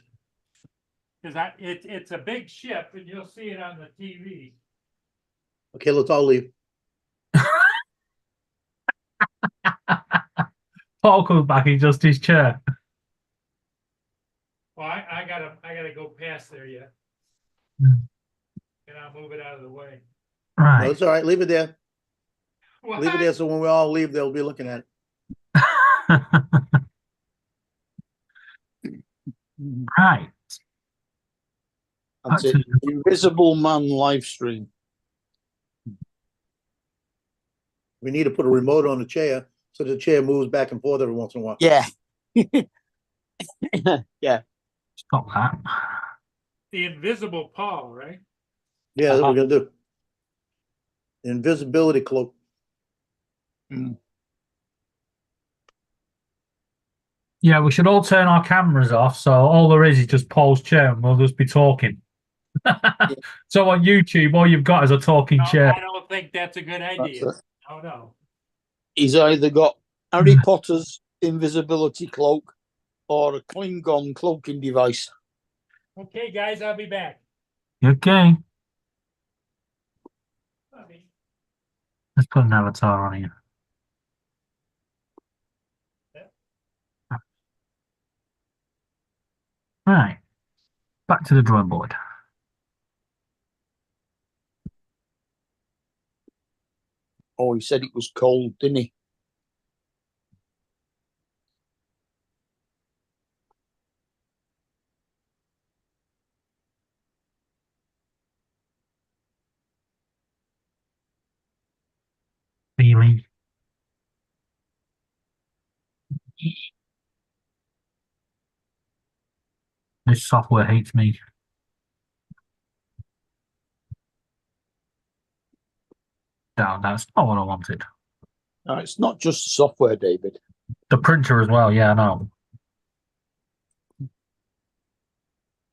Because it's a big ship, and you'll see it on the TV. Okay, let's all leave. Paul comes back, he just his chair. Well, I gotta go past there yet. Hmm. And I'll move it out of the way. No, Right. it's all right. Leave it there. Well, Leave it there so when we all leave, they'll be looking at it. Right. That's it. Invisible Man live stream. We need to put a remote on the chair so the chair moves back and forth every once in a while. Yeah. Yeah. Stop that. the invisible Paul, right? Yeah, that's what we're gonna do. Invisibility cloak. Yeah, we should all turn our cameras off, so all there is just Paul's chair, and we'll just be talking. So on YouTube, all you've got is a talking No, chair. I don't think that's a good idea. That's it. Oh, no. He's either got Harry Potter's invisibility cloak or a Klingon cloaking device. Okay, guys, I'll be back. Okay, Bye. let's put an avatar on here. Right, back to the drawing board. Oh, he said it was cold, didn't he? Feeling. This software hates me. No, that's not what I wanted. No, it's not just the software, David. The printer as well, yeah, I know.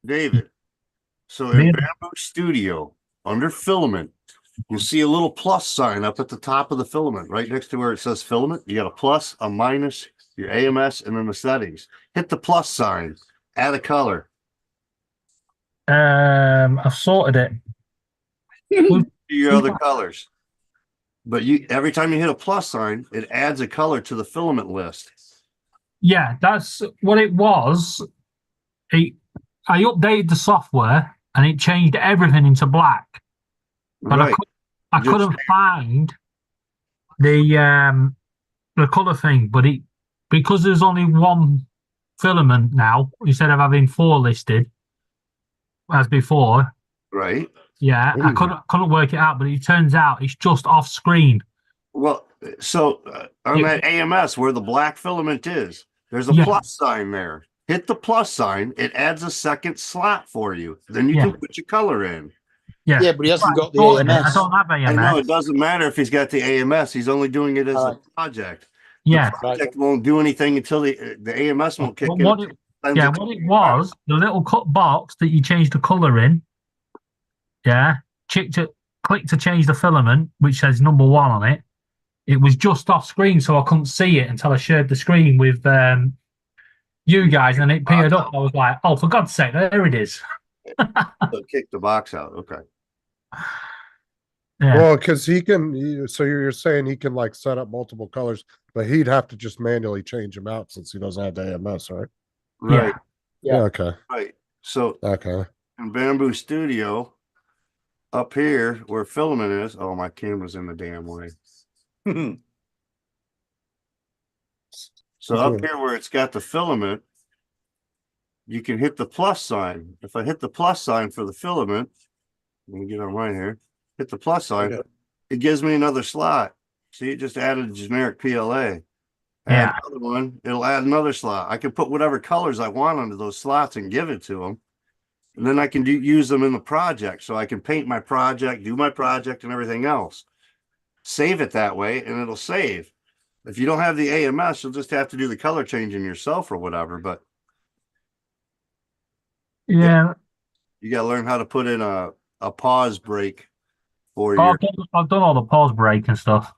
David, so Yeah. in Bamboo Studio, under filament, you'll see a little plus sign up at the top of the filament, right next to where it says filament. You got a plus, a minus, your AMS, and then the settings. Hit the plus sign, add a color. I've sorted it. Your other colors. But you every time you hit a plus sign, it adds a color to the filament list. Yeah, that's what it was. I updated the software and it changed everything into black. But Right. I couldn't find the color thing, but because there's only one filament now instead of having 4 listed as before. Right. Yeah, I couldn't work it out, but it turns out it's just off screen. Well, so on Yeah. that AMS where the black filament is, there's a Yeah. plus sign there. Hit the plus sign, it adds a second slot for you. Then you Yeah. can put your color in. Yeah, Yeah, but he hasn't got the sorted it. I AMS. don't have I know AMS. it doesn't matter if he's got the AMS, he's only doing it as a project. Yeah, The project won't do anything until the AMS won't kick But in. what it was, the little cut box that you change the color in. Yeah, click to change the filament, which says number 1 on it. It was just off screen, so I couldn't see it until I shared the screen with you guys, and it appeared up. I was like, "Oh, for God's sake, there it is!" So kick the box out. Okay. Yeah. Well, because so you're saying he can like set up multiple colors, but he'd have to just manually change them out since he doesn't have the AMS, right? Right. Yeah. Okay. Right. So Okay. in Bamboo Studio, up here where filament is, oh, my camera's in the damn way. So up here where it's got the filament, you can hit the plus sign. If I hit the plus sign for the filament, let me get on mine here, hit the plus sign, it gives me another slot. See, it just added a generic PLA. Add another one, it'll add another slot. I can put whatever colors I want onto those slots and give it to them. And then I can use them in the project. So I can paint my project, do my project and everything else. Save it that way and it'll save. If you don't have the AMS, you'll just have to do the color changing yourself or whatever. But Yeah. you got to learn how to put in a pause break for Oh, your. I've done all the pause break and stuff.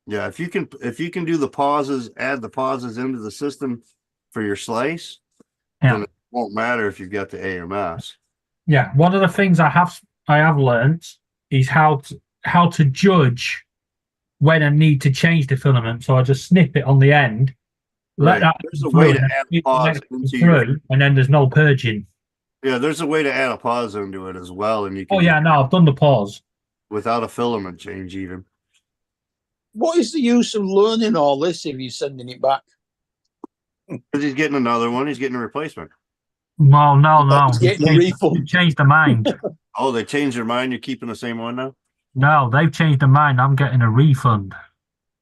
Yeah, if you can do the pauses, add the pauses into the system for your slice, Yeah. then it won't matter if you've got the AMS. Yeah, one of the things I have learned is how to judge when I need to change the filament. So I just snip it on the end. Right. Let that There's a through, way to and add then pause it into through, and then there's no purging. Yeah, there's a way to add a pause into it as well, and you can Oh yeah, no, I've done the pause. without a filament change even. What is the use of learning all this if you're sending it back? Because he's getting another one, he's getting a replacement. Well, no. He's getting a refund. They've changed their mind. Oh, they changed their mind. You're keeping the same one now? No, they've changed their mind. I'm getting a refund.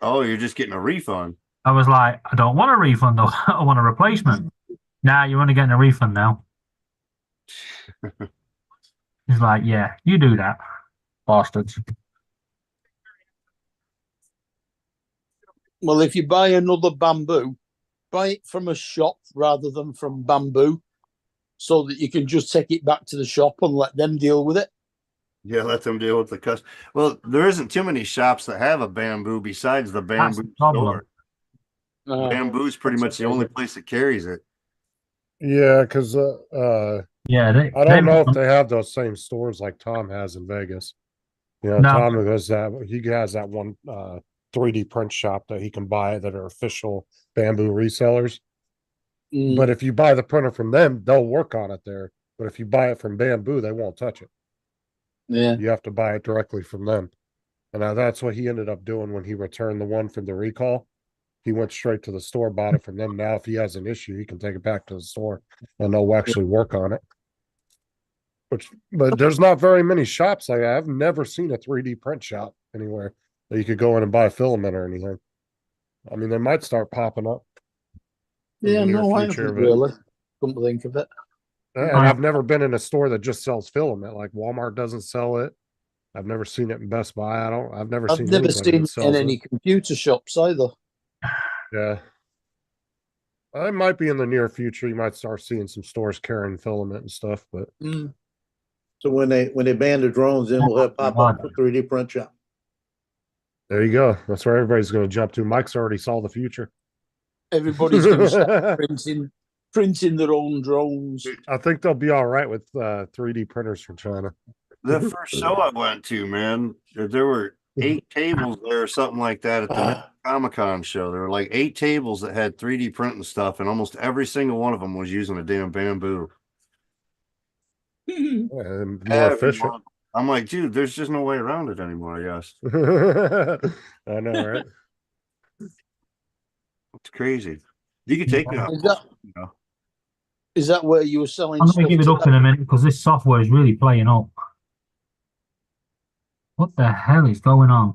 Oh, you're just getting a refund. I was like, I don't want a refund. I want a replacement. Nah, you're only getting a refund now. He's like, yeah, you do that, bastards. Well, if you buy another bamboo, buy it from a shop rather than from Bamboo, so that you can just take it back to the shop and let them deal with it. Yeah, let them deal with the customer. Well, there isn't too many shops that have a Bamboo besides the That's the Bamboo problem. store. Bamboo's pretty much the only place that carries it. Yeah, because Yeah, I don't know if they have those same stores like Tom has in Vegas. You know, No. Tom has that. He has that one 3D print shop that he can buy that are official Bamboo resellers. But if you buy the printer from them, they'll work on it there. But if you buy it from Bamboo, they won't touch it. Yeah. You have to buy it directly from them. And that's what he ended up doing when he returned the one from the recall. He went straight to the store, bought it from them. Now, if he has an issue, he can take it back to the store and they'll actually work on it. But there's not very many shops like that. I've never seen a 3D print shop anywhere that you could go in and buy a filament or anything. I mean, they might start popping up. in Yeah, the near no, I future, haven't but- really. Come to think of it. And I've never been in a store that just sells filament. Like Walmart doesn't sell it. I've never seen it in Best Buy. I've never I've seen never anybody seen that it in sells any it. computer shops either. Yeah. It might be in the near future. You might start seeing some stores carrying filament and stuff, but So when they ban the drones, then we'll have pop-up 3D print shop. there you go. That's where everybody's going to jump to. Mike's already saw the future. Everybody's going to start printing their own drones. I think they'll be all right with 3D printers from China. The first show I went to, man, there were 8 tables there or something like that at the Comic-Con show. There were like 8 tables that had 3D printing stuff, and almost every single one of them was using a damn Bamboo. And more efficient. I'm like, dude, there's just no way around it anymore, I guess. I know, right? It's crazy. You can take me out. Is that where you were selling I'm going to stuff give it to up in a minute because this software is really playing up. What the hell is going on?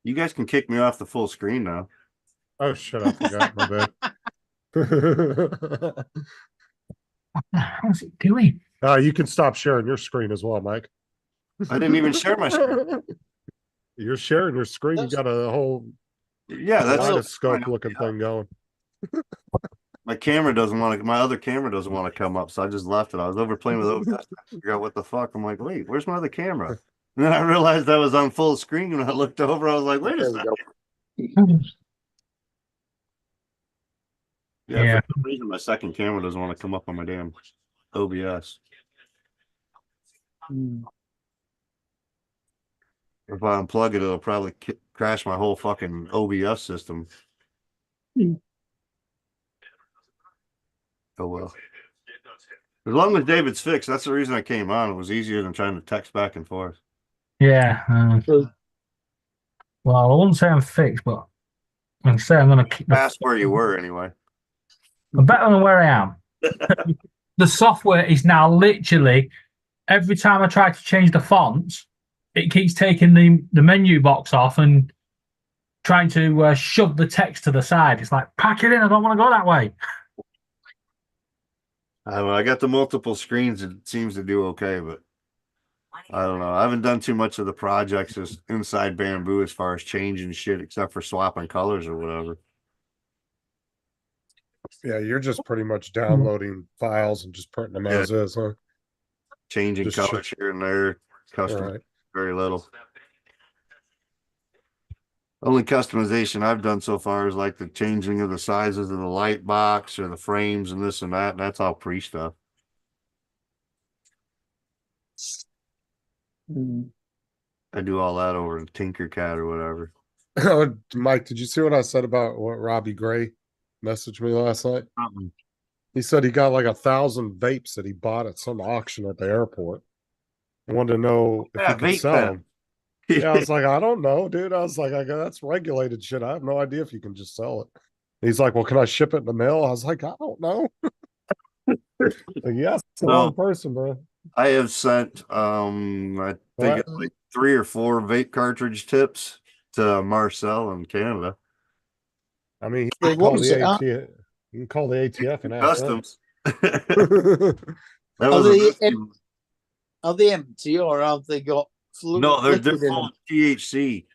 You guys can kick me off the full screen now. Oh, shut up. I forgot my bad. What the hell is it doing? You can stop sharing your screen as well, Mike. I didn't even share my screen. You're sharing your screen. You got a whole that's scope looking thing going. My camera doesn't want to. My other camera doesn't want to come up, so I just left it. I was over playing with OBS. I figure out what the fuck. I'm like, wait, where's my other camera? And then I realized I was on full screen. When I looked over, I was like, wait a second. Yeah, for some reason my second camera doesn't want to come up on my damn OBS. If I unplug it, it'll probably crash my whole fucking OBS system. Oh well. As long as David's fixed, that's the reason I came on. It was easier than trying to text back and forth. Yeah. Well, I wouldn't say I'm fixed, but I can say I'm going to keep Past where you were anyway. I'm better than where I am. The software is now literally every time I try to change the fonts, it keeps taking the menu box off and trying to shove the text to the side. It's like, pack it in. I don't want to go that way. I got the multiple screens. It seems to do okay, but I don't know. I haven't done too much of the projects just inside Bamboo as far as changing shit, except for swapping colors or whatever. Yeah, you're just pretty much downloading files and just printing them as is, huh? Changing Just colors here and there, custom, Right. very little. Only customization I've done so far is like the changing of the sizes of the light box or the frames and this and that. And that's all pre stuff. I do all that over in Tinkercad or whatever. Mike, did you see what I said about what Robbie Gray messaged me last night? Uh-uh. He said he got like 1,000 vapes that he bought at some auction at the airport. I wanted to know if he could vape sell pen. them. Yeah, I was like, I don't know, dude. I was like, that's regulated shit. I have no idea if you can just sell it. He's like, well, can I ship it in the mail? I was like, I don't know. Like, yes, it's the No. wrong person, bro. I have sent I think it's like 3 or 4 vape cartridge tips to Marcel in Canada. I mean, Well, you can call what was the it? ATF. You can call the ATF and ask them. Customs. That Are was a they, risky em- one. are they empty or have they got No, they're liquid in full them? of THC.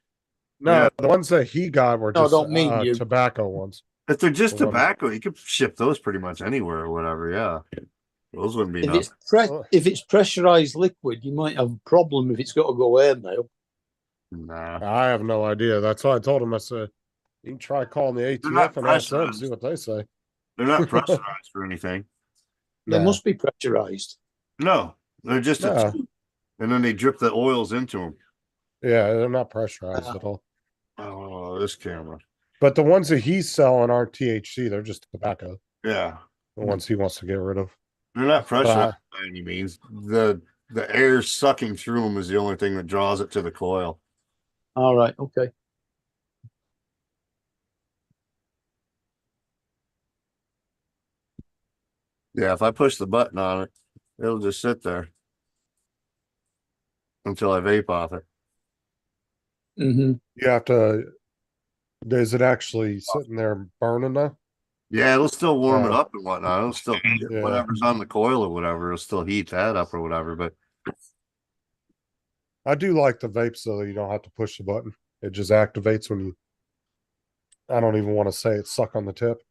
No, Yeah. the ones that he got were No, I just don't mean you. tobacco ones. If they're just The ones- tobacco, you could ship those pretty much anywhere or whatever. Yeah, those wouldn't be If enough. if it's pressurized liquid, you might have a problem if it's got to go airmail. Nah, I have no idea. That's why I told him. I said, you can try calling the They're not ATF and ask them, pressurized. see what they say. they're not pressurized or anything. They No. must be pressurized. No, they're just a No. tube, and then they drip the oils into them. Yeah, they're not pressurized at all. Oh, this camera. But the ones that he's selling aren't THC. They're just tobacco. Yeah, The ones he wants to get rid of. they're not But pressurized by any means. The air sucking through them is the only thing that draws it to the coil. All right. Okay. Yeah, if I push the button on it, it'll just sit there until I vape off it. Mm-hmm. You have to. Is it actually sitting there burning though? Yeah, it'll still warm it Yeah. up and whatnot. It'll still Yeah. whatever's on the coil or whatever, it'll still heat that up or whatever. But I do like the vape so that you don't have to push the button. It just activates when you. I don't even want to say it. Suck on the tip.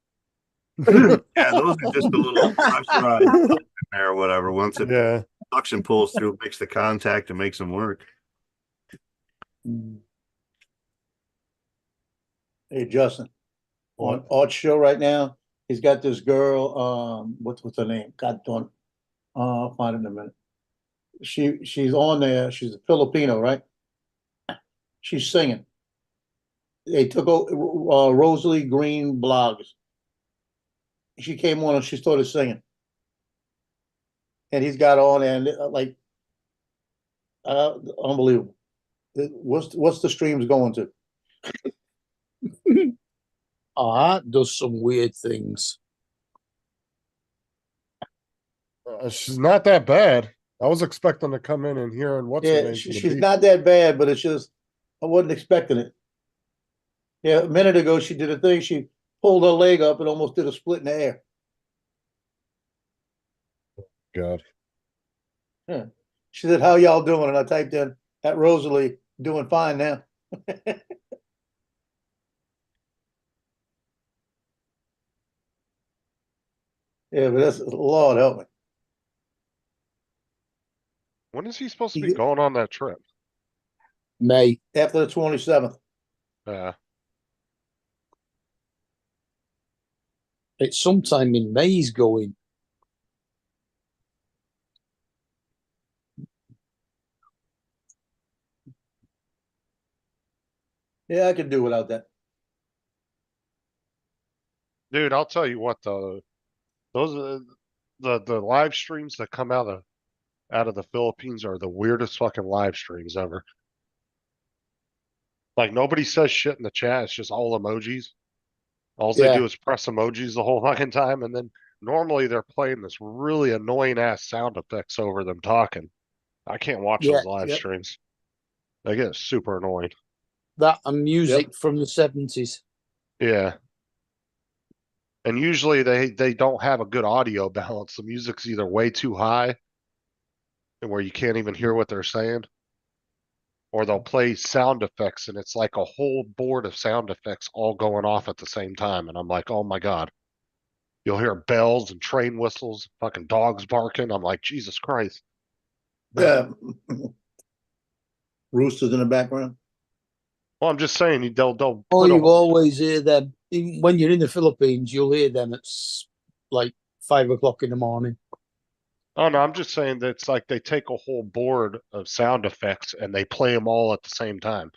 yeah, those are just a little pressurized in there or whatever. Once it Yeah. suction pulls through, it makes the contact and makes them work. Hey, Justin, on Art's show right now, he's got this girl, what's her name? God darn, I'll find it in a minute. She's on there, she's a Filipino, right? She's singing. They took Rosalie Green blogs. She came on and she started singing. And he's got on and like, unbelievable. What's the streams going to? That does some weird things. She's not that bad. I was expecting to come in and hear and what's her Yeah, name. from the she's beat. not that bad, but it's just I wasn't expecting it. Yeah, a minute ago she did a thing. She pulled her leg up and almost did a split in the air. God. Yeah. She said, "How y'all doing?" And I typed in at Rosalie, "Doing fine now." Yeah, but that's Lord help me. When is he supposed to be going on that trip? May. After the 27th. It's sometime in May he's going. Yeah, I could do without that. Dude, I'll tell you what though, those are the live streams that come out of the Philippines are the weirdest fucking live streams ever. Like nobody says shit in the chat, it's just all emojis. All they Yeah. do is press emojis the whole fucking time, and then normally they're playing this really annoying ass sound effects over them talking. I can't watch Yeah, those live yep. streams. They get super annoying. That and music Yep. from the 70s. Yeah. And usually they don't have a good audio balance. The music's either way too high and where you can't even hear what they're saying, or they'll play sound effects and it's like a whole board of sound effects all going off at the same time. And I'm like, oh my God. You'll hear bells and train whistles, fucking dogs barking. I'm like, Jesus Christ. Yeah. Roosters in the background. Well, I'm just saying they'll Oh, put you a, always hear them. Even when you're in the Philippines, you'll hear them at like 5 o'clock in the morning. oh no, I'm just saying that it's like they take a whole board of sound effects and they play them all at the same time.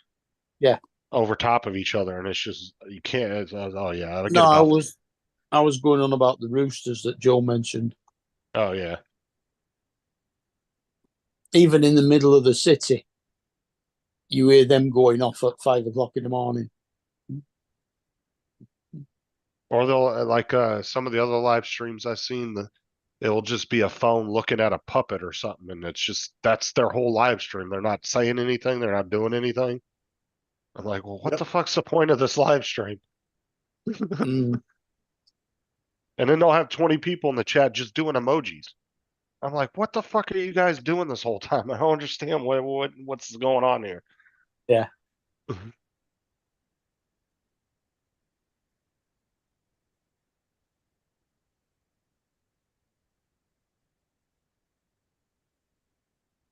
Yeah. Over top of each other, and it's just you can't. Oh yeah, I get No, about. I was going on about the roosters that Joe mentioned. Oh yeah, Even in the middle of the city, you hear them going off at 5 o'clock in the morning. or they'll like some of the other live streams I've seen. It'll just be a phone looking at a puppet or something, and it's just that's their whole live stream. They're not saying anything. They're not doing anything. I'm like, well, what Yep. the fuck's the point of this live stream? Mm. And then they'll have 20 people in the chat just doing emojis. I'm like, what the fuck are you guys doing this whole time? I don't understand what's going on here. Yeah.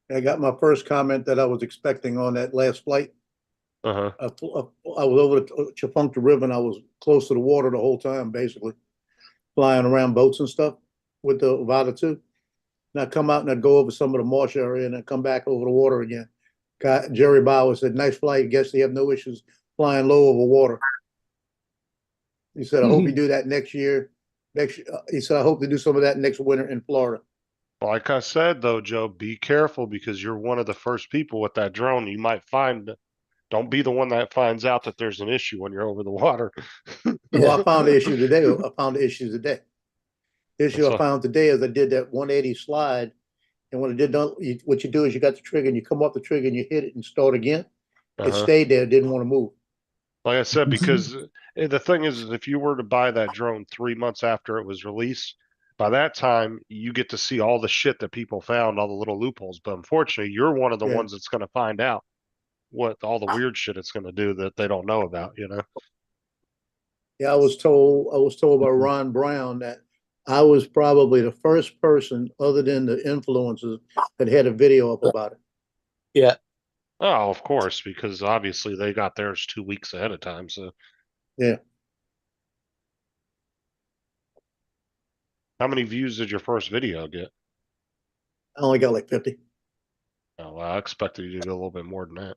I got my first comment that I was expecting on that last flight. Uh-huh. I was over the Chafunka River and I was close to the water the whole time, basically, flying around boats and stuff with the Vada 2. And I come out and I go over some of the marsh area and I come back over the water again. Jerry Bauer said, "Nice flight. Guess they have no issues flying low over water." He said, "I hope you do that next year." He said, "I hope to do some of that next winter in Florida." Like I said, though, Joe, be careful because you're one of the first people with that drone. You might don't be the one that finds out that there's an issue when you're over the water. Well, I found the issue today. I found the issue today. The issue I found today is I did that 180 slide. And when I did done, what you do is you got the trigger and you come off the trigger and you hit it and start again. It stayed there, didn't want to move. Like I said, because the thing is if you were to buy that drone 3 months after it was released, by that time you get to see all the shit that people found, all the little loopholes. But unfortunately, you're one of the ones that's going to find out what all the weird shit it's going to do that they don't know about, you know? Yeah, I was told by Ron Brown that I was probably the first person other than the influencers that had a video up about it. Yeah. Oh, of course, because obviously they got theirs 2 weeks ahead of time. So yeah. How many views did your first video get? I only got like 50. Oh, well, I expected you to get a little bit more than that.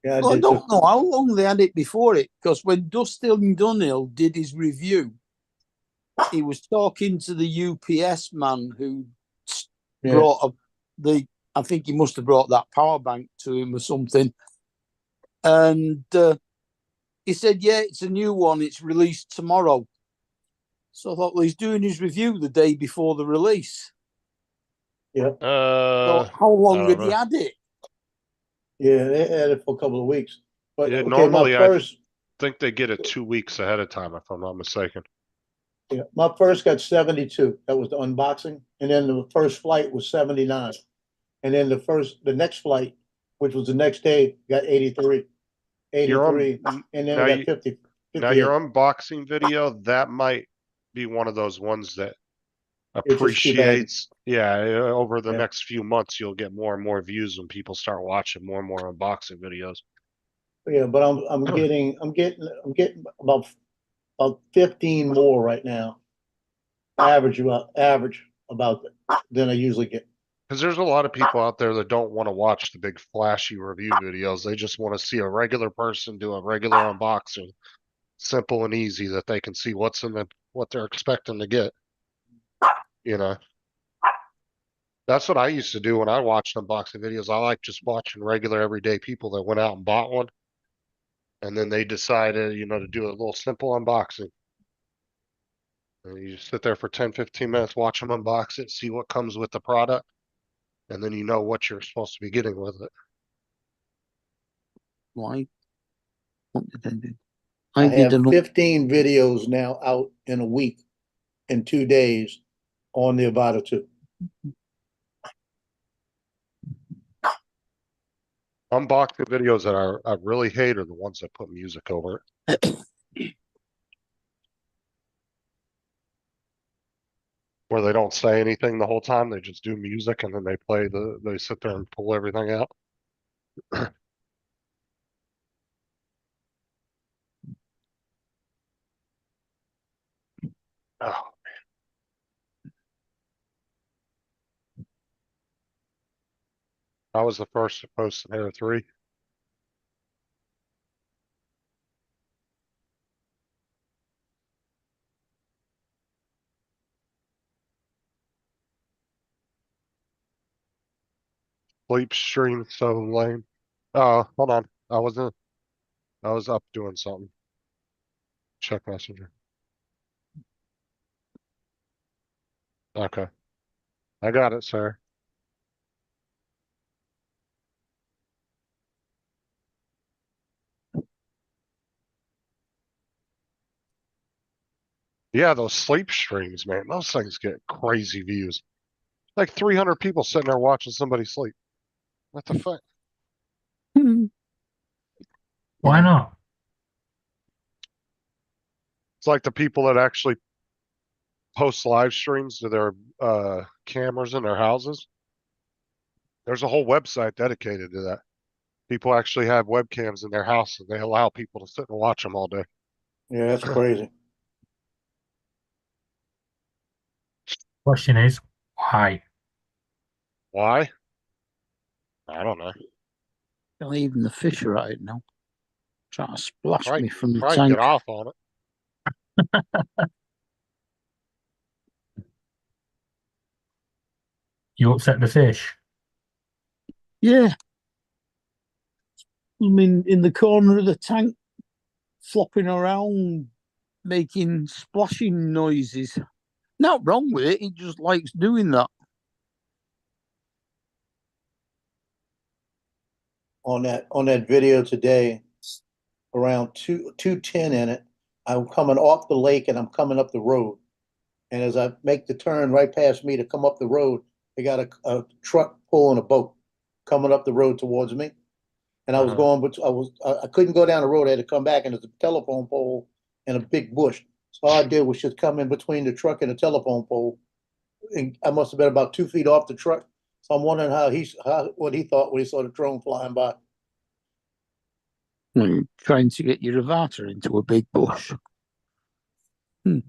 Yeah, I don't know how long they had it before it, because when Dustin Dunhill did his review, he was talking to the UPS man who brought I think he must have brought that power bank to him or something. And he said, "Yeah, it's a new one. It's released tomorrow." So I thought, well, he's doing his review the day before the release. Yeah. So how long had he had it? Yeah, they had it for a couple of weeks. But yeah, okay, normally my first, I think they get it 2 weeks ahead of time, if I'm not mistaken. yeah, my first got 72. That was the unboxing. And then the first flight was 79. And then the next flight, which was the next day, got 83. 83. And then I got 50. Now your unboxing video, that might be one of those ones that appreciates. Yeah, over the next few months, you'll get more and more views when people start watching more and more unboxing videos. Yeah, but I'm getting about 15 more right now. Average about than I usually get. Because there's a lot of people out there that don't want to watch the big flashy review videos. They just want to see a regular person do a regular unboxing, simple and easy, that they can see what's in what they're expecting to get. You know, that's what I used to do when I watched unboxing videos. I like just watching regular everyday people that went out and bought one, and then they decided, to do a little simple unboxing. And you just sit there for 10, 15 minutes, watch them unbox it, see what comes with the product, and then you know what you're supposed to be getting with it. Why? What did I do? I have 15 videos now out in a week, in 2 days, on the Avata 2. Unboxing videos that I really hate are the ones that put music over it. Where they don't say anything the whole time, they just do music and then they sit there and pull everything out. Oh, I was the first to post an Air 3. Sleep stream so lame. Hold on. I was up doing something. Check Messenger. Okay. I got it, sir. Yeah, those sleep streams, man, those things get crazy views. Like 300 people sitting there watching somebody sleep. What the fuck? Why not? It's like the people that actually post live streams to their cameras in their houses. There's a whole website dedicated to that. People actually have webcams in their house and they allow people to sit and watch them all day. Yeah, that's crazy. Question is, why? Why? I don't know. Well, even the fish are out now. Trying to splash Right, me from the right, tank. get off on it. You upset the fish? Yeah. I mean, in the corner of the tank, flopping around, making splashing noises. Not wrong with it. He just likes doing that. On that video today, around 2:10 in it, I'm coming off the lake and I'm coming up the road. And as I make the turn right past me to come up the road, they got a truck pulling a boat coming up the road towards me. And I was going, but I couldn't go down the road. I had to come back, and there's a telephone pole and a big bush. So all I did was just come in between the truck and the telephone pole. And I must have been about 2 feet off the truck. So I'm wondering what he thought when he saw the drone flying by. Trying to get your Avata into a big bush. But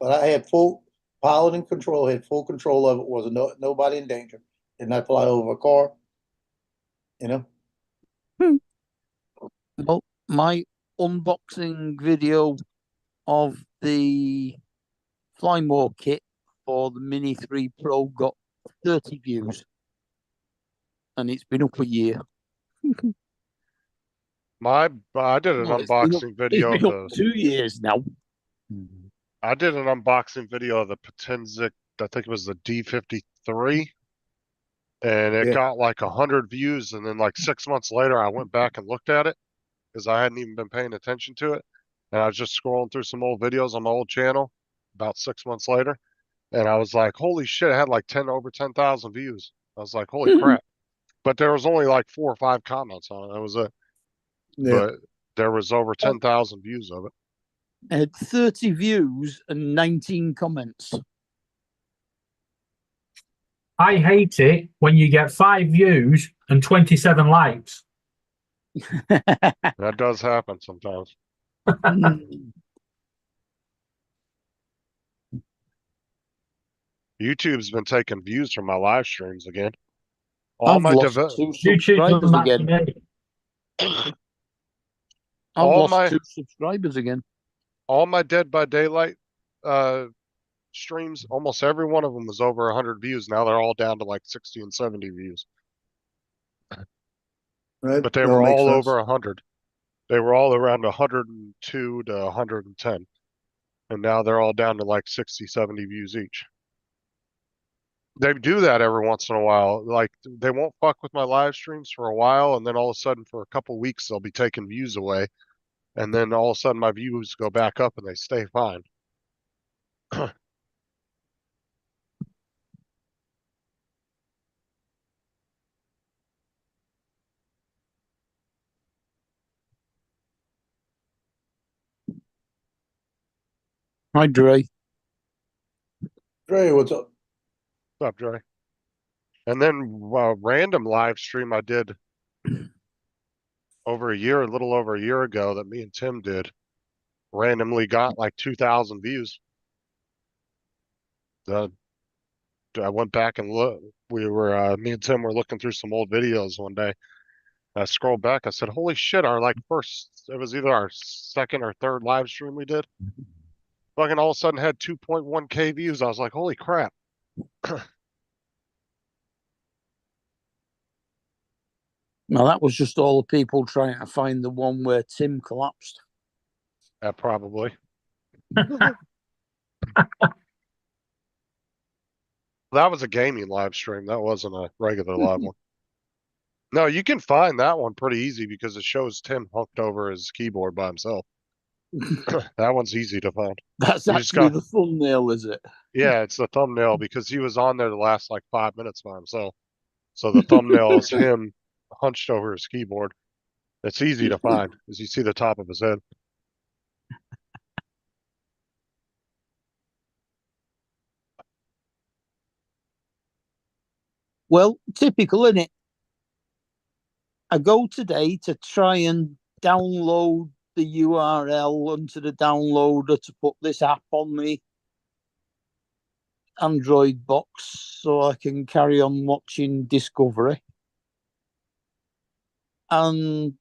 I had full pilot and control, had full control of it. Wasn't nobody in danger. Did not fly over a car. You know. Well, my unboxing video of the Flymore kit for the Mini 3 Pro got 30 views. And it's been up a year. I did an No, it's been up- unboxing video It's of been up the 2 years now. I did an unboxing video of the Potenzic, I think it was the D53, and it Yeah. got like 100 views. And then like 6 months later, I went back and looked at it because I hadn't even been paying attention to it. And I was just scrolling through some old videos on my old channel about 6 months later. And I was like, holy shit, it had like over 10,000 views. I was like, holy crap. But there was only like 4 or 5 comments on it. That was it. Yeah. But there was over 10,000 views of it. It had 30 views and 19 comments. I hate it when you get 5 views and 27 likes. That does happen sometimes. YouTube's been taking views from my live streams again. I've lost 2 subscribers again. I've lost 2 subscribers again. All my Dead by Daylight streams, almost every one of them was over 100 views. Now they're all down to like 60 and 70 views. Right. But they That were makes all sense. over 100. They were all around 102 to 110. And now they're all down to like 60, 70 views each. They do that every once in a while. Like they won't fuck with my live streams for a while, and then all of a sudden for a couple weeks they'll be taking views away. And then all of a sudden my views go back up and they stay fine. Hi, Dre. Dre, what's up? What's up, Dre? And then random live stream I did a little over a year ago that me and Tim did, randomly got like 2,000 views. I went back and looked. Me and Tim were looking through some old videos one day. I scrolled back. I said, holy shit, it was either our second or third live stream we did. Fucking all of a sudden had 2.1K views. I was like, holy crap. Now, that was just all the people trying to find the one where Tim collapsed. Probably. That was a gaming live stream. That wasn't a regular live one. No, you can find that one pretty easy because it shows Tim hooked over his keyboard by himself. That one's easy to find. That's You just actually got, the thumbnail, is it? yeah, it's the thumbnail because he was on there the last like 5 minutes by himself. So the thumbnail is him hunched over his keyboard. It's easy to find as you see the top of his head. Well, typical, isn't it? I go today to try and download the URL onto the downloader to put this app on the Android box so I can carry on watching Discovery. And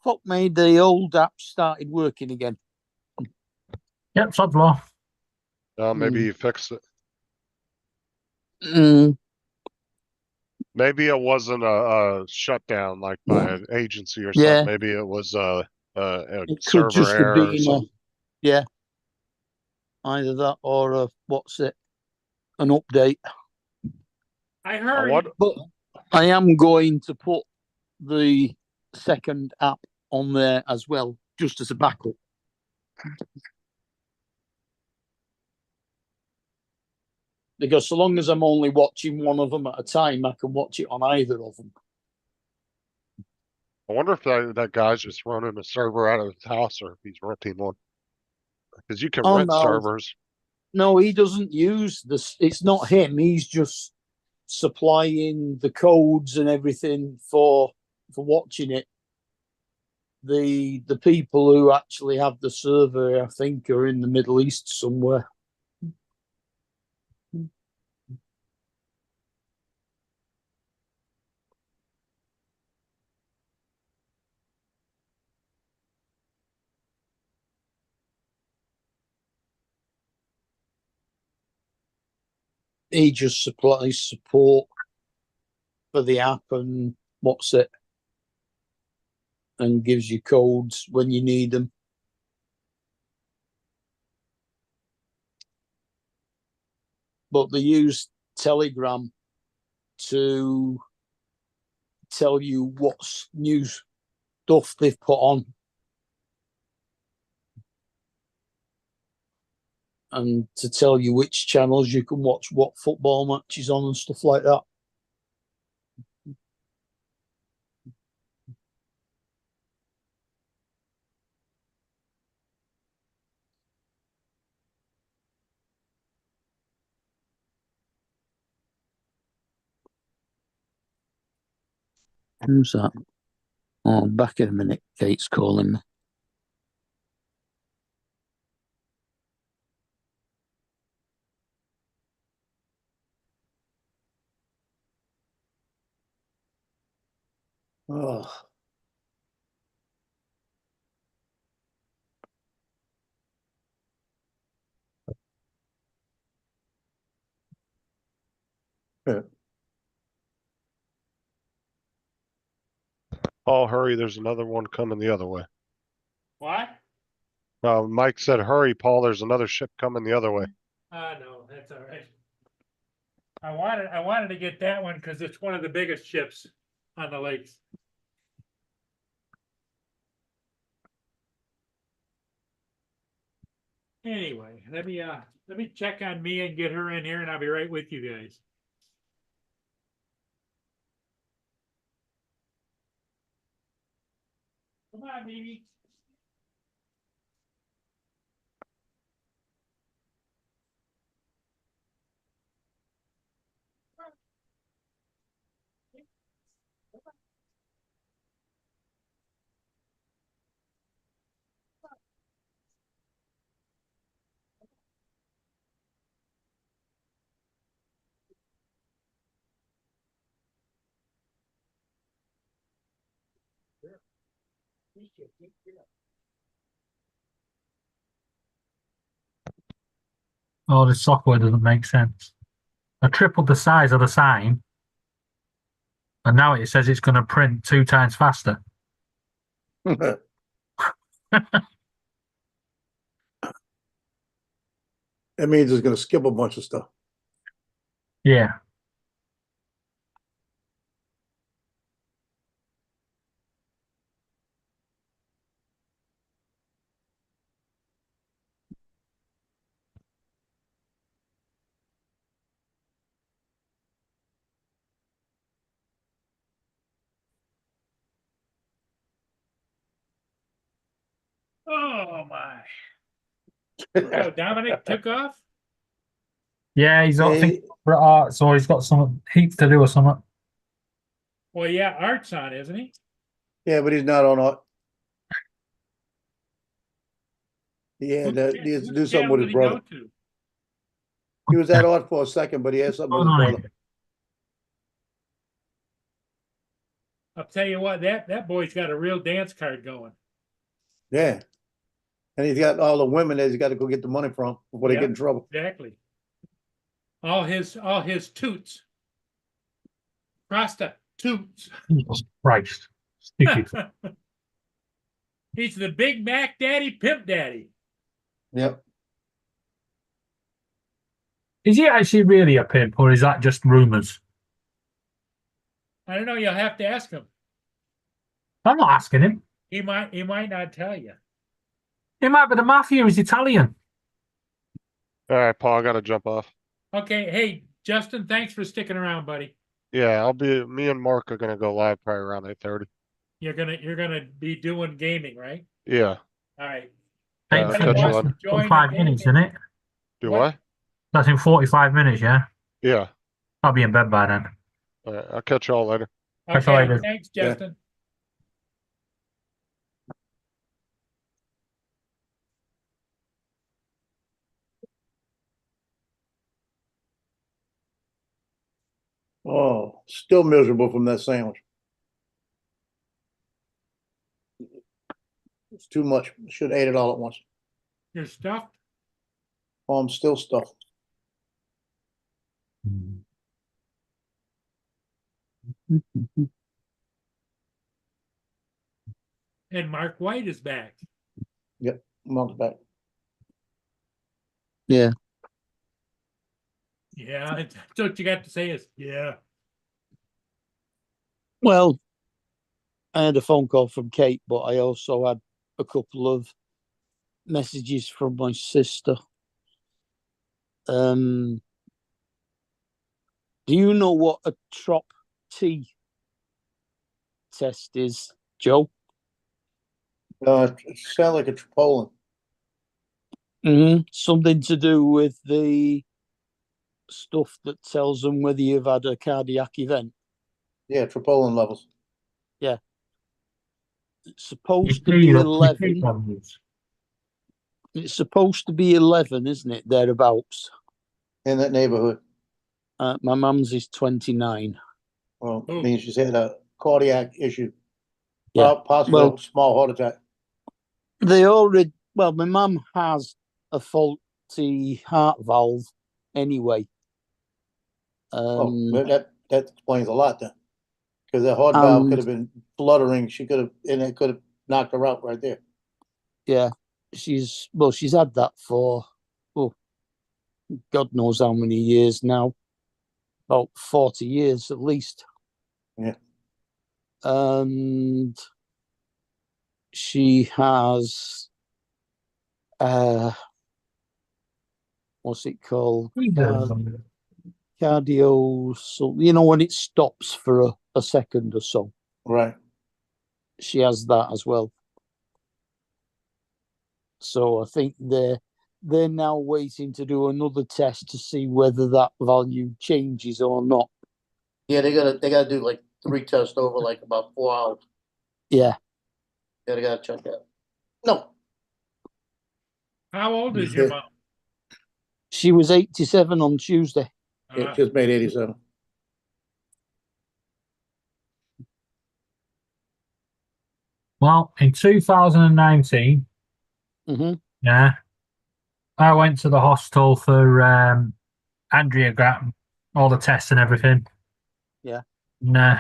fuck me, the old app started working again. Yep, sod's law. Maybe he fixed it. Mm, Maybe it wasn't a shutdown like by an agency or Yeah. something. Maybe it was a it could server just have error or been something. either that or an update. I I heard, wonder, But I am going to put the second app on there as well, just as a backup. Because so long as I'm only watching one of them at a time, I can watch it on either of them. I wonder if that guy's just running a server out of his house or if he's renting one. Because you can Oh, rent no. servers. No, he doesn't use this. It's not him. He's just supplying the codes and everything for watching it. The people who actually have the server, I think, are in the Middle East somewhere. He just supplies support for the app and and gives you codes when you need them. But they use Telegram to tell you what's new stuff they've put on. And to tell you which channels you can watch what football matches on and stuff like that. Who's that? Oh, back in a minute. Kate's calling me. Oh, Oh, hurry, there's another one coming the other way. what? Mike said, hurry, Paul, there's another ship coming the other way. No, that's all right. I wanted to get that one because it's one of the biggest ships on the lakes. Anyway, let me check on Mia and get her in here and I'll be right with you guys. Come on, Mimi. Oh, this software doesn't make sense. I tripled the size of the sign, and now it says it's going to print 2 times faster. that means it's going to skip a bunch of stuff. Yeah. Oh my. So Dominic took off? Yeah, he's got Yeah, things for art, so he's got some heaps to do or something. Well, yeah, Art's on, isn't he? yeah, but he's not on art. Yeah, Whose he has to whose do something channel with did his he go brother. to? He was at art for a second, but he had something with his Alright. brother. I'll tell you what, that boy's got a real dance card going. Yeah. And he's got all the women that he's got to go get the money from before they Yeah. get in trouble. Exactly. All his toots. Prostitutes. Jesus Christ. Stupid. He's the Big Mac Daddy, Pimp Daddy. Yep. Is he actually really a pimp, or is that just rumours? I don't know, you'll have to ask him. I'm not asking him. He might not tell you. He might be the mafia. He's Italian. All right, Paul, I gotta jump off. Okay, hey, Justin, thanks for sticking around, buddy. Yeah, me and Mark are gonna go live probably around 8:30. You're gonna be doing gaming, right? Yeah. All right. I'll Ain't Anybody catch you wants later. to join the 45 minutes, isn't gaming- it? Do What? what? That's in 45 minutes, yeah? Yeah. I'll be in bed by then. All right, I'll catch you all later. Catch you Okay, later. thanks, Yeah. Justin. Oh, still miserable from that sandwich. It's too much. Should have ate it all at once. You're stuffed? Oh, I'm still stuffed. And Mark White is back. Mom's back. Yeah. Yeah, that's what you got to say is, yeah. Well, I had a phone call from Kate, but I also had a couple of messages from my sister. Do you know what a trop T test is, Joe? It sounds like a Chipotle. Something to do with the stuff that tells them whether you've had a cardiac event. Yeah, Chipotle levels. It's supposed to be 11. Problems. It's supposed to be 11, isn't it? Thereabouts. In that neighborhood. My mum's is 29. Well, Ooh. means she's had a cardiac issue. Yeah. Possibly Well- a small heart attack. They already, well, my mum has a faulty heart valve anyway. That explains a lot then. Because that heart valve could have been fluttering. And it could have knocked her out right there. Yeah, she's had that for God knows how many years now. About 40 years at least. Yeah. And she has what's it called? Cardio, so you know when it stops for a second or so. Right. She has that as well. So I think they're now waiting to do another test to see whether that value changes or not. Yeah, they gotta do like 3 tests over like about 4 hours. Yeah. Yeah, they gotta check that. No. How old is your mom? She was 87 on Tuesday. It just made 87. Well, in 2019, yeah, I went to the hospital for angiogram, all the tests and everything. Yeah. Nah.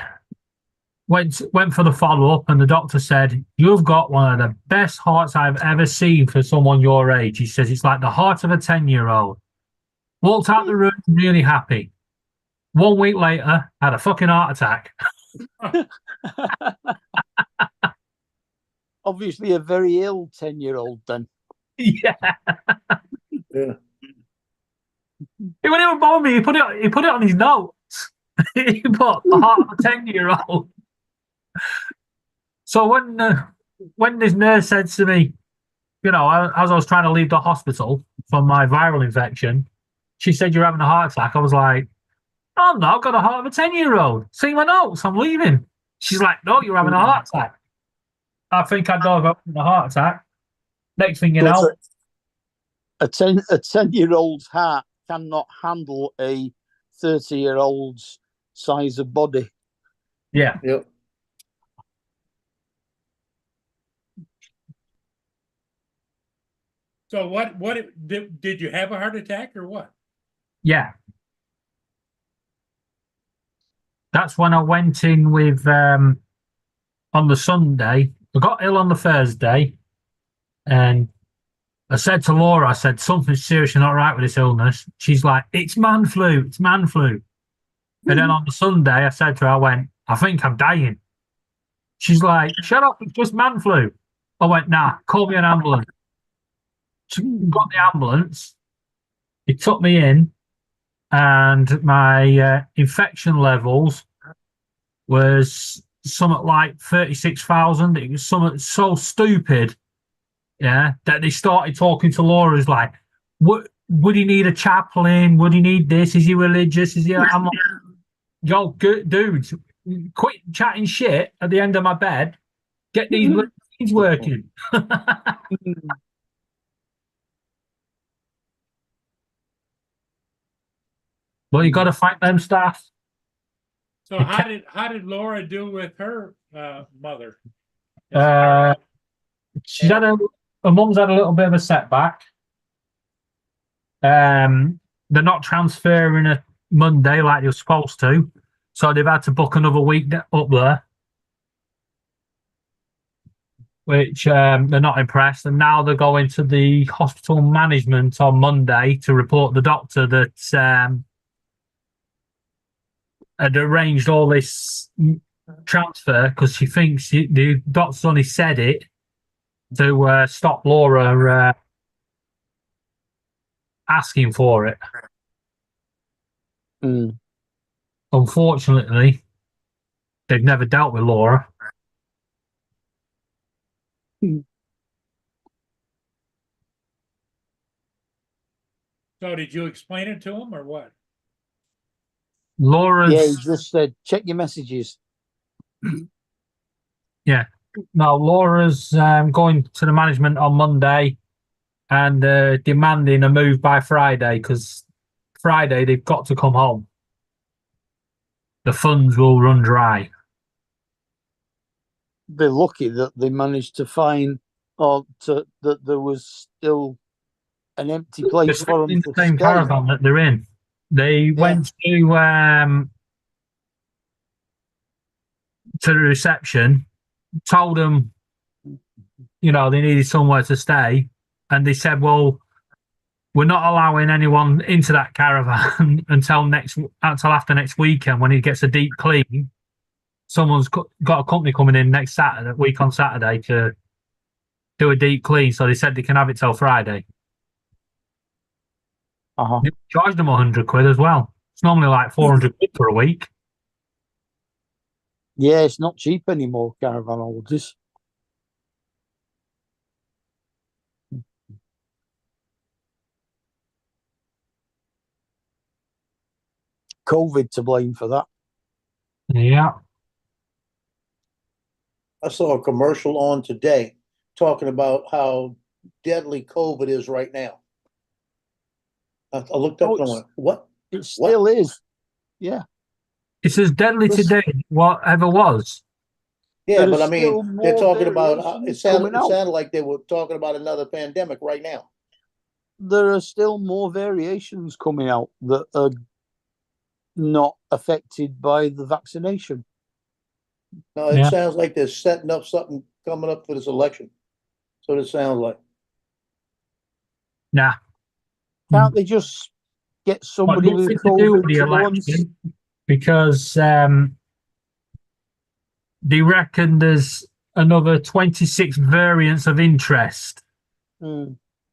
Went for the follow up, and the doctor said, "You've got one of the best hearts I've ever seen for someone your age." He says it's like the heart of a 10-year-old. Walked out the room really happy. 1 week later, had a fucking heart attack. Obviously, a very ill 10-year-old then. Yeah. Yeah. It wouldn't even bother me. He put it on his notes. He put the heart of a 10-year-old. So when this nurse said to me, you know, as I was trying to leave the hospital from my viral infection, she said, "You're having a heart attack." I was like, "I'm not. I've got a heart of a 10-year-old. See my notes. I'm leaving." She's like, "No, you're having a heart attack." I think I died of a heart attack. Next thing you know, a 10-year-old's heart cannot handle a 30-year-old's size of body. yeah. Yep. So did you have a heart attack or what? Yeah. That's when I went in with on the Sunday. I got ill on the Thursday, and I said to Laura, I said, "Something's seriously not right with this illness." She's like, "It's man flu. It's man flu." And then on the Sunday, I said to her, I went, "I think I'm dying." She's like, "Shut up, it's just man flu." I went, "Nah, call me an ambulance." She got the ambulance. It took me in, and my infection levels was something like 36,000. It was something so stupid, yeah, that they started talking to Laura as like, "What would he need a chaplain? Would he need this? Is he religious? Is he?" I'm like, "Yo, good dudes, quit chatting shit at the end of my bed. Get these machines working." Well, you got to fight them staff. So how did Laura do with her mother? She's had her mum's had a little bit of a setback. They're not transferring her Monday like they were supposed to, so they've had to book another week up there, which they're not impressed. And now they're going to the hospital management on Monday to report the doctor that had arranged all this transfer because she thinks the doctor's only said it to stop Laura asking for it. Unfortunately, they've never dealt with Laura. So did you explain it to him or what? Laura's. Yeah, he just said, "Check your messages." Yeah. No, Laura's going to the management on Monday and demanding a move by Friday because Friday they've got to come home. The funds will run dry. They're lucky that they managed to find that there was still an empty place They're for in them the to same stay. caravan that they're in. They went to the reception, told them, you know, they needed somewhere to stay, and they said, "Well, we're not allowing anyone into that caravan until after next weekend when he gets a deep clean. Someone's got a company coming in next week on Saturday to do a deep clean, so they said they can have it till Friday." They charged them 100 quid as well. It's normally like 400 quid for a week. Yeah, it's not cheap anymore, caravan holders. COVID to blame for that. Yeah. I saw a commercial on today talking about how deadly COVID is right now. I looked up and I went, what? It still is. Yeah. It's as deadly today as what ever was. Yeah, There but are I mean, still they're more talking about, variations it sounded coming out. like they were talking about another pandemic right now. There are still more variations coming out that are not affected by the vaccination. No, it sounds like they're setting up something coming up for this election. That's what it sounds like. Nah. Can't they just get somebody with nothing to do with COVID the to go and election because they reckon there's another 26 variants of interest.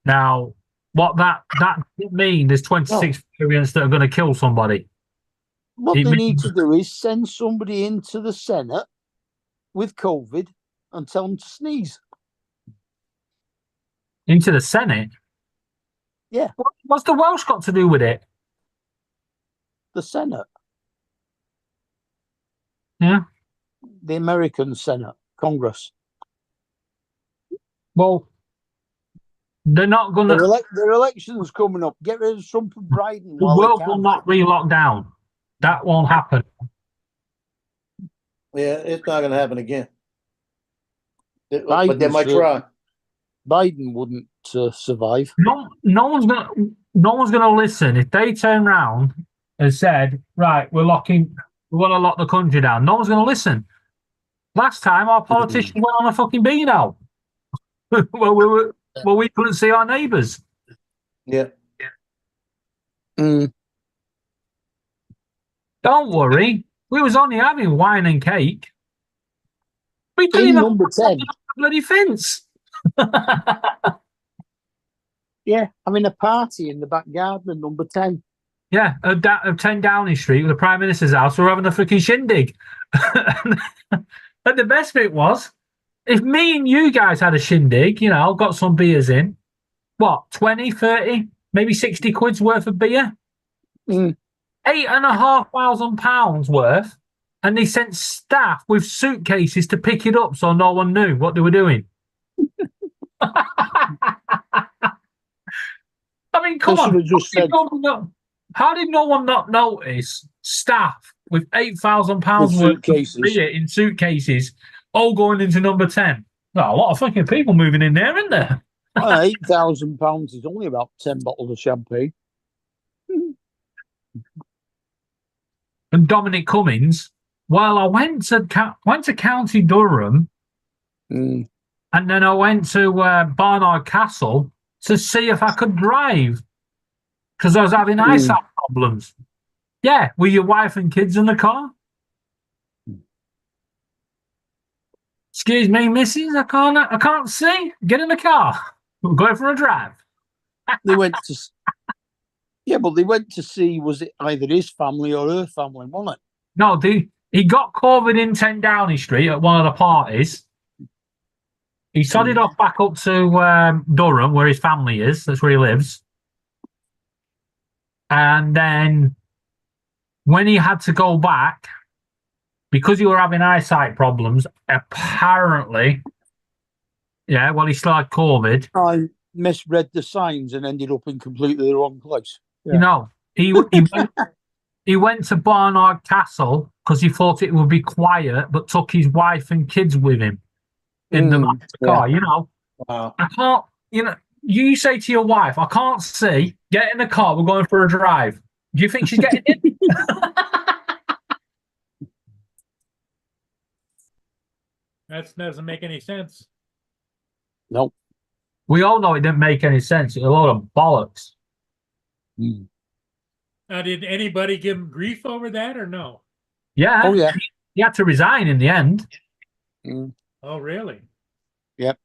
Now, what that mean? There's 26 variants that are going to kill somebody. What they need to do is send somebody into the Senate with COVID and tell them to sneeze. Into the Senate? Yeah. What's the Welsh got to do with it? The Senate. Yeah. The American Senate, Congress. Well, they're not going to. Their election's coming up. Get rid of Trump and Biden The while they world can. will not re-lock down. That won't happen. Yeah, it's not gonna happen again. But they might Biden's, try. Biden wouldn't survive. No one's gonna listen if they turn around and said, "Right, we want to lock the country down." No one's gonna listen. Last time, our politicians went on a fucking bean out. well, we couldn't see our neighbours. Yeah. Mm. Don't worry, we was only having wine and cake. We couldn't In even number 10. bloody fence. Yeah, having a party in the back garden at number 10. Yeah, of 10 Downing Street with the Prime Minister's house, we're having a freaking shindig. But the best bit was, if me and you guys had a shindig, got some beers in, what, 20, 30, maybe 60 quid's worth of beer? Mm. £8,500 worth, and they sent staff with suitcases to pick it up so no one knew what they were doing. I mean, come on. How did no one not notice staff with £8,000 worth of beer in suitcases all going into number 10? No, a lot of fucking people moving in there, isn't there? £8,000 is only about 10 bottles of champagne. And Dominic Cummings, well, I went to County Durham, and then I went to Barnard Castle to see if I could drive because I was having eyesight problems. Yeah, with your wife and kids in the car. Excuse me, missus, I can't see. Get in the car. We're going for a drive. They went to. Yeah, but they went to see, was it either his family or her family, wasn't it? No, he got COVID in 10 Downing Street at one of the parties. He sodded off back up to Durham, where his family is. That's where he lives. And then when he had to go back, because he were having eyesight problems, apparently, yeah, well, he still had COVID. I misread the signs and ended up in completely the wrong place. Yeah. He went to Barnard Castle because he thought it would be quiet, but took his wife and kids with him in the car. Wow. I can't. You say to your wife, "I can't see. Get in the car. We're going for a drive." Do you think she's getting in? That doesn't make any sense. Nope. We all know it didn't make any sense. It's a load of bollocks. Now, did anybody give him grief over that or no? Yeah. Oh, yeah. He had to resign in the end. Oh, really? Yep.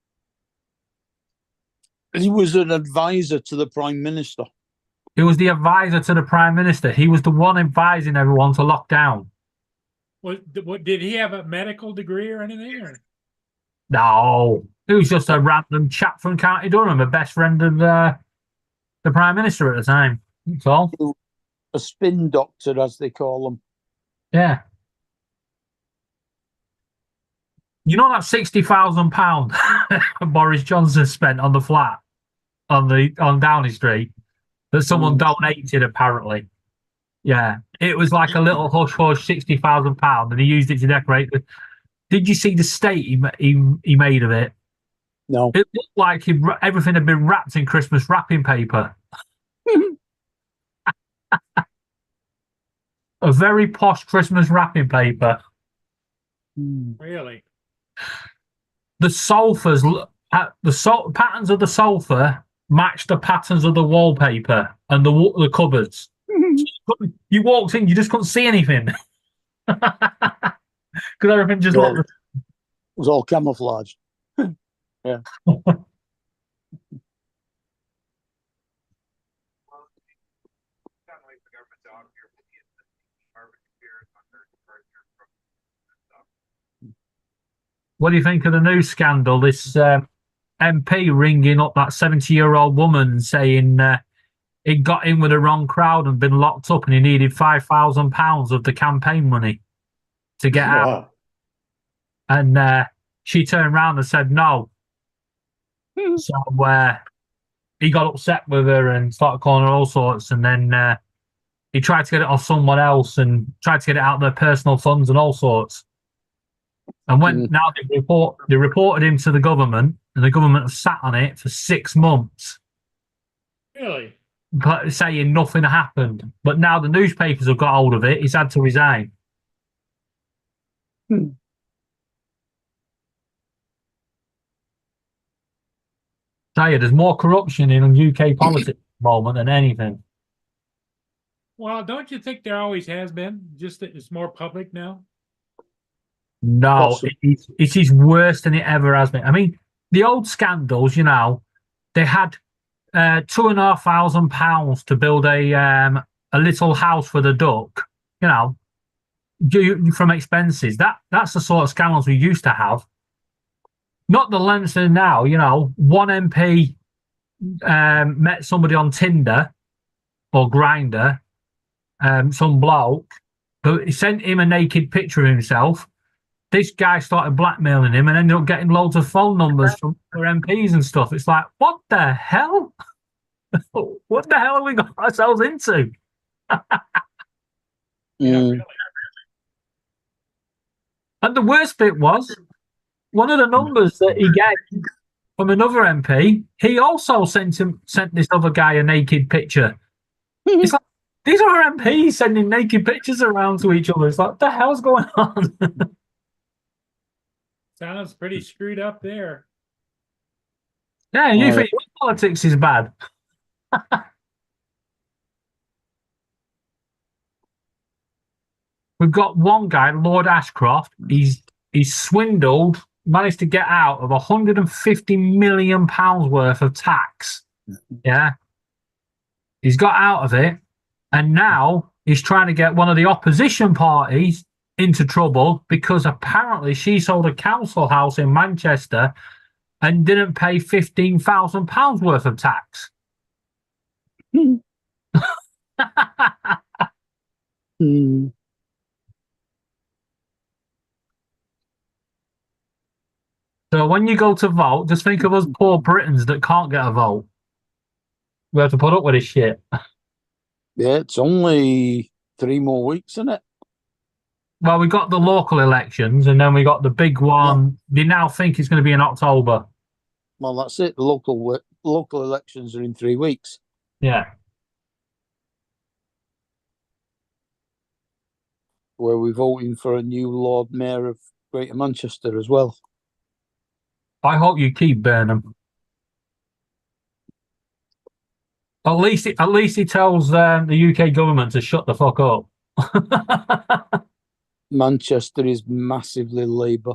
He was an advisor to the Prime Minister. He was the advisor to the Prime Minister. He was the one advising everyone to lock down. What did he have a medical degree or anything? Or? No. He was just a random chap from County Durham, a best friend of the Prime Minister at the time. That's all. A spin doctor, as they call them. Yeah. You know that £60,000 Boris Johnson spent on the flat on Downing Street that someone donated apparently. Yeah, it was like a little hush hush £60,000, and he used it to decorate. Did you see the state he made of it? No. It looked like everything had been wrapped in Christmas wrapping paper. A very posh Christmas wrapping paper. Really? The sofas, the patterns of the sofa matched the patterns of the wallpaper and the cupboards. You walked in, you just couldn't see anything because everything just looked. It was all camouflaged. Yeah. What do you think of the news scandal? This MP ringing up that 70-year-old woman saying he got in with the wrong crowd and been locked up and he needed £5,000 of the campaign money to get out. Wow. And she turned around and said no. So he got upset with her and started calling her all sorts. And then he tried to get it off someone else and tried to get it out of their personal funds and all sorts. And when now they reported him to the government, and the government have sat on it for 6 months, Really? but saying nothing happened. But now the newspapers have got hold of it. He's had to resign. Tell you, there's more corruption in UK politics at the moment than anything. Well, don't you think there always has been? Just that it's more public now? No, Awesome. it is worse than it ever has been. I mean, the old scandals, you know, they had £2,500 to build a little house for the duck, you know, from expenses. That's the sort of scandals we used to have. Not the lengths they're now, you know. One MP met somebody on Tinder or Grindr, some bloke, but he sent him a naked picture of himself. This guy started blackmailing him and ended up getting loads of phone numbers from other MPs and stuff. It's like, what the hell? What the hell have we got ourselves into? Mm. And the worst bit was, one of the numbers that he gave from another MP, he also sent this other guy a naked picture. It's like, these are our MPs sending naked pictures around to each other. It's like, what the hell's going on? Sounds pretty screwed up there. Yeah, you think politics is bad? We've got one guy, Lord Ashcroft. He's swindled, managed to get out of £150 million worth of tax. Yeah, he's got out of it, and now he's trying to get one of the opposition parties into trouble because apparently she sold a council house in Manchester and didn't pay £15,000 worth of tax. So when you go to vote, just think of us poor Britons that can't get a vote. We have to put up with this shit. Yeah, it's only 3 more weeks, isn't it? Well, we got the local elections, and then we got the big one. They now think it's going to be in October. Well, that's it. The local elections are in 3 weeks. Yeah. Where we're voting for a new Lord Mayor of Greater Manchester as well. I hope you keep Burnham. At least he tells the UK government to shut the fuck up. Manchester is massively Labour.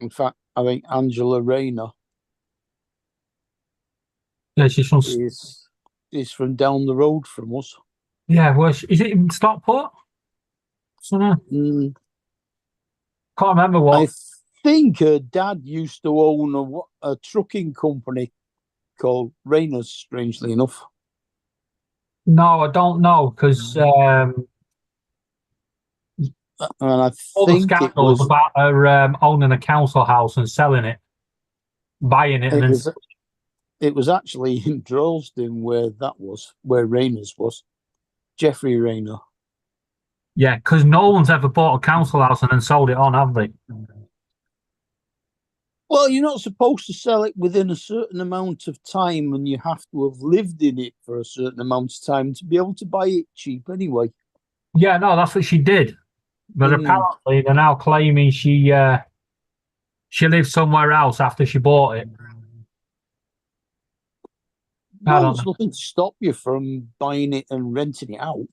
In fact, I think Angela Rayner she's from is from down the road from us. Yeah, is it in Stockport? Can't remember what. I think her dad used to own a trucking company called Rayner's, strangely enough. No, I don't know, because and I all the think scandals about her owning a council house and selling it, buying it, and then it was actually in Droylsden where Rayner's was. Jeffrey Rayner. Yeah, because no one's ever bought a council house and then sold it on, have they? Well, you're not supposed to sell it within a certain amount of time, and you have to have lived in it for a certain amount of time to be able to buy it cheap anyway. Yeah, no, that's what she did. But apparently they're now claiming she lived somewhere else after she bought it. Well, there's nothing to stop you from buying it and renting it out.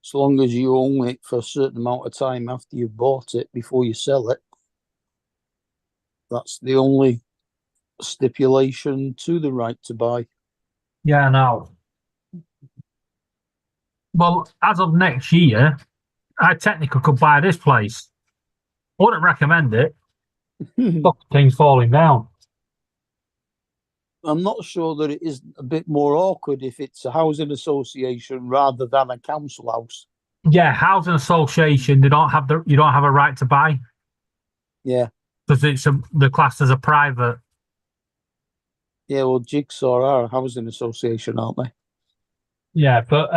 as long as you own it for a certain amount of time after you've bought it before you sell it. That's the only stipulation to the right to buy. Yeah, no. Well, as of next year, I technically could buy this place. I wouldn't recommend it. Fucking thing's falling down. I'm not sure that it isn't a bit more awkward if it's a housing association rather than a council house. Yeah, housing association, you don't have a right to buy Yeah. because the class as a private. Yeah, well, Jigsaw are a housing association, aren't they? Yeah, but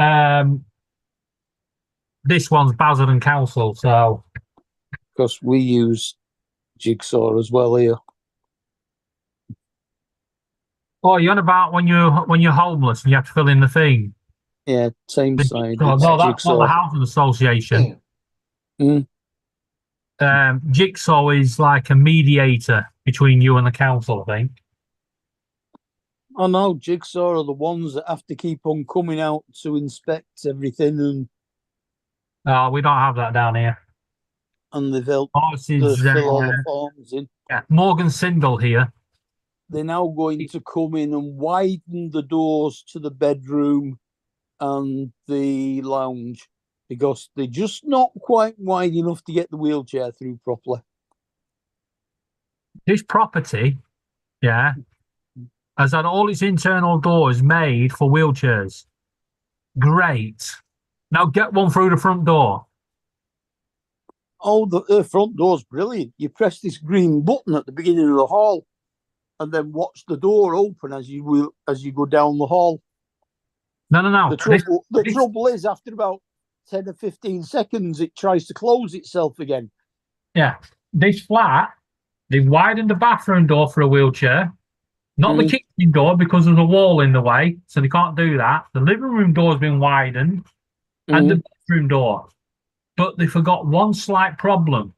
this one's Basildon Council, so Because we use Jigsaw as well here. oh, you're on about when you're homeless and you have to fill in the thing. Yeah, same side. No, it's no, that's not the Jigsaw. housing association. Mm. Jigsaw is like a mediator between you and the council, I think. I know Jigsaw are the ones that have to keep on coming out to inspect everything, We don't have that down here. and they've helped Ours to is fill all the forms in. Morgan Sindel here. They're now going to come in and widen the doors to the bedroom and the lounge because they're just not quite wide enough to get the wheelchair through properly. This property, yeah, has had all its internal doors made for wheelchairs. Great. Now get one through the front door. Oh, the front door's brilliant. You press this green button at the beginning of the hall and then watch the door open as you go down the hall. No. The trouble is, after about 10 or 15 seconds, it tries to close itself again. Yeah. This flat, they've widened the bathroom door for a wheelchair. Not the kitchen door because there's a wall in the way, so they can't do that. The living room door's been widened and the bedroom door. But they forgot one slight problem.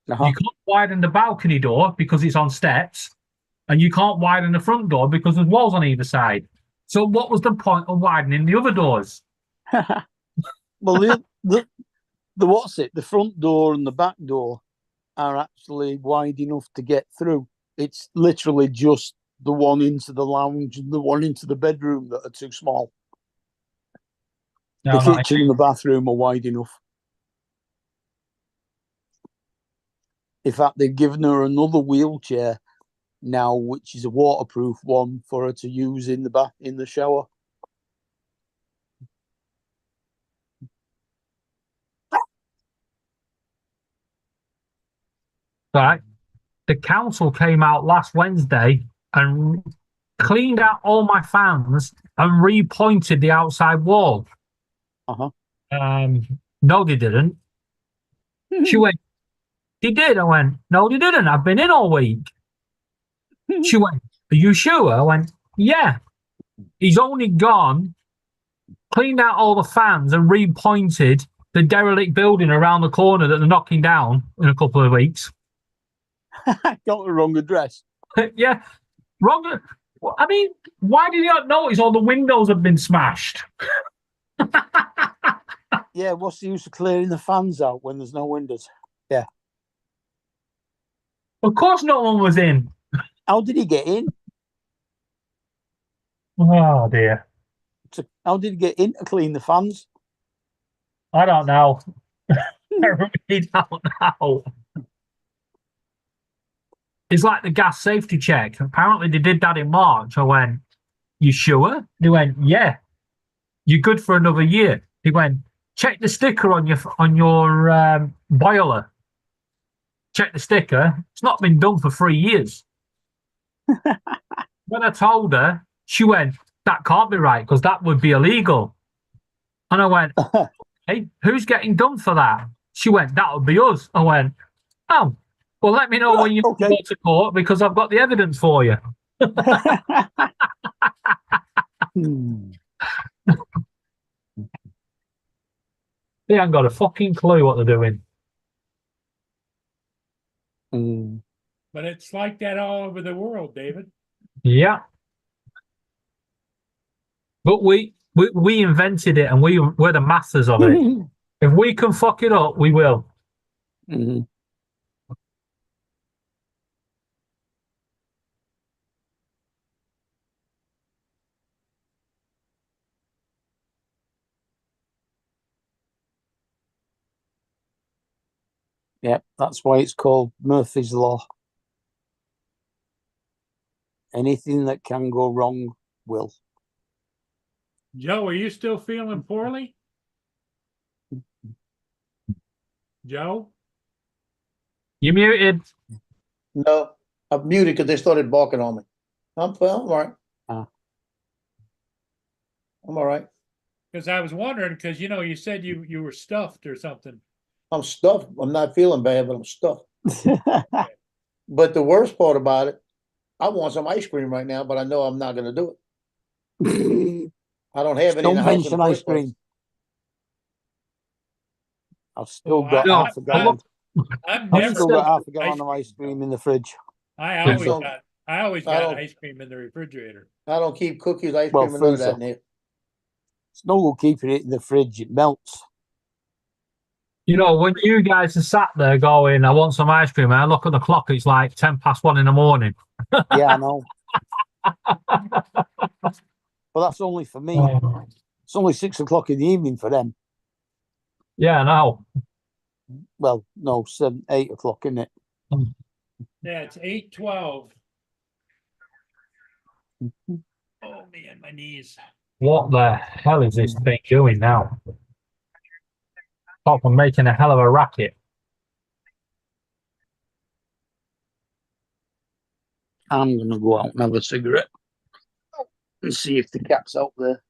You can't widen the balcony door because it's on steps, and you can't widen the front door because there's walls on either side. So what was the point of widening the other doors? Well, the front door and the back door are actually wide enough to get through. It's literally just the one into the lounge and the one into the bedroom that are too small. No, the kitchen and the bathroom are wide enough. In fact, they've given her another wheelchair now, which is a waterproof one for her to use in the shower. Right. The council came out last Wednesday and cleaned out all my fans and repointed the outside wall. No, they didn't. She went, they did. I went, no, they didn't. I've been in all week. She went, are you sure? I went, yeah. He's only gone, cleaned out all the fans and repointed the derelict building around the corner that they're knocking down in a couple of weeks. Got the wrong address. Yeah, wrong. I mean, why did you not notice all the windows have been smashed? Yeah, what's the use of clearing the fans out when there's no windows? Yeah. Of course no one was in. How did he get in? Oh, dear. How did he get in to clean the fans? I don't know. I really don't know. It's like the gas safety check. Apparently they did that in March. I went, you sure? They went, yeah. You're good for another year. He went, check the sticker on your boiler. Check the sticker. It's not been done for 3 years. When I told her, she went, that can't be right because that would be illegal. And I went, hey, who's getting done for that? She went, that would be us. I went, oh, well, let me know when you go to court because I've got the evidence for you. They haven't got a fucking clue what they're doing. But it's like that all over the world, David. Yeah. But we We invented it and we're the masters of it. If we can fuck it up, we will. Mhm. Yeah, that's why it's called Murphy's Law. Anything that can go wrong will. Joe, are you still feeling poorly? Joe? You muted. No, I'm muted because they started barking on me. I'm all right. Ah. I'm all right. Because I was wondering, because you said you were stuffed or something. I'm stuffed. I'm not feeling bad, but I'm stuffed. But the worst part about it, I want some ice cream right now, but I know I'm not going to do it. I don't have any in Don't the house in mention the ice first place. cream. I've still Well, got half a gallon. I'm I've never still got half a ice gallon of ice cream in the fridge. I Please always don't- got I always I got don't- ice cream in the refrigerator. I don't keep cookies, ice Well, cream, and none of that freezer. in here. It's no good keeping it in the fridge. It melts. When you guys are sat there going, I want some ice cream, and I look at the clock, it's like 1:10 in the morning. Yeah, I know. But that's only for me. It's only 6 o'clock in the evening for them. Yeah, I know. Well, no, 7, 8 o'clock, isn't it? Yeah, it's 8:12. Oh man, my knees. What the hell is this thing doing now? Apart from making a hell of a racket. I'm going to go out and have a cigarette and see if the cat's out there.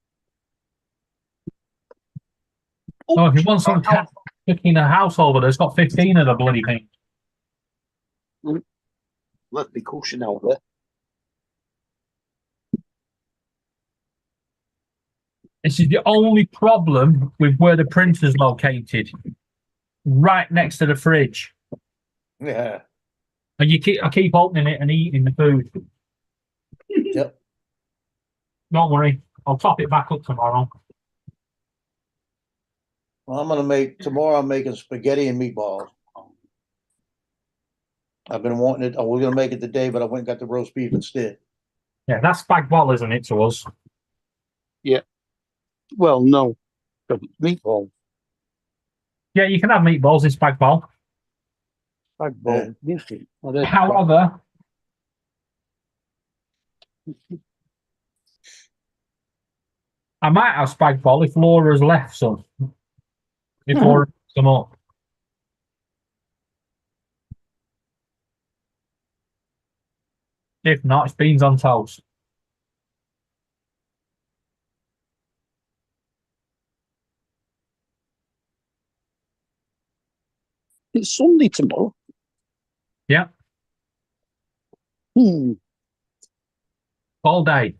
Oh, if you want some cat kicking a house over, there's got 15 of the bloody thing. Let me cushion out there. This is the only problem with where the printer's located. Right next to the fridge. Yeah. And I keep opening it and eating the food. Yep. Don't worry. I'll top it back up tomorrow. Well, tomorrow I'm making spaghetti and meatballs. I've been wanting it. I was going to make it today, but I went and got the roast beef instead. Yeah, that's spag bol, isn't it, to us? Yeah. Well, no. But meatball. Yeah, you can have meatballs in spag bol. Spag bol. Yeah. However, I might have spag bol if Laura's left some. If Laura picks them up. If not, it's beans on toast. It's Sunday tomorrow. Yeah. All day.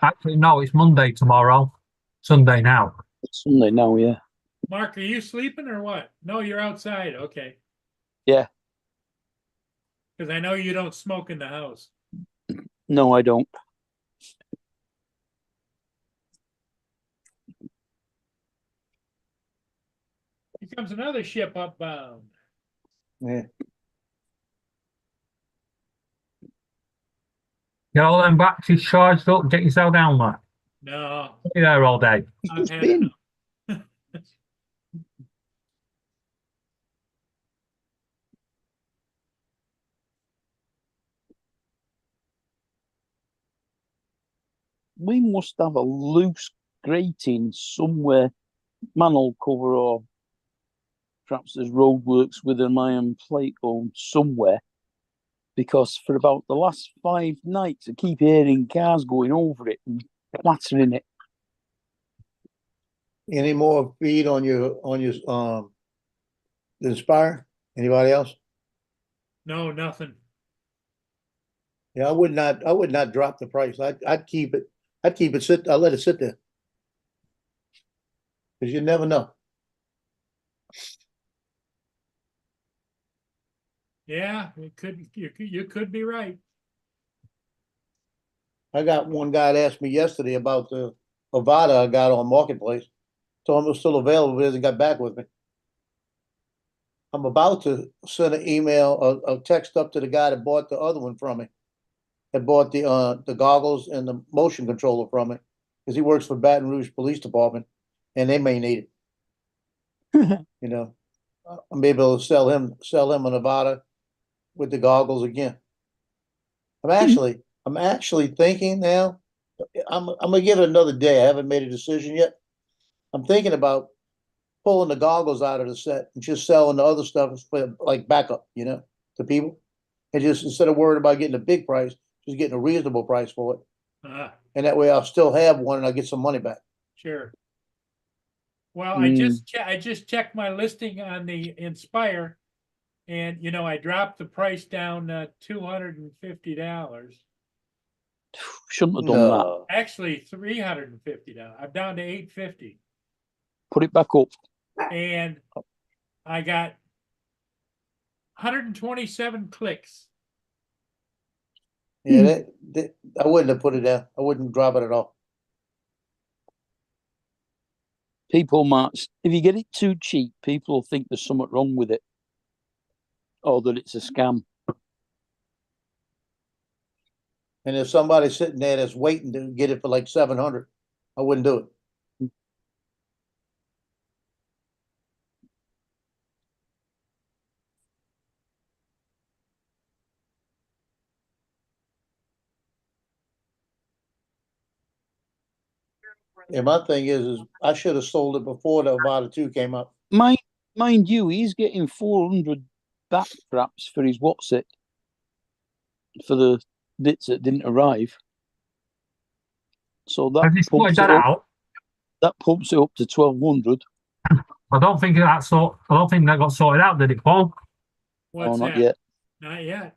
Actually, no, it's Monday tomorrow. Sunday now. It's Sunday now, yeah. Mark, are you sleeping or what? No, you're outside. Okay. Yeah. Because I know you don't smoke in the house. No, I don't. Here comes another ship upbound. Yeah. Get all them batteries charged up, get yourself down there. No. Stay there all day. I've had enough. We must have a loose grating somewhere, manhole cover, or perhaps there's roadworks with an iron plate on somewhere. Because for about the last 5 nights, I keep hearing cars going over it and clattering it. Any more feed on your Inspire? Anybody else? No, nothing. Yeah, I would not drop the price. I'd keep it. I'd keep it sit. I'll let it sit there. Because you never know. Yeah, it could. You could be right. I got one guy that asked me yesterday about the Avada I got on Marketplace. Told him it was still available, but he hasn't got back with me. I'm about to send an email, a text up to the guy that bought the other one from me. That bought the goggles and the motion controller from me, because he works for Baton Rouge Police Department, and they may need it. You know, I may be able to sell him a Nevada with the goggles again. I'm actually thinking now. I'm gonna give it another day. I haven't made a decision yet. I'm thinking about pulling the goggles out of the set and just selling the other stuff for like backup, you know, to people. And just instead of worrying about getting a big price, just getting a reasonable price for it. Ah, And that way I'll still have one and I'll get some money back. sure. Well, I just checked my listing on the Inspire, and you know, I dropped the price down $250. Shouldn't have done that. No. Actually, $350. I'm down to $850, Put it back up. and I got 127 clicks. Yeah, I wouldn't have put it down. I wouldn't drop it at all. People might, if you get it too cheap, people will think there's something wrong with it, or that it's a scam. And if somebody's sitting there that's waiting to get it for like 700, I wouldn't do it. Yeah, my thing is I should have sold it before the Avada 2 came up. Mind you, he's getting 400 back perhaps for his what's it, for the bits that didn't arrive. So that Have you sorted pumps that it up. out? That pumps it up to 1200. I don't think that got sorted out, did it, Paul? What's not that? yet. Not yet.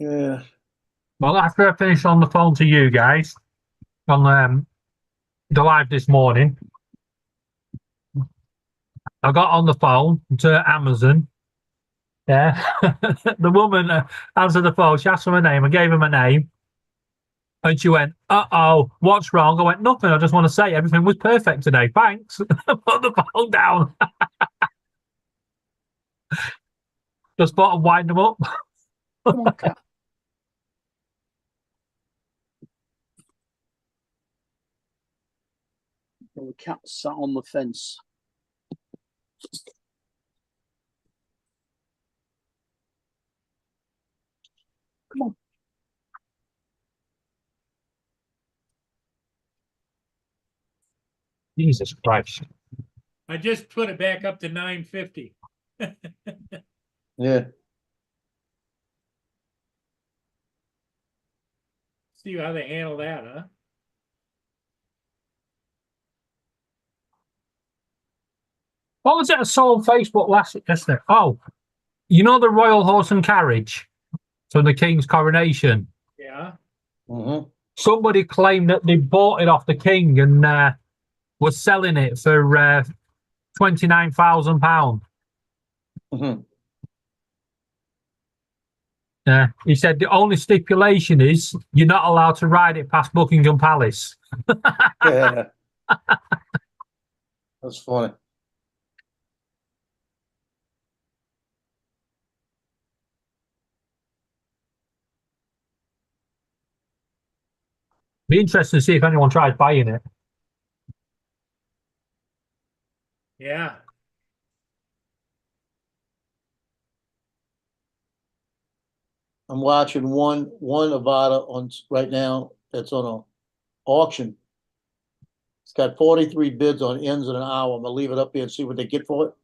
Yeah. Well, after I finished on the phone to you guys on the live this morning, I got on the phone to Amazon. Yeah, the woman answered the phone. She asked for my name. I gave her my name, and she went, "Uh-oh, what's wrong?" I went, "Nothing. I just want to say everything was perfect today. Thanks." Put the phone down. Just thought I'd wind them up. Come on, cat. Well, the cat sat on the fence. Come on. Jesus Christ. I just put it back up to 950. Yeah. See how they handle that, huh? What was it I saw on Facebook yesterday? Oh, you know the Royal Horse and Carriage from the King's coronation? Yeah. Mm-hmm. Somebody claimed that they bought it off the King and was selling it for £29,000. Mm-hmm. He said the only stipulation is you're not allowed to ride it past Buckingham Palace. Yeah. That's funny. Be interesting to see if anyone tries buying it. Yeah. I'm watching one Avada on right now that's on a auction. It's got 43 bids on ends in an hour. I'm gonna leave it up here and see what they get for it.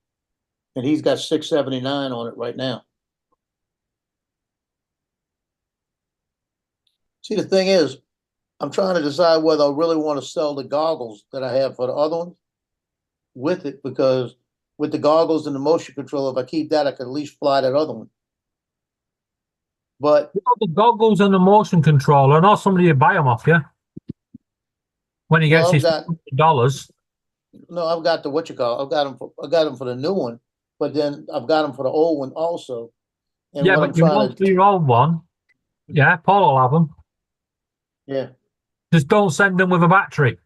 And he's got 679 on it right now. See, the thing is, I'm trying to decide whether I really want to sell the goggles that I have for the other ones with it, because with the goggles and the motion control, if I keep that, I could at least fly that other one. But You know, the goggles and the motion controller, I know somebody would buy them off you when he gets Well, his I've got- $200. no, I've got the, I got them for the new one, but then I've got them for the old one also. And Yeah, what I'm but you trying want to, your own one. Yeah, Paul will have them. yeah. Just don't send them with a battery.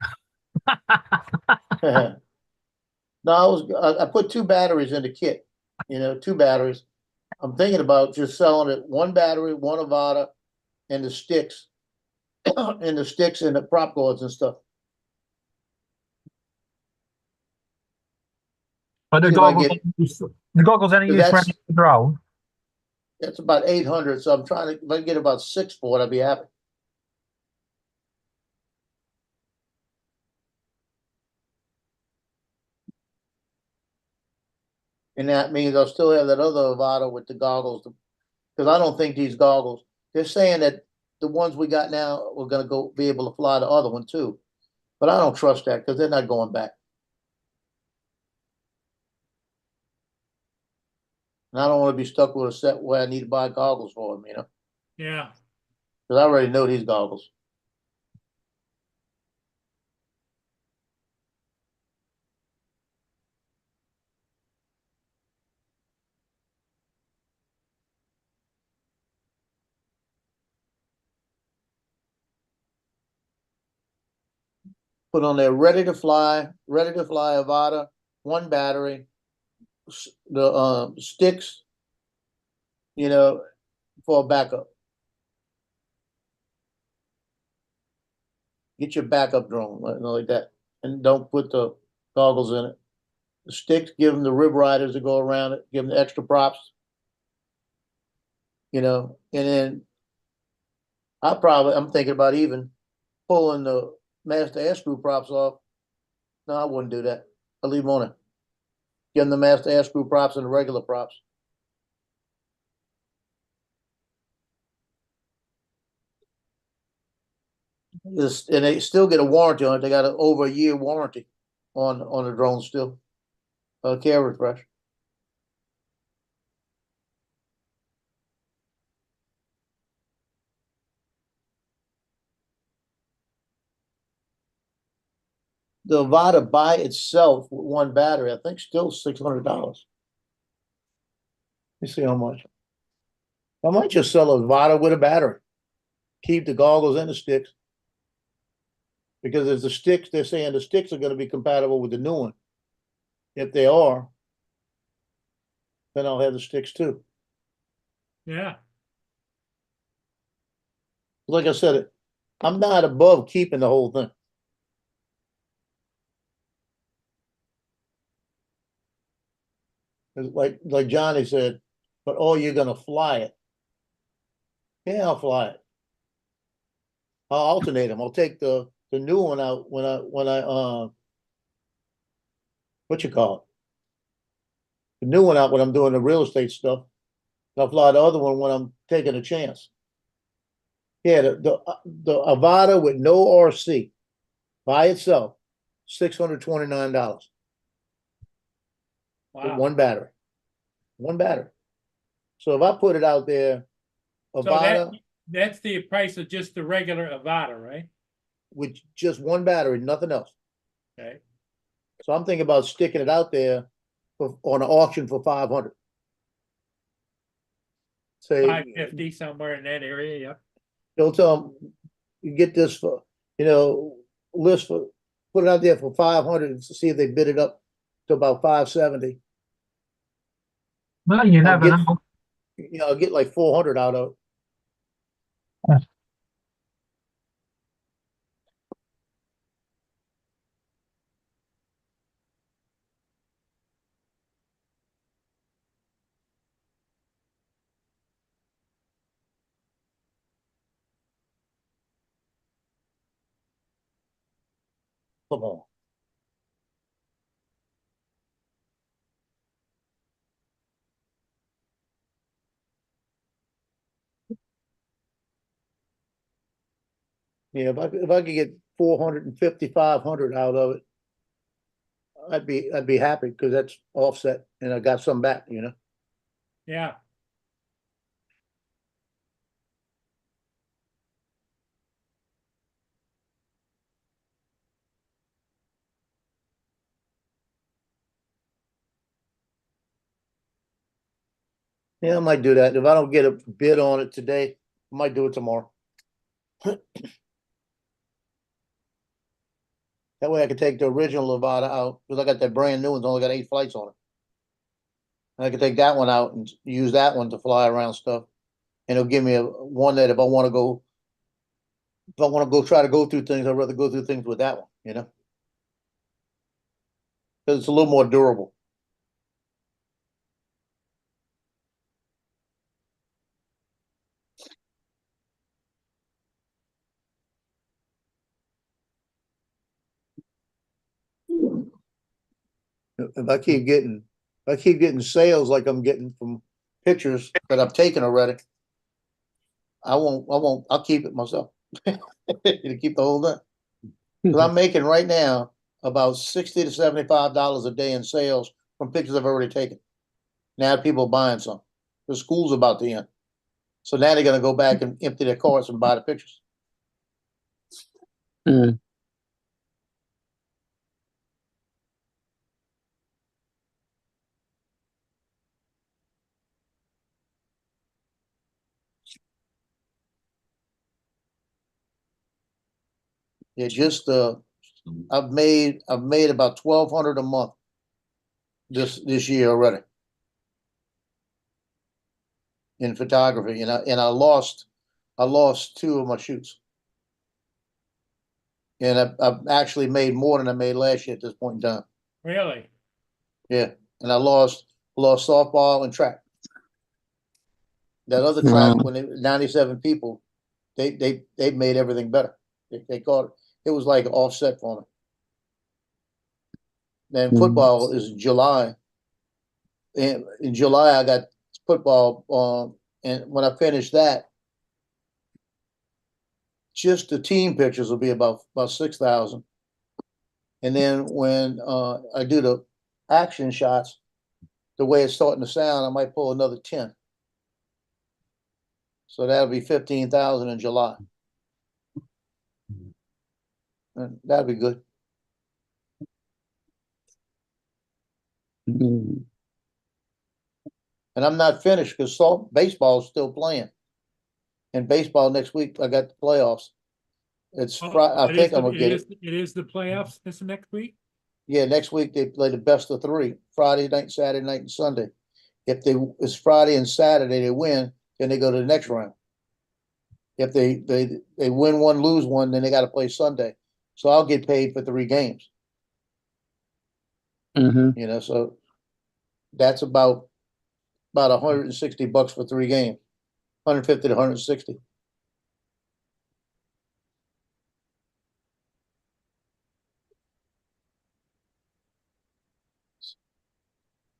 No, I put 2 batteries in the kit, 2 batteries. I'm thinking about just selling it, 1 battery, 1 Avata, and the sticks. And the sticks and the prop guards and stuff. But the See if I goggles, get- the goggles any use for That's- any drone. That's about 800, so I'm trying to, if I can get about 6 for it, I'd be happy. And that means I'll still have that other Avata with the goggles, because I don't think these goggles, they're saying that the ones we got now, we're gonna go be able to fly the other one too. But I don't trust that, because they're not going back. And I don't wanna be stuck with a set where I need to buy goggles for them, Yeah, because I already know these goggles. Put on there, ready to fly Avata, 1 battery, the sticks, for a backup. Get your backup drone, like that, and don't put the goggles in it. The sticks, give them the rib riders that go around it, give them the extra props. And then I'm thinking about even pulling the master air screw props off. No, I wouldn't do that. I'll leave them on it. Give them the master air screw props and the regular props. And they still get a warranty on it. They got an over a year warranty on the drone still. Care refresh. The Avata by itself with 1 battery, I think still $600. Let me see how much. I might just sell a Avata with a battery. Keep the goggles and the sticks. Because there's the sticks, they're saying the sticks are gonna be compatible with the new one. If they are, then I'll have the sticks too. yeah. Like I said, I'm not above keeping the whole thing. It's like Johnny said, but oh, you're gonna fly it. Yeah, I'll fly it. I'll alternate them. I'll take the new one out when I what you call it? The new one out when I'm doing the real estate stuff. I'll fly the other one when I'm taking a chance. Yeah, the Avata with no RC by itself, $629 with Wow. 1 battery. 1 battery. So if I put it out there, So Avata that's the price of just the regular Avata, right? with just 1 battery, nothing else. Okay, So I'm thinking about sticking it out there on an auction for 500. Say, 550 somewhere in that area, yep. don't tell them you get this for, list for, put it out there for 500 and see if they bid it up to about 570. Well, you never get- know. I'll get like 400 out of it. Come on. Yeah, if I could get 450, 500 out of it, I'd be happy because that's offset and I got some back, you know? Yeah, Yeah, I might do that. If I don't get a bid on it today, I might do it tomorrow. That way I can take the original Levada out, because I got that brand new one, it's only got 8 flights on it. And I can take that one out and use that one to fly around stuff. And it'll give me one that if I want to go try to go through things, I'd rather go through things with that one, you know? Because it's a little more durable. If I keep getting sales like I'm getting from pictures that I've taken already, I'll keep it myself. To keep the whole thing. Because I'm making right now about $60 to $75 a day in sales from pictures I've already taken. Now people are buying some. The school's about to end. So now they're gonna go back and empty their carts and buy the pictures. Mm. Yeah, just I've made about 1,200 a month this year already in photography, and I lost 2 of my shoots, and I've actually made more than I made last year at this point in time. really. Yeah, and I lost softball and track. That other track, Wow. when 97 people, they made everything better. They caught it was like an offset for me. Then Mm. football is July. And in July I got football, and when I finish that, just the team pictures will be about 6,000. And then when I do the action shots, the way it's starting to sound, I might pull another 10. So that'll be 15,000 in July. And that'd be good. Mm. And I'm not finished because baseball is still playing. And baseball next week, I got the playoffs. It's Oh, Friday. I it think is I'm the- gonna get it. It is the playoffs this next week? Yeah, next week they play the best of 3, Friday night, Saturday night, and Sunday. If it's Friday and Saturday, they win, then they go to the next round. If they win one, lose one, then they got to play Sunday. So I'll get paid for 3 games. Mm-hmm. You know, so that's about $160 for 3 games, 150 to 160.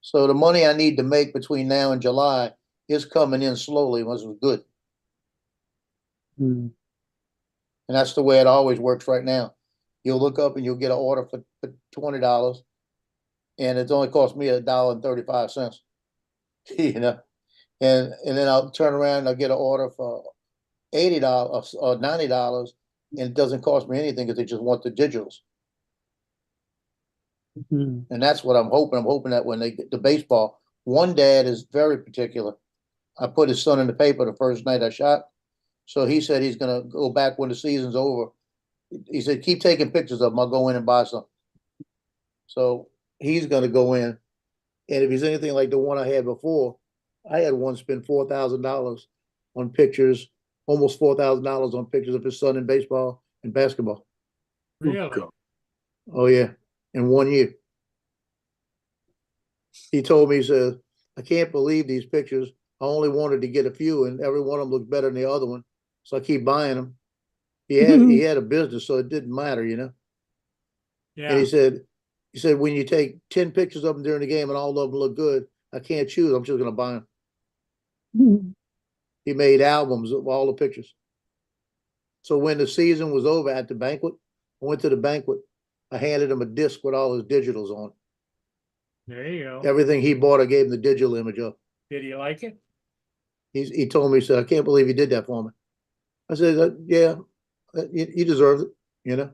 So the money I need to make between now and July is coming in slowly, which is good. Mm. And that's the way it always works right now. You'll look up and you'll get an order for $20, and it's only cost me $1.35. You know, and then I'll turn around and I'll get an order for $80 or $90, and it doesn't cost me anything because they just want the digitals. Mm. And that's what I'm hoping. I'm hoping that when they get the baseball, one dad is very particular. I put his son in the paper the first night I shot. So he said he's gonna go back when the season's over. He said, keep taking pictures of them. I'll go in and buy some. So he's gonna go in. And if he's anything like the one I had before, I had one spend $4,000 on pictures, almost $4,000 on pictures of his son in baseball and basketball. Really? Oh yeah, in 1 year. He told me, he said, I can't believe these pictures. I only wanted to get a few, and every one of them looked better than the other one. So I keep buying them. He had a business, so it didn't matter, you know. And Yeah, he said, when you take 10 pictures of them during the game and all of them look good, I can't choose. I'm just gonna buy them. Mm. He made albums of all the pictures. So when the season was over at the banquet, I went to the banquet. I handed him a disc with all his digitals on. There you go. Everything he bought, I gave him the digital image of. Did you like it? He told me, he said, I can't believe you did that for me. I said, yeah, you deserve it, you know.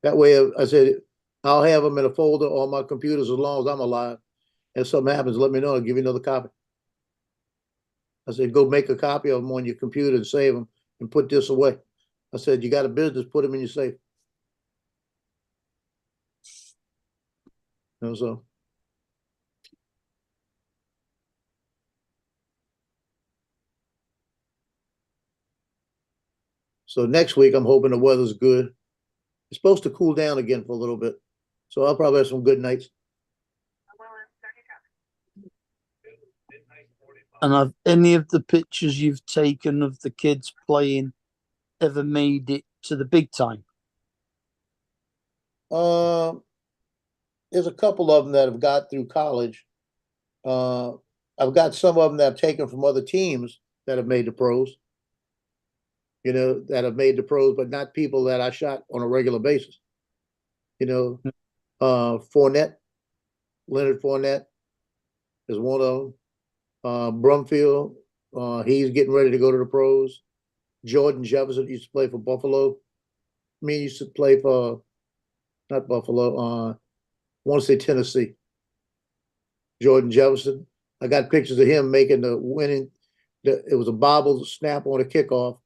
That way, I said, I'll have them in a folder on my computers as long as I'm alive. If something happens, let me know. I'll give you another copy. I said, go make a copy of them on your computer and save them and put this away. I said, you got a business, put them in your safe. You know, so next week, I'm hoping the weather's good. It's supposed to cool down again for a little bit. So I'll probably have some good nights. And have any of the pictures you've taken of the kids playing ever made it to the big time? There's a couple of them that have got through college. I've got some of them that I've taken from other teams that have made the pros. You know, that have made the pros, but not people that I shot on a regular basis. You know, Fournette, Leonard Fournette is one of them. Brumfield, he's getting ready to go to the pros. Jordan Jefferson used to play for Buffalo. Me used to play for, not Buffalo, I want to say Tennessee. Jordan Jefferson. I got pictures of him making the winning. It was a bobble snap on a kickoff.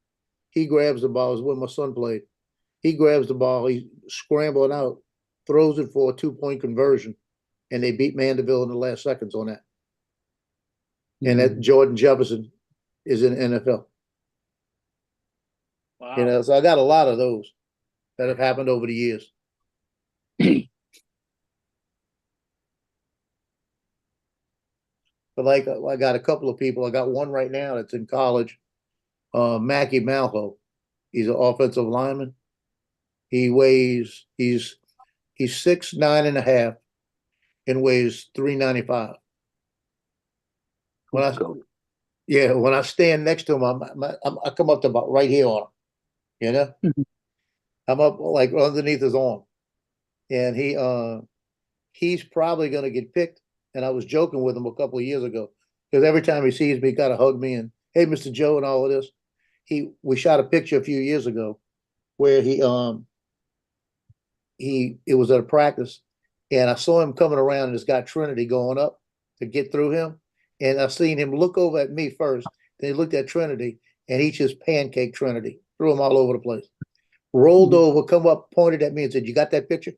He grabs the ball. It was when my son played. He grabs the ball. He's scrambling out, throws it for a 2-point conversion, and they beat Mandeville in the last seconds on that. And that Jordan Jefferson is in the NFL. Wow. You know, so I got a lot of those that have happened over the years. But like, I got a couple of people. I got one right now that's in college, Mackie Malho. He's an offensive lineman. He's 6'9.5" and weighs 395. When I stand next to him, I come up to about right here on him. You know, I'm up like underneath his arm, and he's probably going to get picked. And I was joking with him a couple of years ago because every time he sees me, he got to hug me and, hey, Mr. Joe, and all of this. We shot a picture a few years ago where it was at a practice, and I saw him coming around and it's got Trinity going up to get through him. And I seen him look over at me first. Then he looked at Trinity, and he just pancaked Trinity, threw him all over the place. Rolled over, come up, pointed at me, and said, "You got that picture?"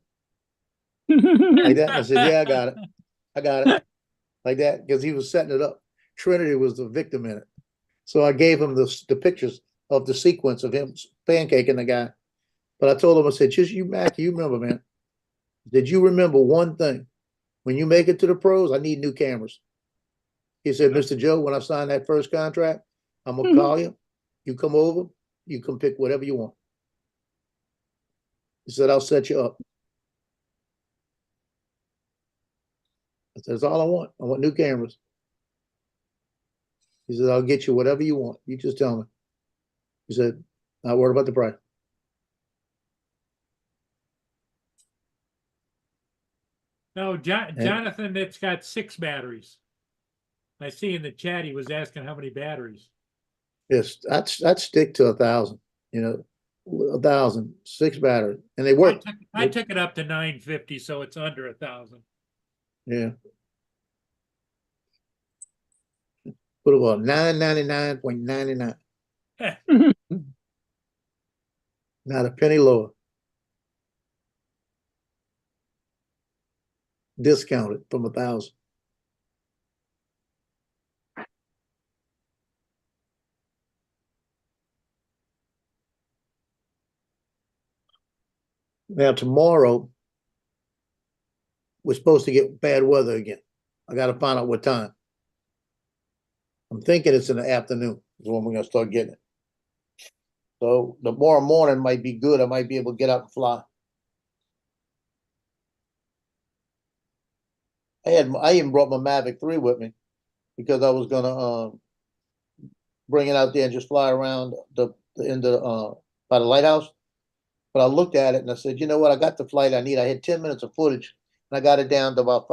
Like that. And I said, "Yeah, I got it. I got it." Like that, because he was setting it up. Trinity was the victim in it. So I gave him the pictures of the sequence of him pancaking the guy. But I told him, I said, just you, Mac, you remember, man. Did you remember one thing? When you make it to the pros, I need new cameras. He said, Mr. Joe, when I sign that first contract, I'm going to call you. You come over. You can pick whatever you want. He said, I'll set you up. I said, that's all I want. I want new cameras. He said, I'll get you whatever you want. You just tell me. He said, not worried about the price. No, Jonathan, it's got 6 batteries. I see in the chat he was asking how many batteries. Yes, I'd stick to 1,000. You know, 1,000, 6 batteries, and they work. I took it up to 950, so it's under 1,000. Yeah. Put about 999.99. Not a penny lower. Discounted from 1,000. Now tomorrow, we're supposed to get bad weather again. I got to find out what time. I'm thinking it's in the afternoon is when we're going to start getting it. So tomorrow morning might be good. I might be able to get out and fly. I even brought my Mavic 3 with me because I was gonna bring it out there and just fly around the end of by the lighthouse. But I looked at it and I said, you know what? I got the flight I need. I had 10 minutes of footage and I got it down to about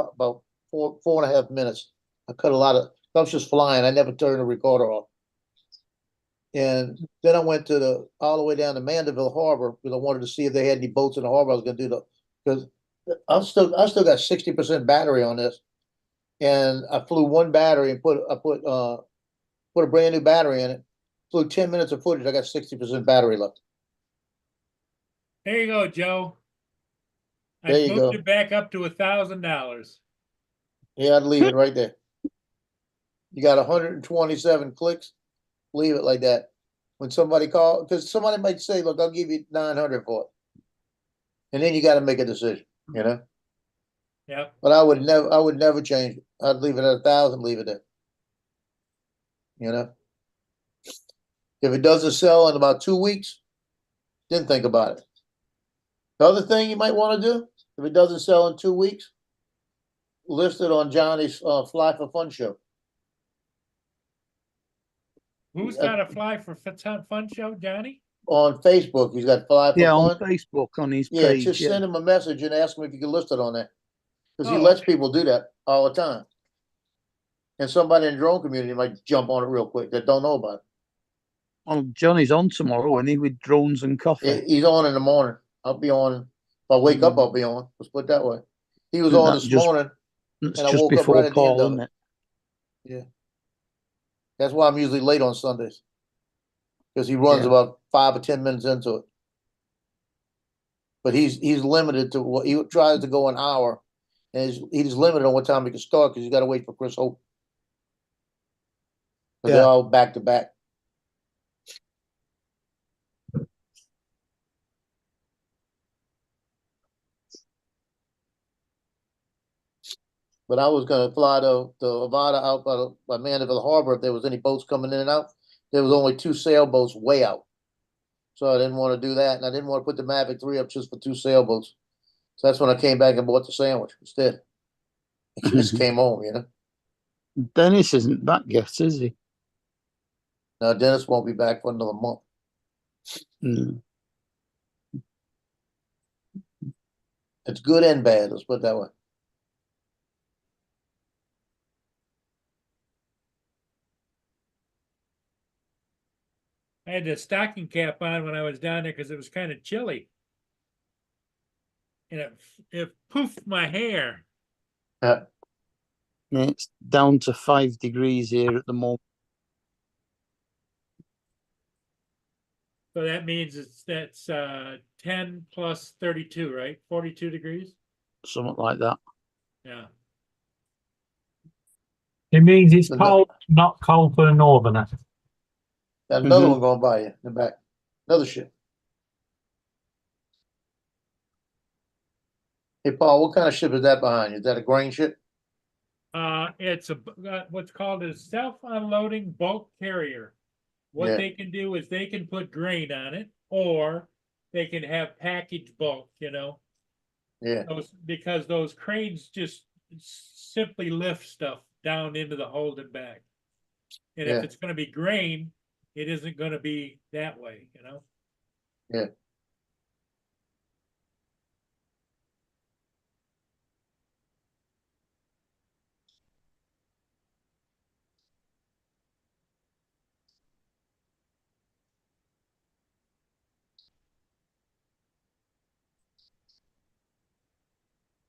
4.5 minutes. I cut a lot of, I was just flying. I never turned the recorder off. And then I went to all the way down to Mandeville Harbor because I wanted to see if they had any boats in the harbor. I was going to do because I still got 60% battery on this. And I flew one battery and put a brand new battery in it. Flew 10 minutes of footage. I got 60% battery left. There you go, Joe. I There you moved go. it back up to $1,000. Yeah, I'd leave it right there. You got 127 clicks. Leave it like that. When somebody calls, because somebody might say, "Look, I'll give you 900 for it," and then you got to make a decision, you know. Yep. But I would never change it. I'd leave it at 1,000. Leave it there. You know. If it doesn't sell in about 2 weeks, then think about it. The other thing you might want to do, if it doesn't sell in 2 weeks, list it on Johnny's Fly for Fun show. Who's got a Fly for Fun show, Johnny? On Facebook, he's got Fly for Yeah, Fun. on Facebook on his Yeah, page. just Yeah. send him a message and ask him if you can list it on there. Because he Oh, lets okay. people do that all the time. And somebody in the drone community might jump on it real quick that don't know about it. Well, Johnny's on tomorrow, and he with drones and coffee. He's on in the morning. I'll be on. If I wake up, I'll be on. Let's put it that way. He was Isn't on that this just- morning, It's and I just woke up before right at the end Paul, of isn't it. it? Yeah. That's why I'm usually late on Sundays. Because he runs Yeah. about 5 or 10 minutes into it. But he's limited to what he tries to go an hour, and he's limited on what time he can start because you got to wait for Chris Hope. But they're Yeah. all back to back. But I was gonna fly the Avada out by Mandeville Harbor if there was any boats coming in and out. There was only 2 sailboats way out. So I didn't want to do that, and I didn't want to put the Mavic 3 up just for 2 sailboats. So that's when I came back and bought the sandwich instead. It just came home, you know. Dennis isn't back yet, is he? Now Dennis won't be back for another month. Mm. It's good and bad, let's put it that way. I had the stocking cap on when I was down there because it was kind of chilly. And it poofed my hair. Yeah, it's down to 5 degrees here at the moment. So that means that's 10 plus 32, right? 42 degrees? Something like that. Yeah. It means it's So cold, not cold for a northerner. Got another Mhm. one going by you in the back. Another ship. Hey Paul, what kind of ship is that behind you? Is that a grain ship? It's what's called a self-unloading bulk carrier. What Yeah. they can do is they can put grain on it, or they can have packaged bulk, you know. Yeah. Because those cranes just simply lift stuff down into the hold and back. And Yeah. if it's going to be grain, it isn't going to be that way, you know. Yeah.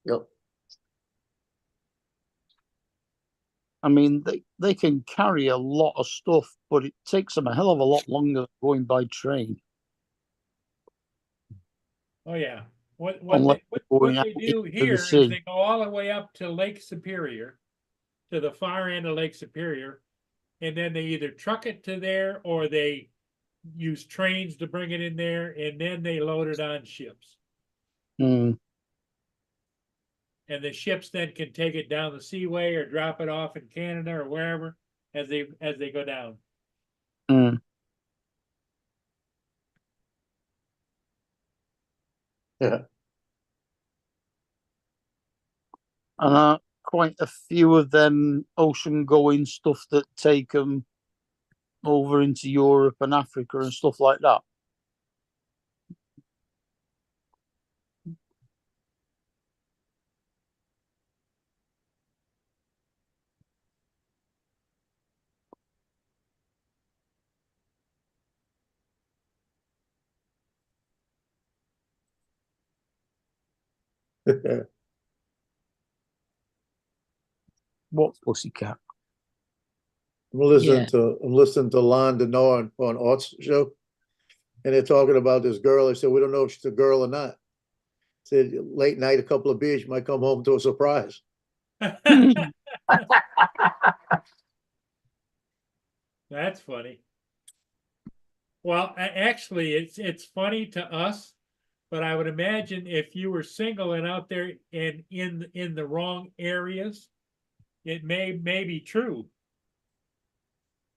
Yep. I mean, they can carry a lot of stuff, but it takes them a hell of a lot longer than going by train. Oh yeah. What Unless they they're going do out into the here is sea. they go all the way up to Lake Superior, to the far end of Lake Superior, and then they either truck it to there or they use trains to bring it in there, and then they load it on ships. Mm. And the ships then can take it down the seaway or drop it off in Canada or wherever as they go down. Mm. Yeah. And quite a few of them ocean going stuff that take them over into Europe and Africa and stuff like that. What pussycat? listening Yeah. to Lon Denard on Art's show, and they're talking about this girl. They said we don't know if she's a girl or not. Said late night, a couple of beers, you might come home to a surprise. That's funny. Well, actually, it's funny to us, but I would imagine if you were single and out there and in the wrong areas, it may be true.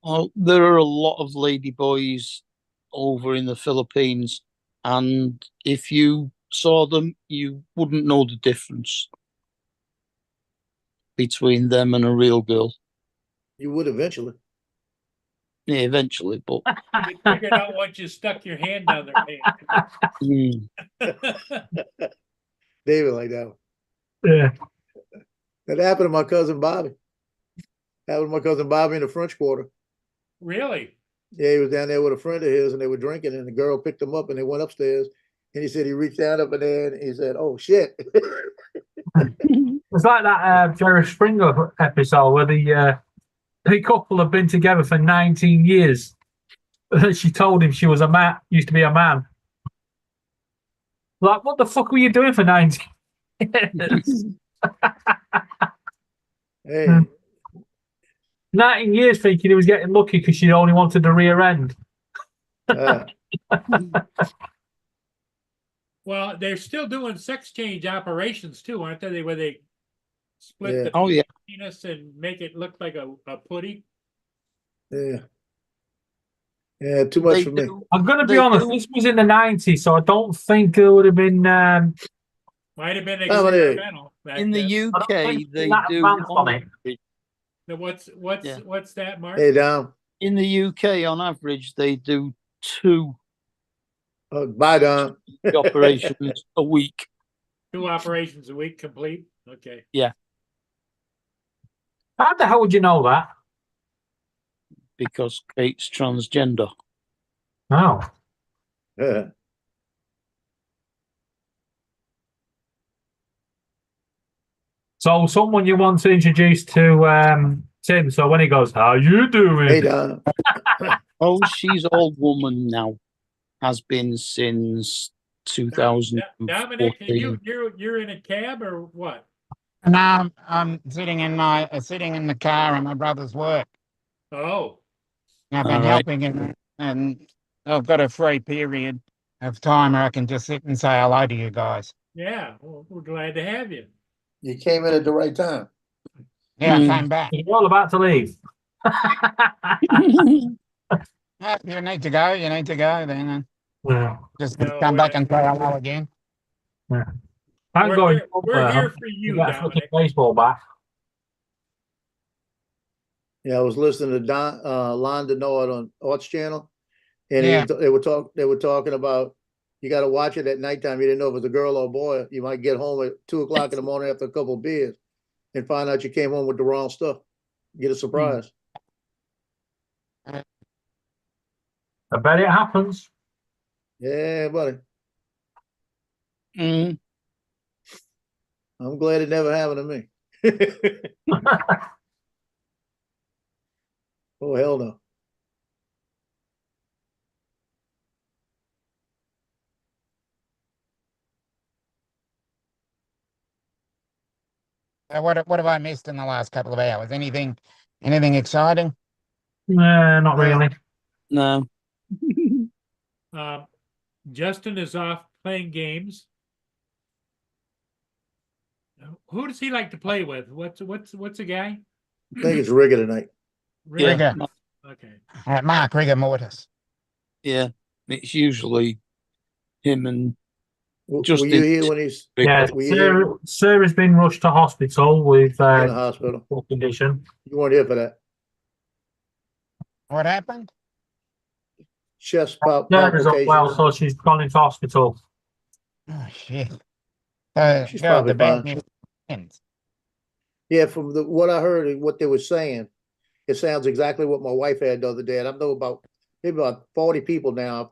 Well, there are a lot of ladyboys over in the Philippines, and if you saw them, you wouldn't know the difference between them and a real girl. You would eventually. Yeah, eventually, but You figured out once you stuck your hand down their mm, pants. David like that one. Yeah. That happened to my cousin Bobby. Happened to my cousin Bobby in the French Quarter. Really? Yeah, he was down there with a friend of his, and they were drinking, and the girl picked him up, and they went upstairs. And he said he reached down up in there, and he said, "Oh shit." It's like that Jerry Springer episode where the couple have been together for 19 years. She told him she was a man, used to be a man. Like, what the fuck were you doing for 19 years? Hey, 19 years thinking he was getting lucky because she only wanted the rear end. Well, they're still doing sex change operations too, aren't they? Where they split Yeah. the Oh, yeah. penis and make it look like a putty. yeah, yeah, too much They for me. do- I'm going to be They honest, do- this was in the 90s, so I don't think it would have been. Might have been How many? experimental. back in the then. I don't UK, think they that do advanced on on it. average- Now, Yeah. what's that, Mark? Hey, Dom. in the UK, on average, they do 2 Bye, Dom. operations a week. 2 operations a week complete. Okay. How the hell would you know that? Because Kate's transgender. Oh. Yeah. So someone you want to introduce to Tim, so when he goes, how you doing? Hey, Dom. Oh, she's old woman now. Has been since Dominic, 2014. you're in a cab or what? No, I'm sitting in the car at my brother's work. Oh, I've been All right. helping him, and I've got a free period of time where I can just sit and say hello to you guys. yeah. Well, we're glad to have you. You came in at the right time. Yeah, Hmm. I came back. You're all about to leave. Yeah, you need to go. You need to go. Then Yeah. just No, come back we're- and say hello again. I'm We're going. here- we're here for you, get a fucking Dominic. baseball bat. Yeah, I was listening to Lon Denard on Arts Channel, and Yeah. they were talking about you got to watch it at nighttime. You didn't know if it was a girl or a boy. You might get home at 2 o'clock in the morning after a couple of beers, and find out you came home with the wrong stuff. Get a surprise. I bet it happens. Yeah, buddy. Mm. I'm glad it never happened to me. Oh hell no. What have I missed in the last couple of hours? Anything exciting? Nah, not No. really. No. Justin is off playing games. Who does he like to play with? What's a guy? I think it's Rigger tonight. Really? Rigger. Okay. Mark Rigor Mortis. Yeah, it's usually him and Were Justin. you here when he's Yeah, Were you here Sarah's been rushed to hospital with in the hospital? poor condition. You weren't here for that. What happened? Chest Sarah's up well, palpitations. so she's gone into hospital. Oh shit. She's God, probably the bad fine. news ends. Yeah, from what I heard and what they were saying, it sounds exactly what my wife had the other day. And I know maybe about 40 people now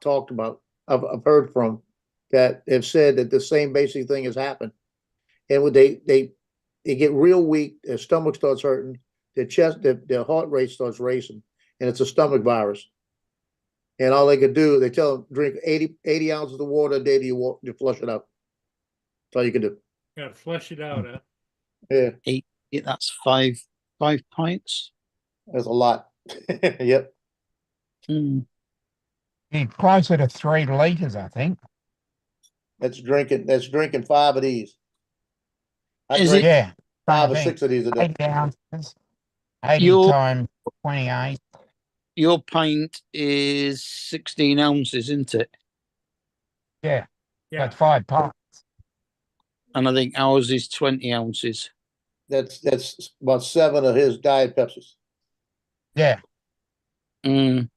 I've heard from that have said that the same basic thing has happened. and when they get real weak, their stomach starts hurting, their chest, their heart rate starts racing, and it's a stomach virus. And all they could do, they tell them drink 80 ounces of water a day to flush it out. That's all you can do. Gotta flush it out, huh? Yeah, Yeah, that's five pints. that's a lot. Yep. Hmm. Be closer to 3 liters, I think. That's drinking 5 of these. I Is drink it- Yeah. 5 or I think 6 of these a day. 80 ounces. 80 Your- times 28. Your pint is 16 ounces, isn't it? Yeah. Yeah. That's 5 pints. And I think ours is 20 ounces. That's about 7 of his Diet Pepsis. Yeah. Mm.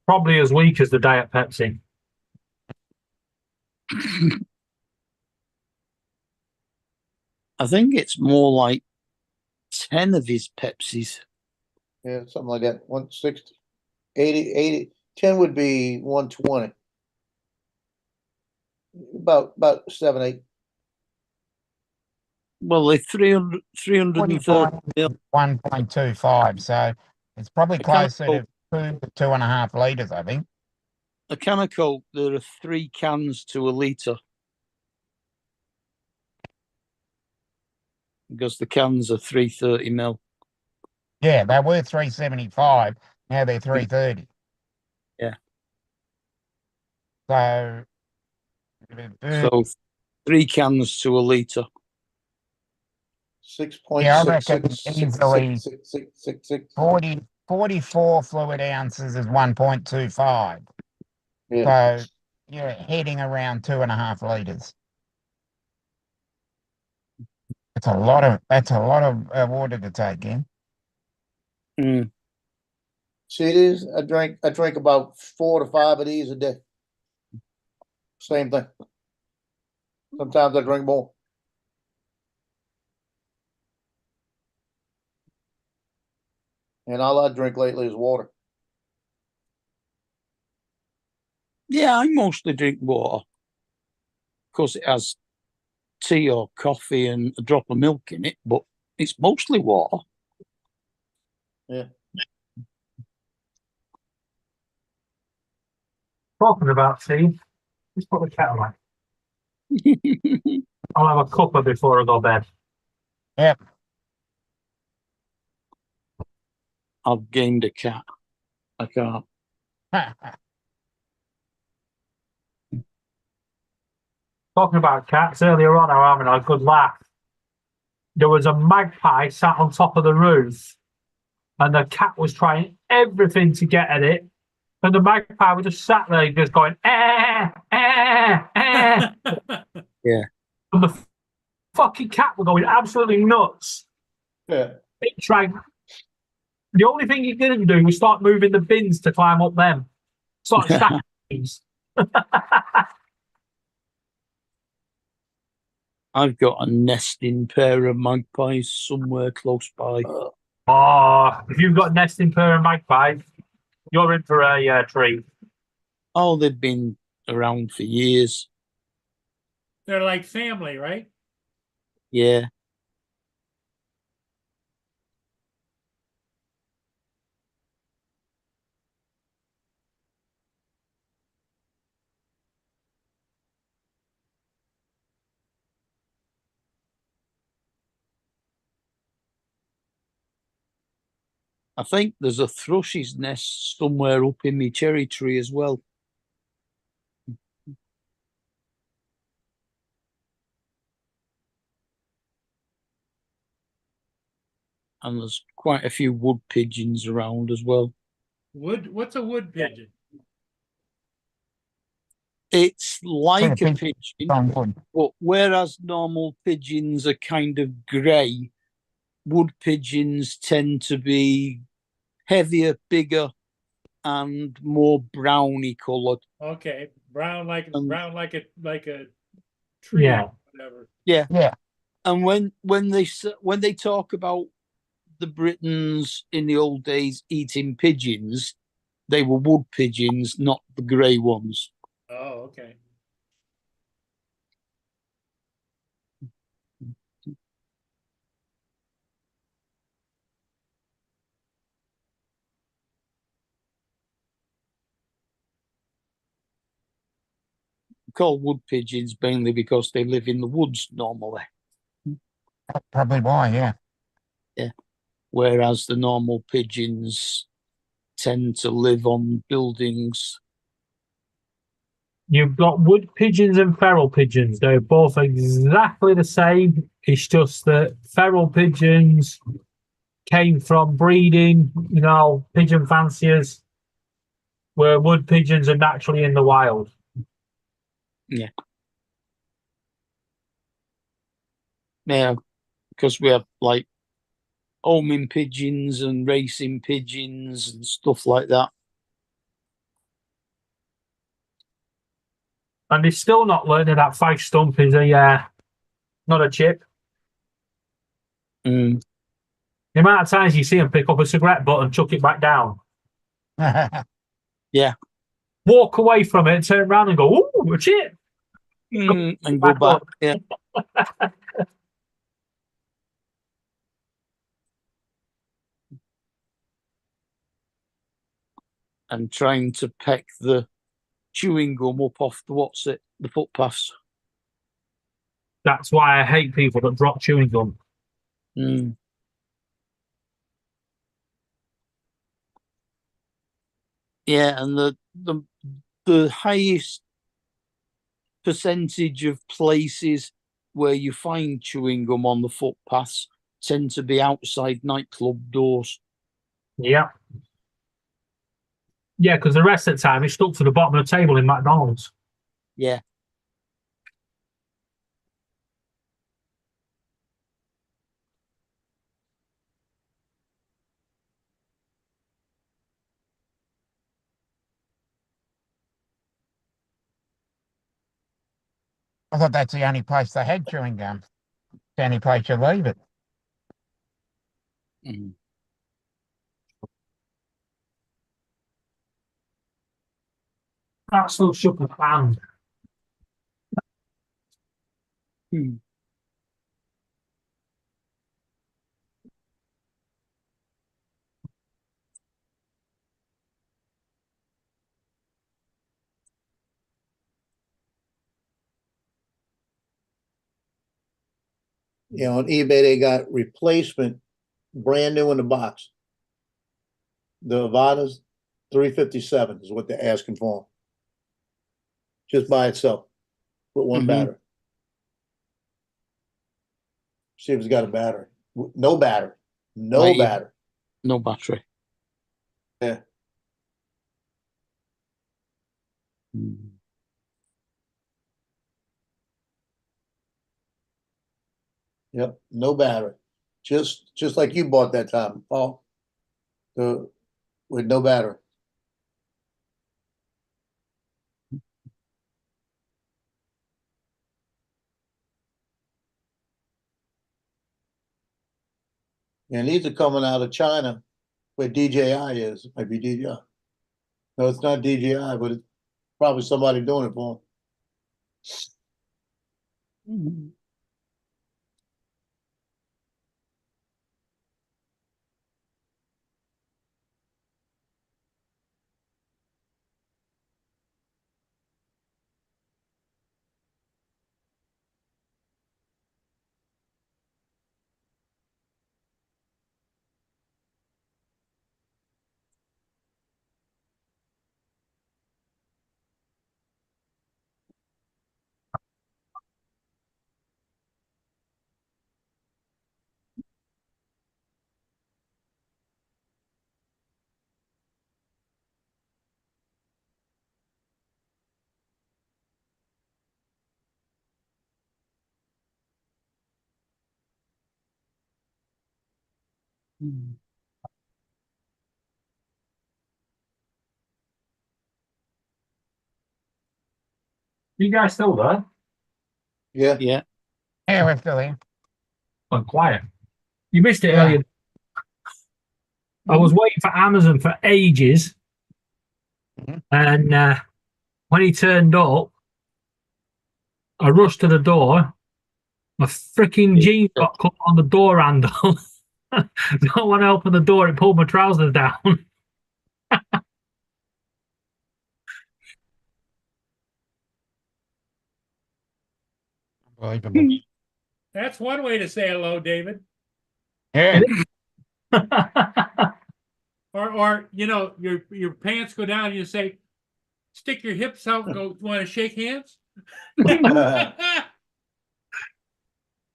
Probably as weak as the Diet Pepsi. I think it's more like 10 of his Pepsis. Yeah, something like that. 160, 80, 10 would be 120. About 7, 8. Well, they're 330 mil. 1.25. So it's probably I can't closer to 2.5 liters, I think. A can of Coke, there are 3 cans to a litre. Because the cans are 330 mil. Yeah, they were 375. Now they're 330. Yeah. So, So 3 cans to a litre. 6.6. yeah, I reckon easily 6. 44 fluid ounces is 1.25. Yeah. So you're heading around 2.5 liters. That's a lot of water to take in. Mm. See, it is. I drink about 4 to 5 of these a day. Same thing. Sometimes I drink more. And all I drink lately is water. Yeah, I mostly drink water. Of course, it has tea or coffee and a drop of milk in it, but it's mostly water. Yeah. Talking about tea, let's put the kettle on. I'll have a cuppa before I go to bed. Yep. I've gained a cat. I can't. Talking about cats, earlier on, I was having a good laugh. There was a magpie sat on top of the roof, and the cat was trying everything to get at it. And the magpie was just sat there, just going, eh, eh, eh. Yeah. And the fucking cat was going absolutely nuts. Yeah. It tried. The only thing he didn't do was start moving the bins to climb up them. Start stacking bins. I've got a nesting pair of magpies somewhere close by. Oh, if you've got a nesting pair of magpies, you're in for a treat. Oh, they've been around for years. They're like family, right? Yeah. I think there's a thrush's nest somewhere up in my cherry tree as well. And there's quite a few wood pigeons around as well. What's a wood pigeon? It's like Yeah, a pigeon, but whereas normal pigeons are kind of grey, wood pigeons tend to be heavier, bigger, and more browny coloured. Okay, brown like a tree, Yeah. or whatever. Yeah. Yeah. And when they talk about the Britons in the old days eating pigeons, they were wood pigeons, not the grey ones. Oh, okay. called wood pigeons mainly because they live in the woods normally. Probably why, yeah. Whereas the normal pigeons tend to live on buildings. You've got wood pigeons and feral pigeons. They're both exactly the same. It's just that feral pigeons came from breeding, pigeon fanciers, where wood pigeons are naturally in the wild. Yeah. Yeah, because we have like homing pigeons and racing pigeons and stuff like that. And they're still not learning that five stump is not a chip. Mm. The amount of times you see them pick up a cigarette butt and chuck it back down. Yeah. Walk away from it, turn around and go, ooh, a chip. And go back. up. Yeah. And trying to peck the chewing gum up off the footpaths. That's why I hate people that drop chewing gum. Mm. Yeah, and the highest percentage of places where you find chewing gum on the footpaths tend to be outside nightclub doors. Yeah. Yeah, because the rest of the time it's stuck to the bottom of the table in McDonald's. Yeah. I thought that's the only place they had chewing gum. It's the only place you leave it. Mm. That's so super band. Mm. On eBay, they got replacement, brand new in the box. The Avadas, 357 is what they're asking for. Just by itself, with one Mhm. battery. See if it's got a battery. No battery. No Right, yeah. battery. No battery. Yeah. Mm. Yep, no battery. Just like you bought that time, Paul. With no battery. And these are coming out of China, where DJI is. It might be DJI. No, it's not DJI, but it's probably somebody doing it for them. Mm. Mm. You guys still there? Yeah. Yeah. Yeah, we're still here. Well, quiet. You missed it Yeah. earlier. I was waiting for Amazon for ages. Mhm. And when he turned up, I rushed to the door. My freaking jeans got caught on the door handle. Don't want to open the door. It pulled my trousers down. Unbelievable. That's one way to say hello, David. Yeah. Or your pants go down and you say, stick your hips out and go, want to shake hands?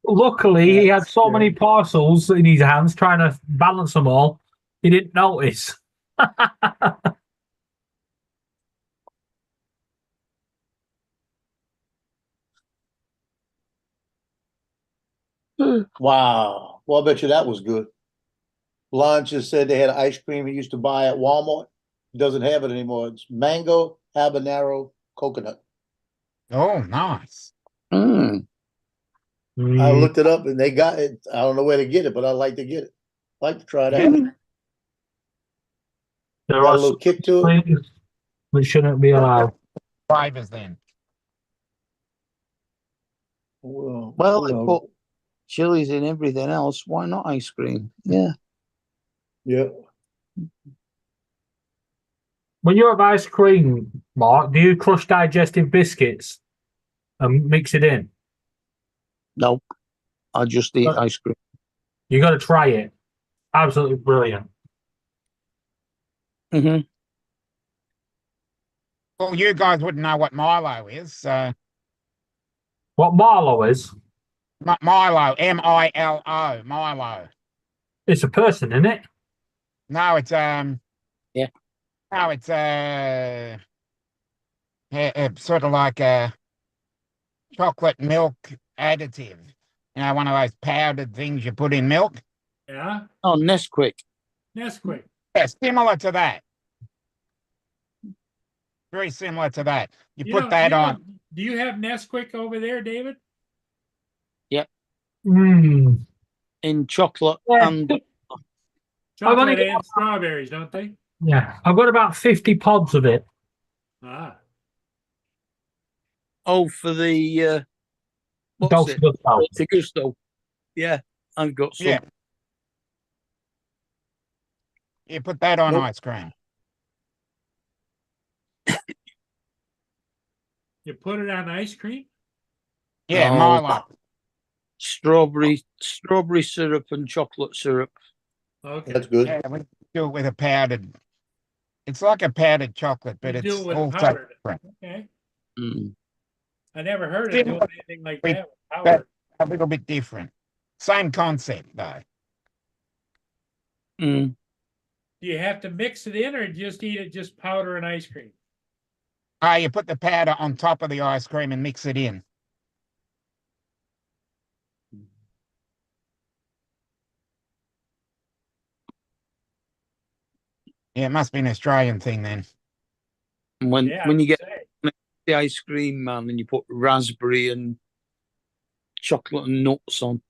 Luckily, he had so many parcels in his hands trying to balance them all, he didn't notice. Wow. Well, I bet you that was good. Lon just said they had ice cream he used to buy at Walmart. Doesn't have it anymore. It's mango, habanero, coconut. Oh, nice. I looked it up and they got it. I don't know where to get it, but I'd like to get it. I'd like to try that. There Got a are little some kick to it. things which shouldn't be allowed. Flavors then. Well, Well, they put chilies in everything else. Why not ice cream? Yeah. yeah. When you have ice cream, Mark, do you crush digestive biscuits and mix it in? No, I just eat ice cream. You got to try it. Absolutely brilliant. Mm-hmm. Well, you guys wouldn't know what Milo is. So What Marlowe is? Milo, M-I-L-O, Milo. It's a person, isn't it? No, it's Yeah. No, it's sort of like a chocolate milk additive. You know, one of those powdered things you put in milk. Yeah, Oh, Nesquik. Nesquik. Yeah, similar to that. Very similar to that. You put that on. Do you have Nesquik over there, David? Yep. Mm. In chocolate Yeah. and Chocolate and strawberries, don't they? Yeah, I've got about 50 pods of it. Ah. oh, for the what's Dolce it? Gusto. The Gusto. Yeah, I've got some. Yeah. You put that on Nope. ice cream. You put it on ice cream? Yeah, Oh, Milo. Strawberry syrup and chocolate syrup. Okay. That's good. Yeah, we do it with a powdered. It's like a powdered chocolate, but You it's do it with also powdered. different. Okay. Mm. I never heard of Similar- doing anything like we- that with powder. a little bit different. Same concept though. Mm. Do you have to mix it in or just eat it just powder and ice cream? You put the powder on top of the ice cream and mix it in. Yeah, it must be an Australian thing then. And when Yeah, when you I'd get say. the ice cream, man, and you put raspberry and chocolate and nuts on.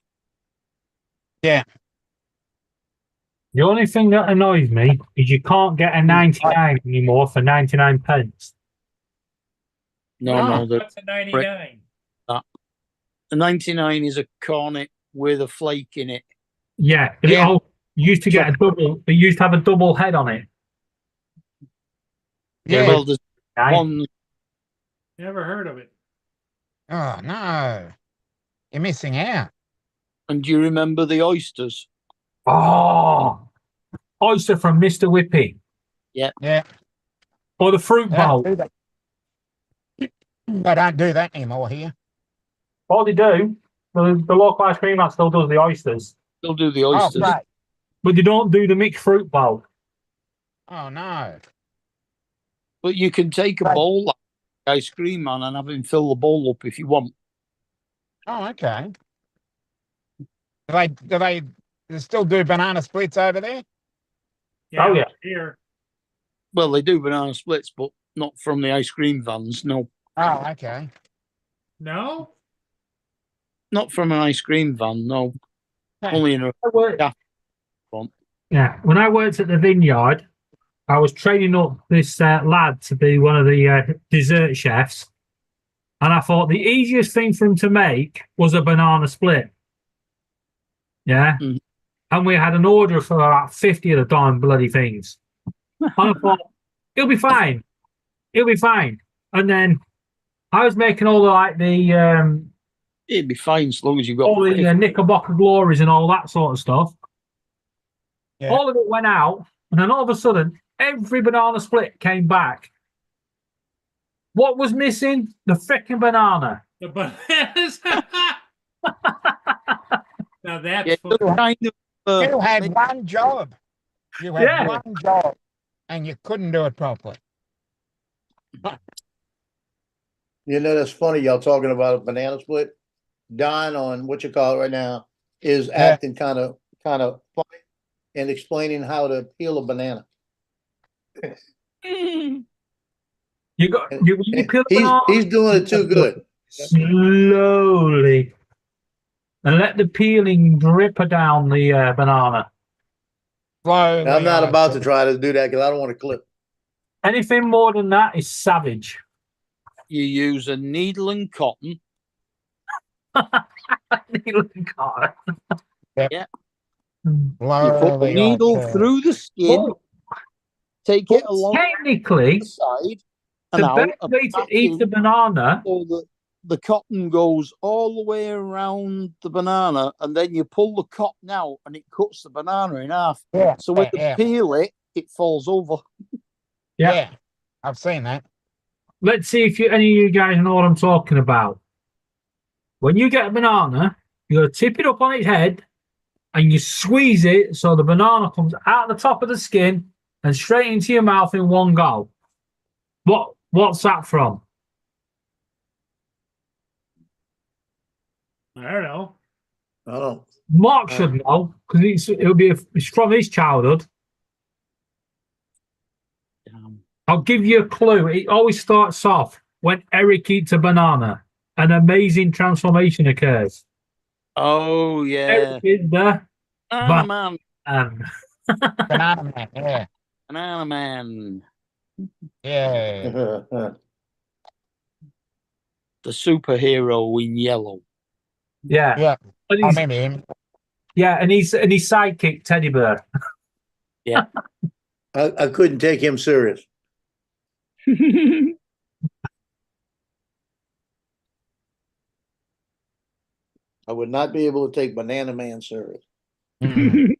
Yeah. The only thing that annoys me is you can't get a 99 anymore for 99 pence. No, the What's a 99? 99 is a cornet with a flake in it. Yeah, Yeah. You used to get a double. It used to have a double head on it. Yeah. Well, there's Right? one. Never heard of it. Oh no. You're missing out. And do you remember the oysters? Oh, oyster from Mr. Whippy Yeah. or the fruit They don't bowl. do that. They don't do that anymore here. What they do, the local ice cream man still does the oysters, They'll do the Oh, oysters. great. but they don't do the mixed fruit bowl. Oh no. But you can take a Right. bowl like ice cream, man, and have him fill the bowl up if you want. Oh, okay. They still do banana splits over there? Oh, yeah. Here. Well, they do banana splits, but not from the ice cream vans. No, Oh, okay. No? not from an ice cream van. No, Hey. only in a. Yeah, when I worked at the vineyard, I was training up this lad to be one of the dessert chefs, and I thought the easiest thing for him to make was a banana split. Yeah, Mhm. and we had an order for about 50 of the darn bloody things. And I thought he'll be fine, he'll be fine. And then I was making all the It'd be fine as long as you've got. all the Knickerbocker glories and all that sort of stuff. Yeah. All of it went out, and then all of a sudden, every banana split came back. What was missing? The freaking banana. The bananas. Now that's Yeah, funny. kind of, You had one job. You had Yeah. one job, and you couldn't do it properly. You know, that's funny, y'all talking about a banana split. Don on what you call it right now is acting kind of funny and explaining how to peel a banana. You got you peel the banana He's doing it too good. slowly, and let the peeling drip down the banana. Slowly, I'm not I about to said. try to do that because I don't want to clip. Anything more than that is savage. you use a needle and cotton. Needle and cotton. You put Slowly, the like needle that. through the skin, But, take it but along technically, the side, and the out, best and way to back eat in, the banana, so that the cotton goes all the way around the banana, and then you pull the cotton out, and it cuts the banana in half. Yeah, So when you yeah, peel it, it falls over. Yeah. yeah. I've seen that. let's see if any of you guys know what I'm talking about. When you get a banana, you got to tip it up on its head, and you squeeze it so the banana comes out the top of the skin and straight into your mouth in one go. What's that from? I don't know. Oh, Mark should know because it's from his childhood. I'll give you a clue. It always starts off when Eric eats a banana. An amazing transformation occurs. Oh yeah, Eric is the banana man, Banana man. Yeah, banana man, yeah. the superhero in yellow. Yeah. Yeah. And I he's, remember him. yeah, and his sidekick Teddy Bear. Yeah. I couldn't take him serious. I would not be able to take Banana Man serious. Mm.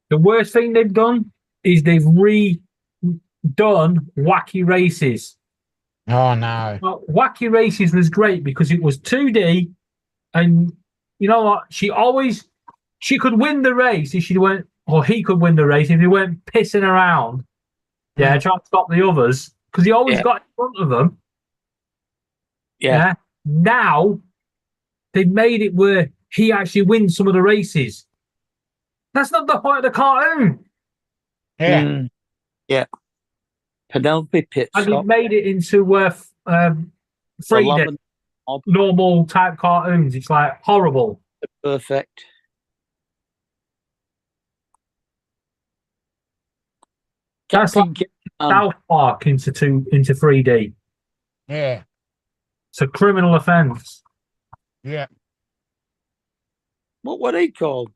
The worst thing they've done is they've redone Wacky Races. Oh no. Well, Wacky Races was great because it was 2D, and you know what? She could win the race if she went, or he could win the race if he went pissing around. Yeah, trying to stop the others because he always got in front of them. Yeah. Now they've made it where he actually wins some of the races. That's not the point of the cartoon. Yeah. Mm. Yeah. Penelope Pit And stop. they've made it into 3D, normal type cartoons. It's like horrible. Perfect. That's like South Park into 3D. Yeah. It's a criminal offence. Yeah. What were they called?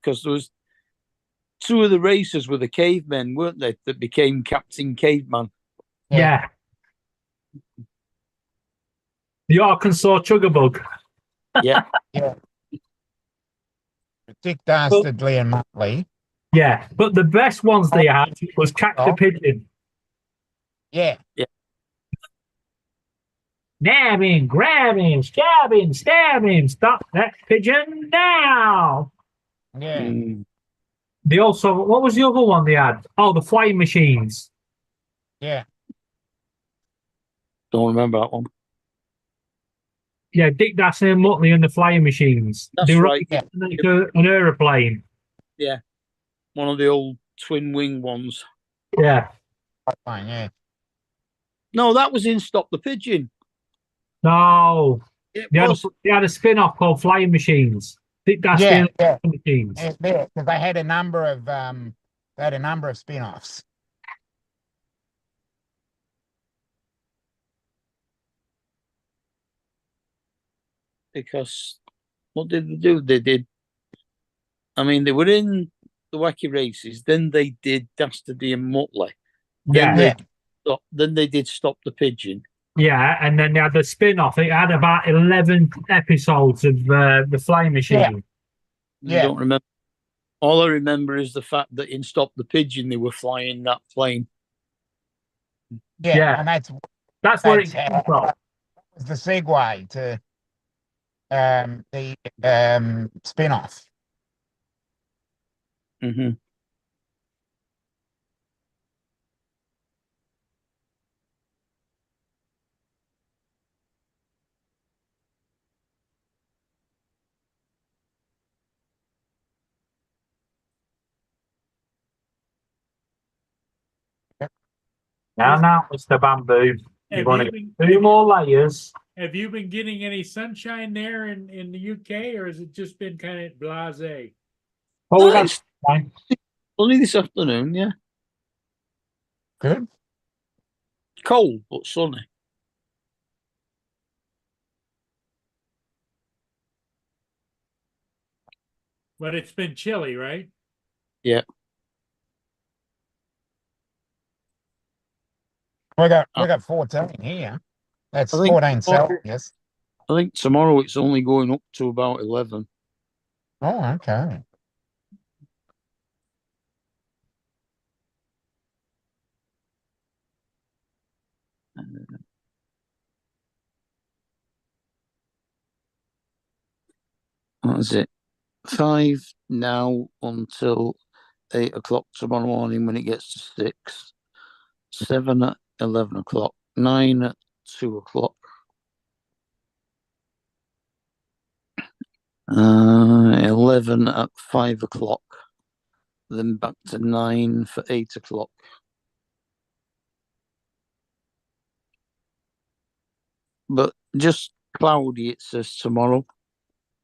Because there was two of the racers were the cavemen, weren't they? That became Captain Caveman. Yeah. The Arkansas Chuggabug. Yeah. Yeah. Dick Dastardly and Muttley. Yeah, but the best ones they had was Catch the Pigeon. Yeah. Yeah. Nab him, grab him, stab him, stop that pigeon now. Yeah. Mm. They also, what was the other one they had? Oh, the flying machines. Yeah. Don't remember that one. Yeah, Dick Dastardly and Muttley and the flying machines. That's they were right. like an aeroplane. Yeah. One of the old twin wing ones. Yeah. Fine, yeah. No, that was in Stop the Pigeon. No. It They was. had a spin-off called Flying Machines. Dick Dastardly Yeah, and the yeah. Flying Machines. Yeah, because they had a number of spin-offs. Because what did they do? I mean, they were in the Wacky Races, then they did Dastardly and Muttley. Yeah. Then they did Stop the Pigeon. Yeah, and then they had the spin off. It had about 11 episodes of the Flying Machine. Yeah. I Yeah. don't remember. All I remember is the fact that in Stop the Pigeon they were flying that plane. Yeah, Yeah. and That's where it that's came from. was the segue to the spin-off. Mm-hmm. Now, Mr. Bamboo. You're Have going to you get been, two more layers. have you been getting any sunshine there in the UK, or has it just been kind of blasé? Oh, No, that's it's fine. only this afternoon, yeah. Good. Cold, but sunny. But it's been chilly, right? Yeah. We got 14 here. That's I think 14 Celsius. I think tomorrow it's only going up to about 11. Oh, okay. What is it? 5 now until 8 o'clock tomorrow morning when it gets to 6. 7 at 11 o'clock. 9 at 2 o'clock. 11 at 5 o'clock. Then back to 9 for 8 o'clock. But just cloudy, it says tomorrow.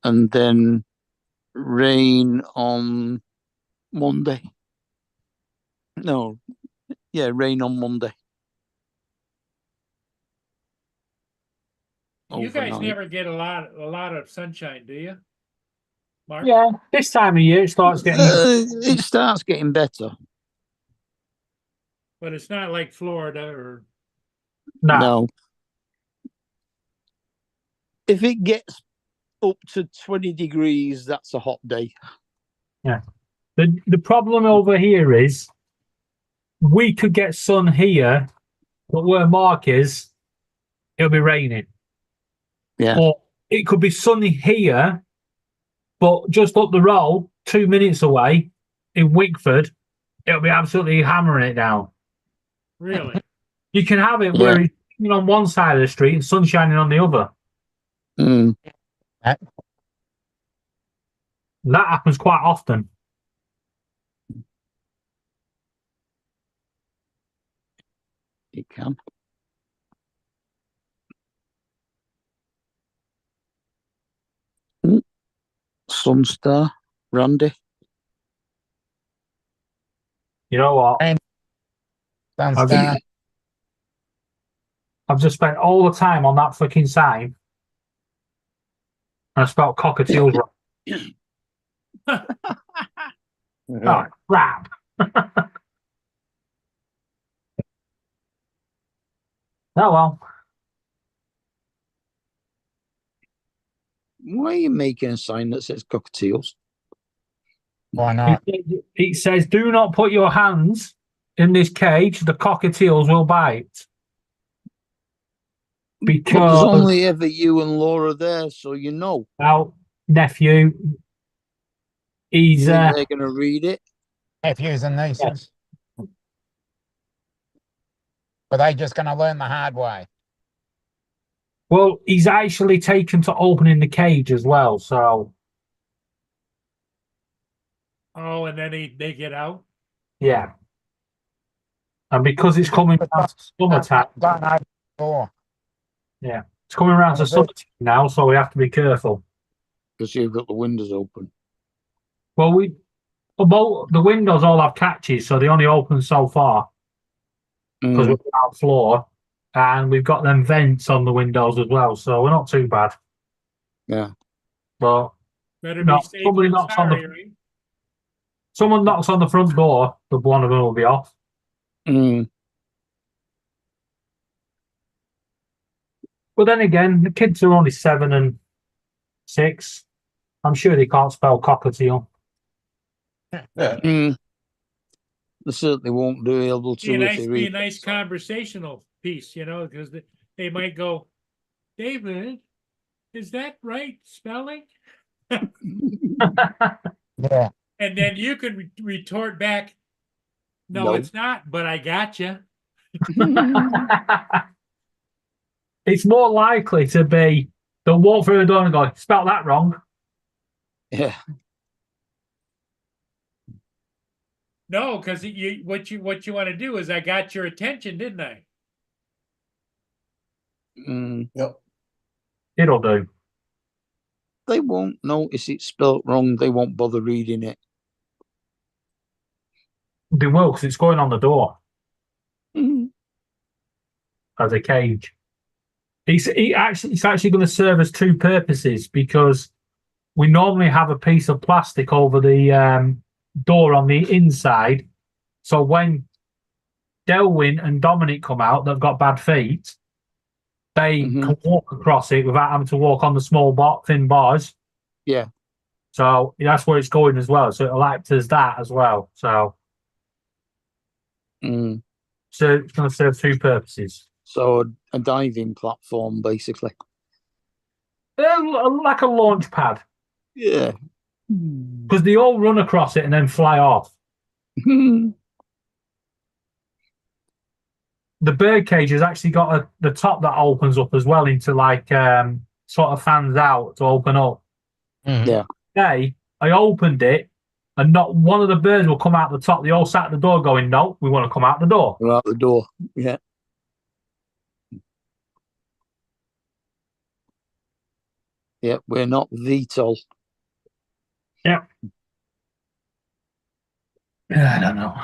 And then rain on Monday. No, yeah, rain on Monday. You guys Overnight. never get a lot of sunshine, do you, Mark? Yeah, this time of year it starts getting. It starts getting better. But it's not like Florida or No. If it gets up to 20 degrees, that's a hot day. Yeah. The problem over here is we could get sun here, but where Mark is, it'll be raining. Yeah. Or it could be sunny here, but just up the road, 2 minutes away in Wickford, it'll be absolutely hammering it down. really. You can have it where it's on one side of the street and sun shining on the other. Mm. That happens quite often. It can. Sunstar, Randy. You know what? Sunstar. I've just spent all the time on that fucking sign. And I spelled cockatiels wrong. Oh, crap. Oh, well. Why are you making a sign that says cockatiels? Why not? It says, do not put your hands in this cage. The cockatiels will bite. Because there's only ever you and Laura there, so you know. Now, nephew, he's they're going to read it. Nephews and nieces. But they just going to learn the hard way. Well, he's actually taken to opening the cage as well, so. Oh, and then they get out? Yeah. And because it's coming around to summertime. Yeah. It's coming around to summertime now, so we have to be careful. Because you've got the windows open. Well, the windows all have catches, so they only open so far. Because we're on the floor. And we've got them vents on the windows as well, so we're not too bad. Yeah. But better be safe than sorry. Someone knocks on the front door, the one of them will be off. Mm. But then again, the kids are only 7 and 6. I'm sure they can't spell cockatiel. They certainly won't be able to if they Be a read. nice conversational piece, because they might go, David, is that right spelling? Yeah. And then you could retort back, no, No. it's not, but I got you. It's more likely to be they'll walk through the door and go, spell that wrong. Yeah. No, because what you want to do is I got your attention, didn't I? Yep. It'll do. They won't notice it's spelt wrong. They won't bother reading it. They will, because it's going on the door as a cage. It's actually going to serve as two purposes, because we normally have a piece of plastic over the door on the inside. So when Delwyn and Dominic come out, they've got bad feet, they can walk across it without having to walk on the small thin bars. Yeah. So that's where it's going as well. So it'll act as that as well. So, so it's going to serve two purposes. So a diving platform, basically. Like a launch pad. Yeah. Because they all run across it and then fly off. The bird cage has actually got the top that opens up as well into like sort of fans out to open up. Yeah. Today, I opened it and not one of the birds will come out the top. They all sat at the door going, no, we want to come out the door. We're out the door. Yeah. Yeah, we're not VTOL. Yeah. I don't know.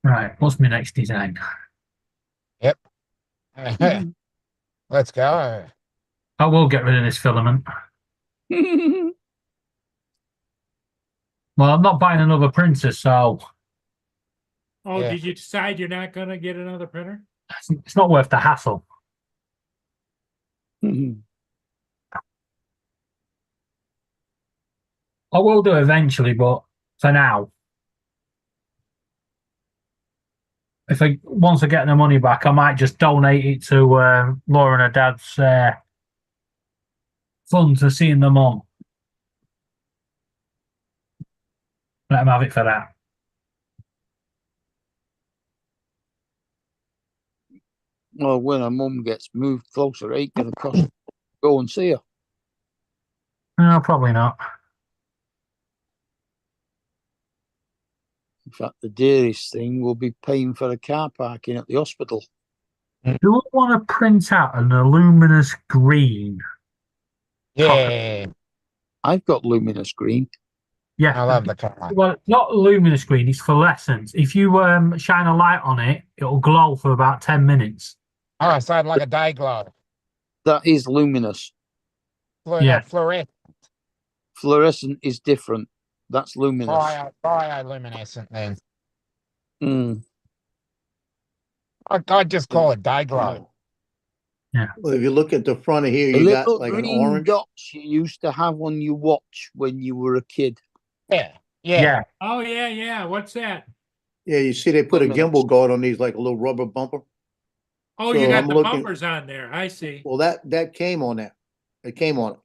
Right, what's my next design? Yep. Let's go. I will get rid of this filament. Well, I'm not buying another printer, so Oh, Yeah. did you decide you're not going to get another printer? it's not worth the hassle. I will do eventually, but for now, once I get the money back, I might just donate it to Laura and her dad's fund to seeing them on. Let them have it for that. Well, when her mum gets moved closer, it ain't going to cost go and see her. No, probably not. In fact, the dearest thing will be paying for the car parking at the hospital. Do I want to print out an luminous green? Yeah. I've got luminous green. Yeah. I love the color. Well, not luminous green, it's fluorescent. If you shine a light on it, it'll glow for about 10 minutes. Oh, so like a day glow. That is luminous. Yeah. Fluorescent. Fluorescent is different. That's luminous. Bioluminescent then. Mm. I'd just call it day glow. Yeah. Well, if you look at the front of here, The you got little like an green orange. dots you used to have on your watch when you were a kid. Yeah. Yeah. Yeah. Oh, yeah. What's that? Yeah, you see they put a Luminous. gimbal guard on these, like a little rubber bumper. Oh, So you got I'm the looking- bumpers on there. I see. Well, that came on that. It came on it.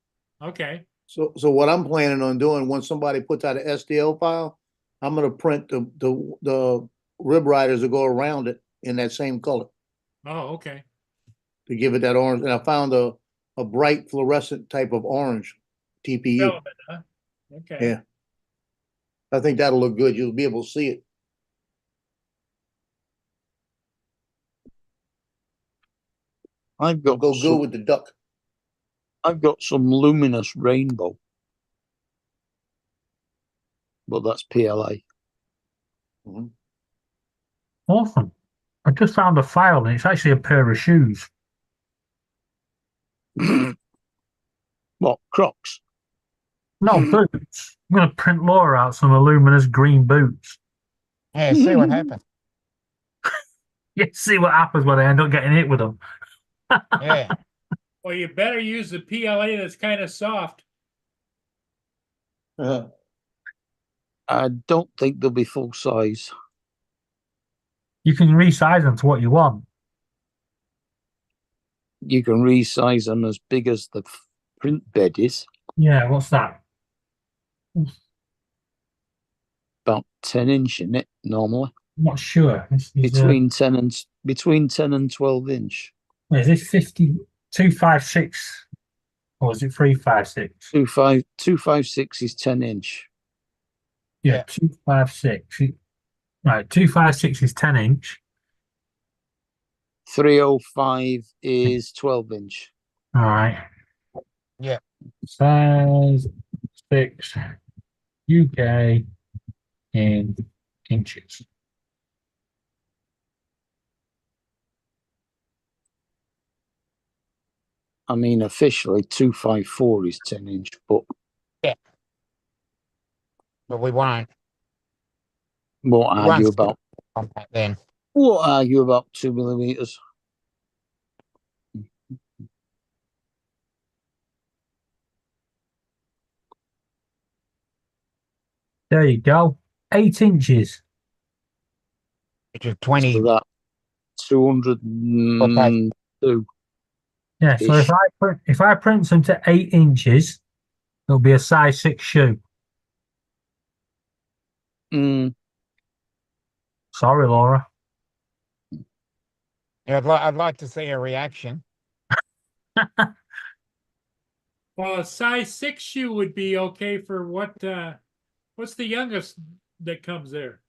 Okay. So what I'm planning on doing, once somebody puts out an STL file, I'm gonna print the rib riders that go around it in that same color Oh, okay. to give it that orange. And I found a bright fluorescent type of orange TPU. Filament, huh? Okay. Yeah. I think that'll look good. You'll be able to see it. I've got Go some, good with the duck. I've got some luminous rainbow. But that's PLA. Awesome. I just found a file and it's actually a pair of shoes. What, Crocs? No, boots. I'm going to print Laura out some luminous green boots. Yeah, see what happens. Yeah, see what happens when I end up getting hit with them. Yeah. Well, you better use the PLA that's kind of soft. Uh, I don't think they'll be full size. You can resize them to what you want. You can resize them as big as the print bed is, Yeah, what's that? about 10 inch in it normally. I'm not sure. This is, Between 10 and 12 inch. is this 5256 or is it 356? 256 is 10 inch. Yeah, Yeah. 256. Right, 256 is 10 inch. 305 is 12 inch. All right. Yeah. Size 6 UK in inches. I mean, officially 254 is 10 inch, but But we won't. won't We won't argue skip about on that then. 2 millimeters. There you go. 8 inches. Which is 20. So that 202. Yeah, so Ish. if I print them to 8 inches, it'll be a size 6 shoe. Sorry, Laura. Yeah, I'd like to see a reaction. Well, a size 6 shoe would be okay for what's the youngest that comes there?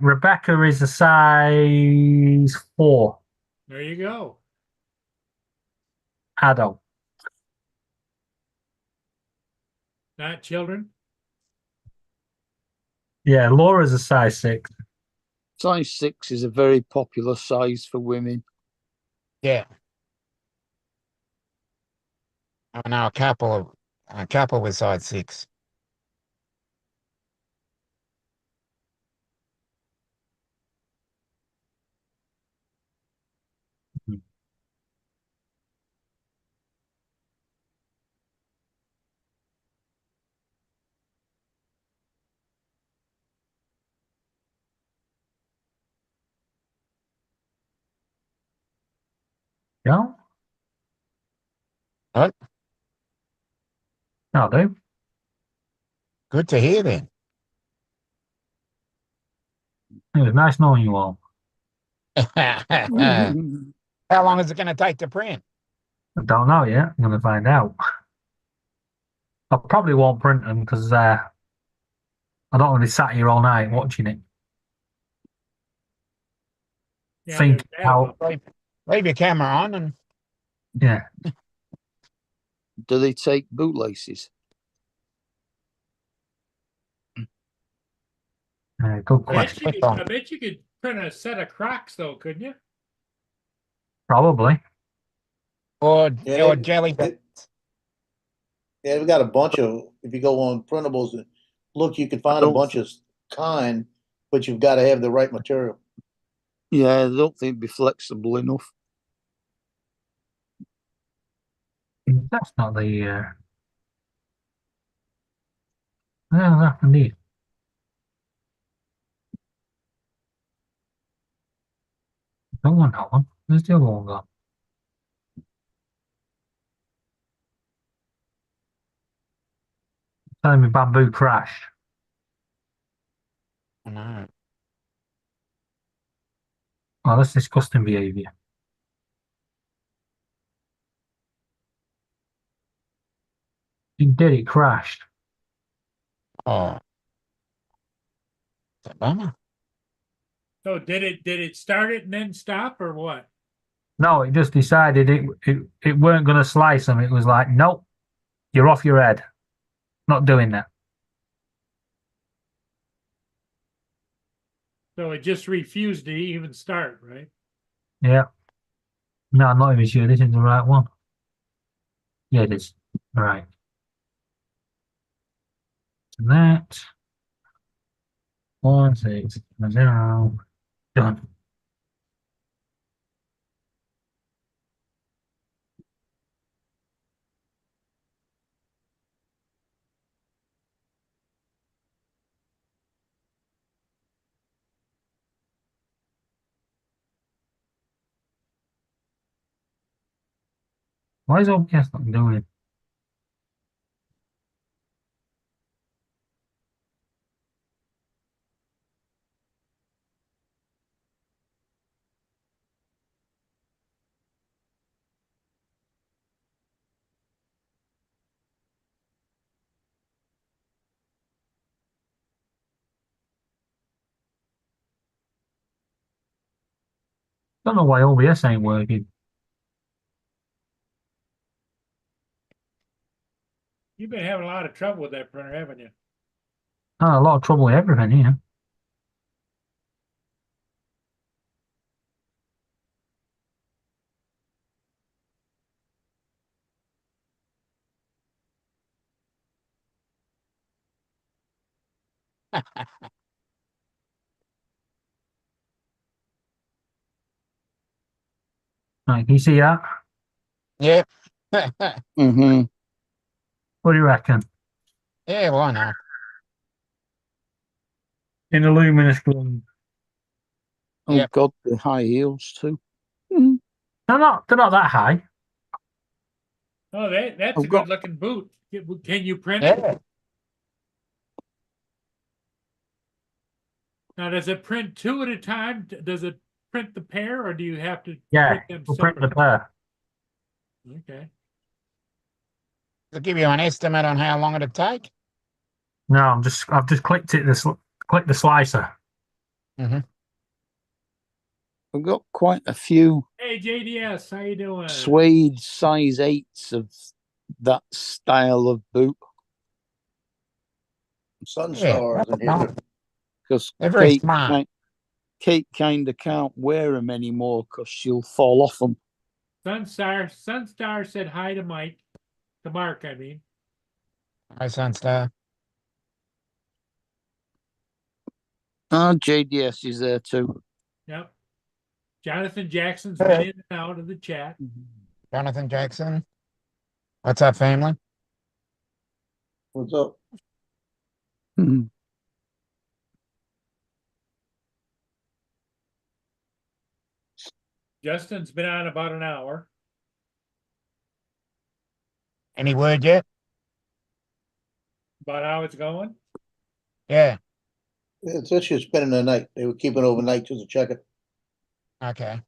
Rebecca is a size 4 There you go. adult. Not children. Yeah, Laura's a size 6. Size 6 is a very popular size for women. Yeah. I know a couple with size 6. Yeah, What? I'll do. Good to hear then. It was nice knowing you all. How long is it going to take to print? I don't know yet. I'm going to find out. I probably won't print them because I don't want to be sat here all night watching it. Yeah, Think there's that how, one. Leave your camera on and yeah. Do they take bootlaces? Good I question. bet you could print a set of Crocs though, couldn't you? Probably. or Yeah, jelly. Yeah, we got a bunch of, if you go on printables and look, you can find a bunch of kind, but you've got to have the right material. Yeah, I don't think it'd be flexible enough. That's not the. Yeah, that indeed. Don't want that one. Where's the other one gone? Telling me bamboo crashed. No. Oh, that's disgusting behaviour. It did, it crashed. Oh. It's a bummer. So did it start it and then stop or what? No, it just decided it weren't going to slice them. It was like, nope, you're off your head. Not doing that. So it just refused to even start, right? Yeah. No, I'm not even sure this is the right one. Yeah, it is. All right. And that. 1, 6, 0. Done. Why is OBS not doing? Don't know why OBS ain't working. You've been having a lot of trouble with that printer, haven't you? Oh, a lot of trouble with everything here. Right, can you see that? Yep. Mm-hmm. What do you reckon? Yeah, why not? In a luminous gloom. Oh Yep. God, the high heels too. They're not that high. Oh, that's I've a got- good looking boot. Can you print it? Yeah. Now, does it print two at a time? Does it print the pair, or do you have to Yeah, print them we'll print the separate? pair. Okay. To give you an estimate on how long it'd take. No, I've just clicked it. Click the slicer. I've got quite a few Hey, JDS, how you doing? suede size 8s of that style of boot. Sunstars in here. Because They're very smart. Kate kind of can't wear them anymore because she'll fall off them. Sunstar said hi to Mike. To Mark, I mean. Hi, Sunstar. JDS is there too. Yep. Jonathan Jackson's been in and out of the chat. Jonathan Jackson. What's up, family? What's up? Justin's been on about an hour. Any word yet? About how it's going. Yeah. It's actually spending the night. They were keeping overnight just to check it. Okay.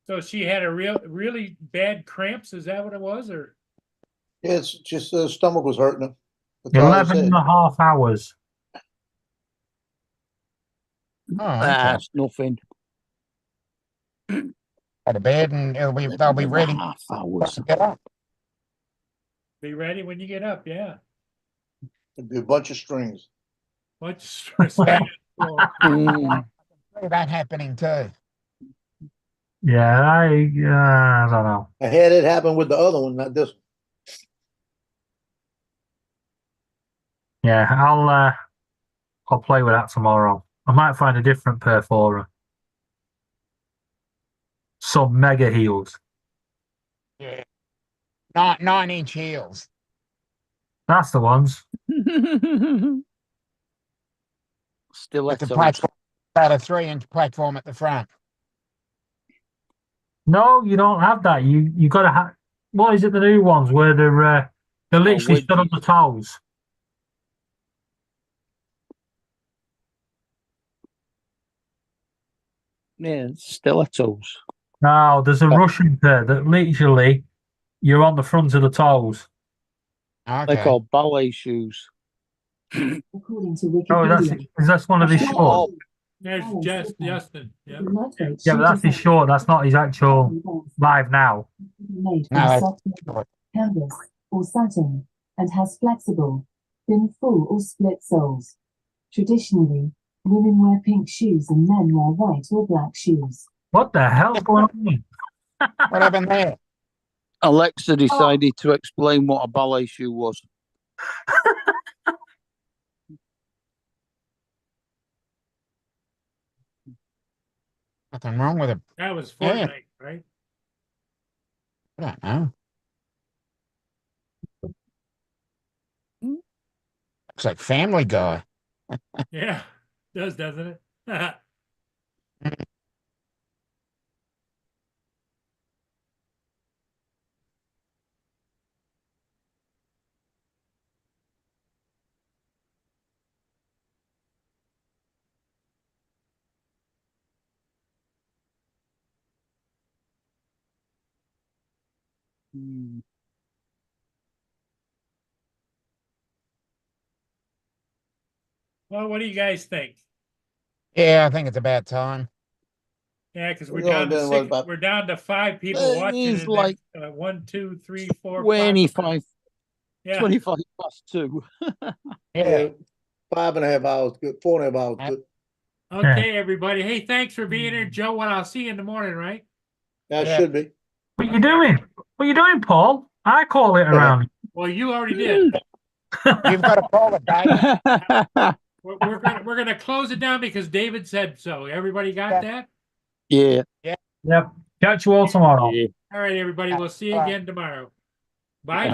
So she had a really bad cramps. Is that what it was, or? Yeah, it's just the stomach was hurting her. That's all I 11 said. and a half hours. Oh, okay. That's nothing. Go to bed and they'll be ready. Half hours. Get up. Be ready when you get up. Yeah. It'd be a bunch of strings. Much stress. Mm. See that happening too. Yeah, I don't know. I had it happen with the other one, not this one. Yeah, I'll play with that tomorrow. I might find a different pair for her. Some mega heels. Yeah. 9-inch heels. That's the ones. Still With the platform, about a 3-inch platform at the front. No, you don't have that. You got to have. What is it? The new ones where they're literally stood on the toes. Yeah, stilettos. No, there's a Russian pair that literally you're on the front of the toes. Okay. They're called ballet shoes. According to Oh, Wikipedia. that's one of his shorts. There's Justin. Yeah. Yeah, but that's his short. That's not his actual live now. Made from No, soft canvas or satin and has flexible, thin full or split soles. Traditionally, women wear pink shoes and men wear white or black shoes. What the hell's going on? What happened there? Alexa decided to explain what a ballet shoe was. Nothing wrong with it. That was Yeah. Fortnite, right? I don't know. Looks like Family Guy. Yeah. Doesn't it? Well, what do you guys think? Yeah, I think it's about time. Yeah, because we're We've only down to been, what, six, about- we're down to 5 people It watching is and like then 1, 2, 3, 4, 5. 25, Yeah. 25 past 2. Yeah. 5.5 hours, good, 4.5 hours, Yeah. good. Okay, everybody. Hey, thanks for being here, Joe. What I'll see you in the morning, right? That Yeah. should be. What you doing? What you doing, Paul? I call it around. Well, you already did. You've got to call it, David. We're gonna close it down because David said so. Everybody got that? Yeah. Yep. Catch you all tomorrow. Yeah. All right, everybody. We'll see you Bye. again tomorrow. Bye.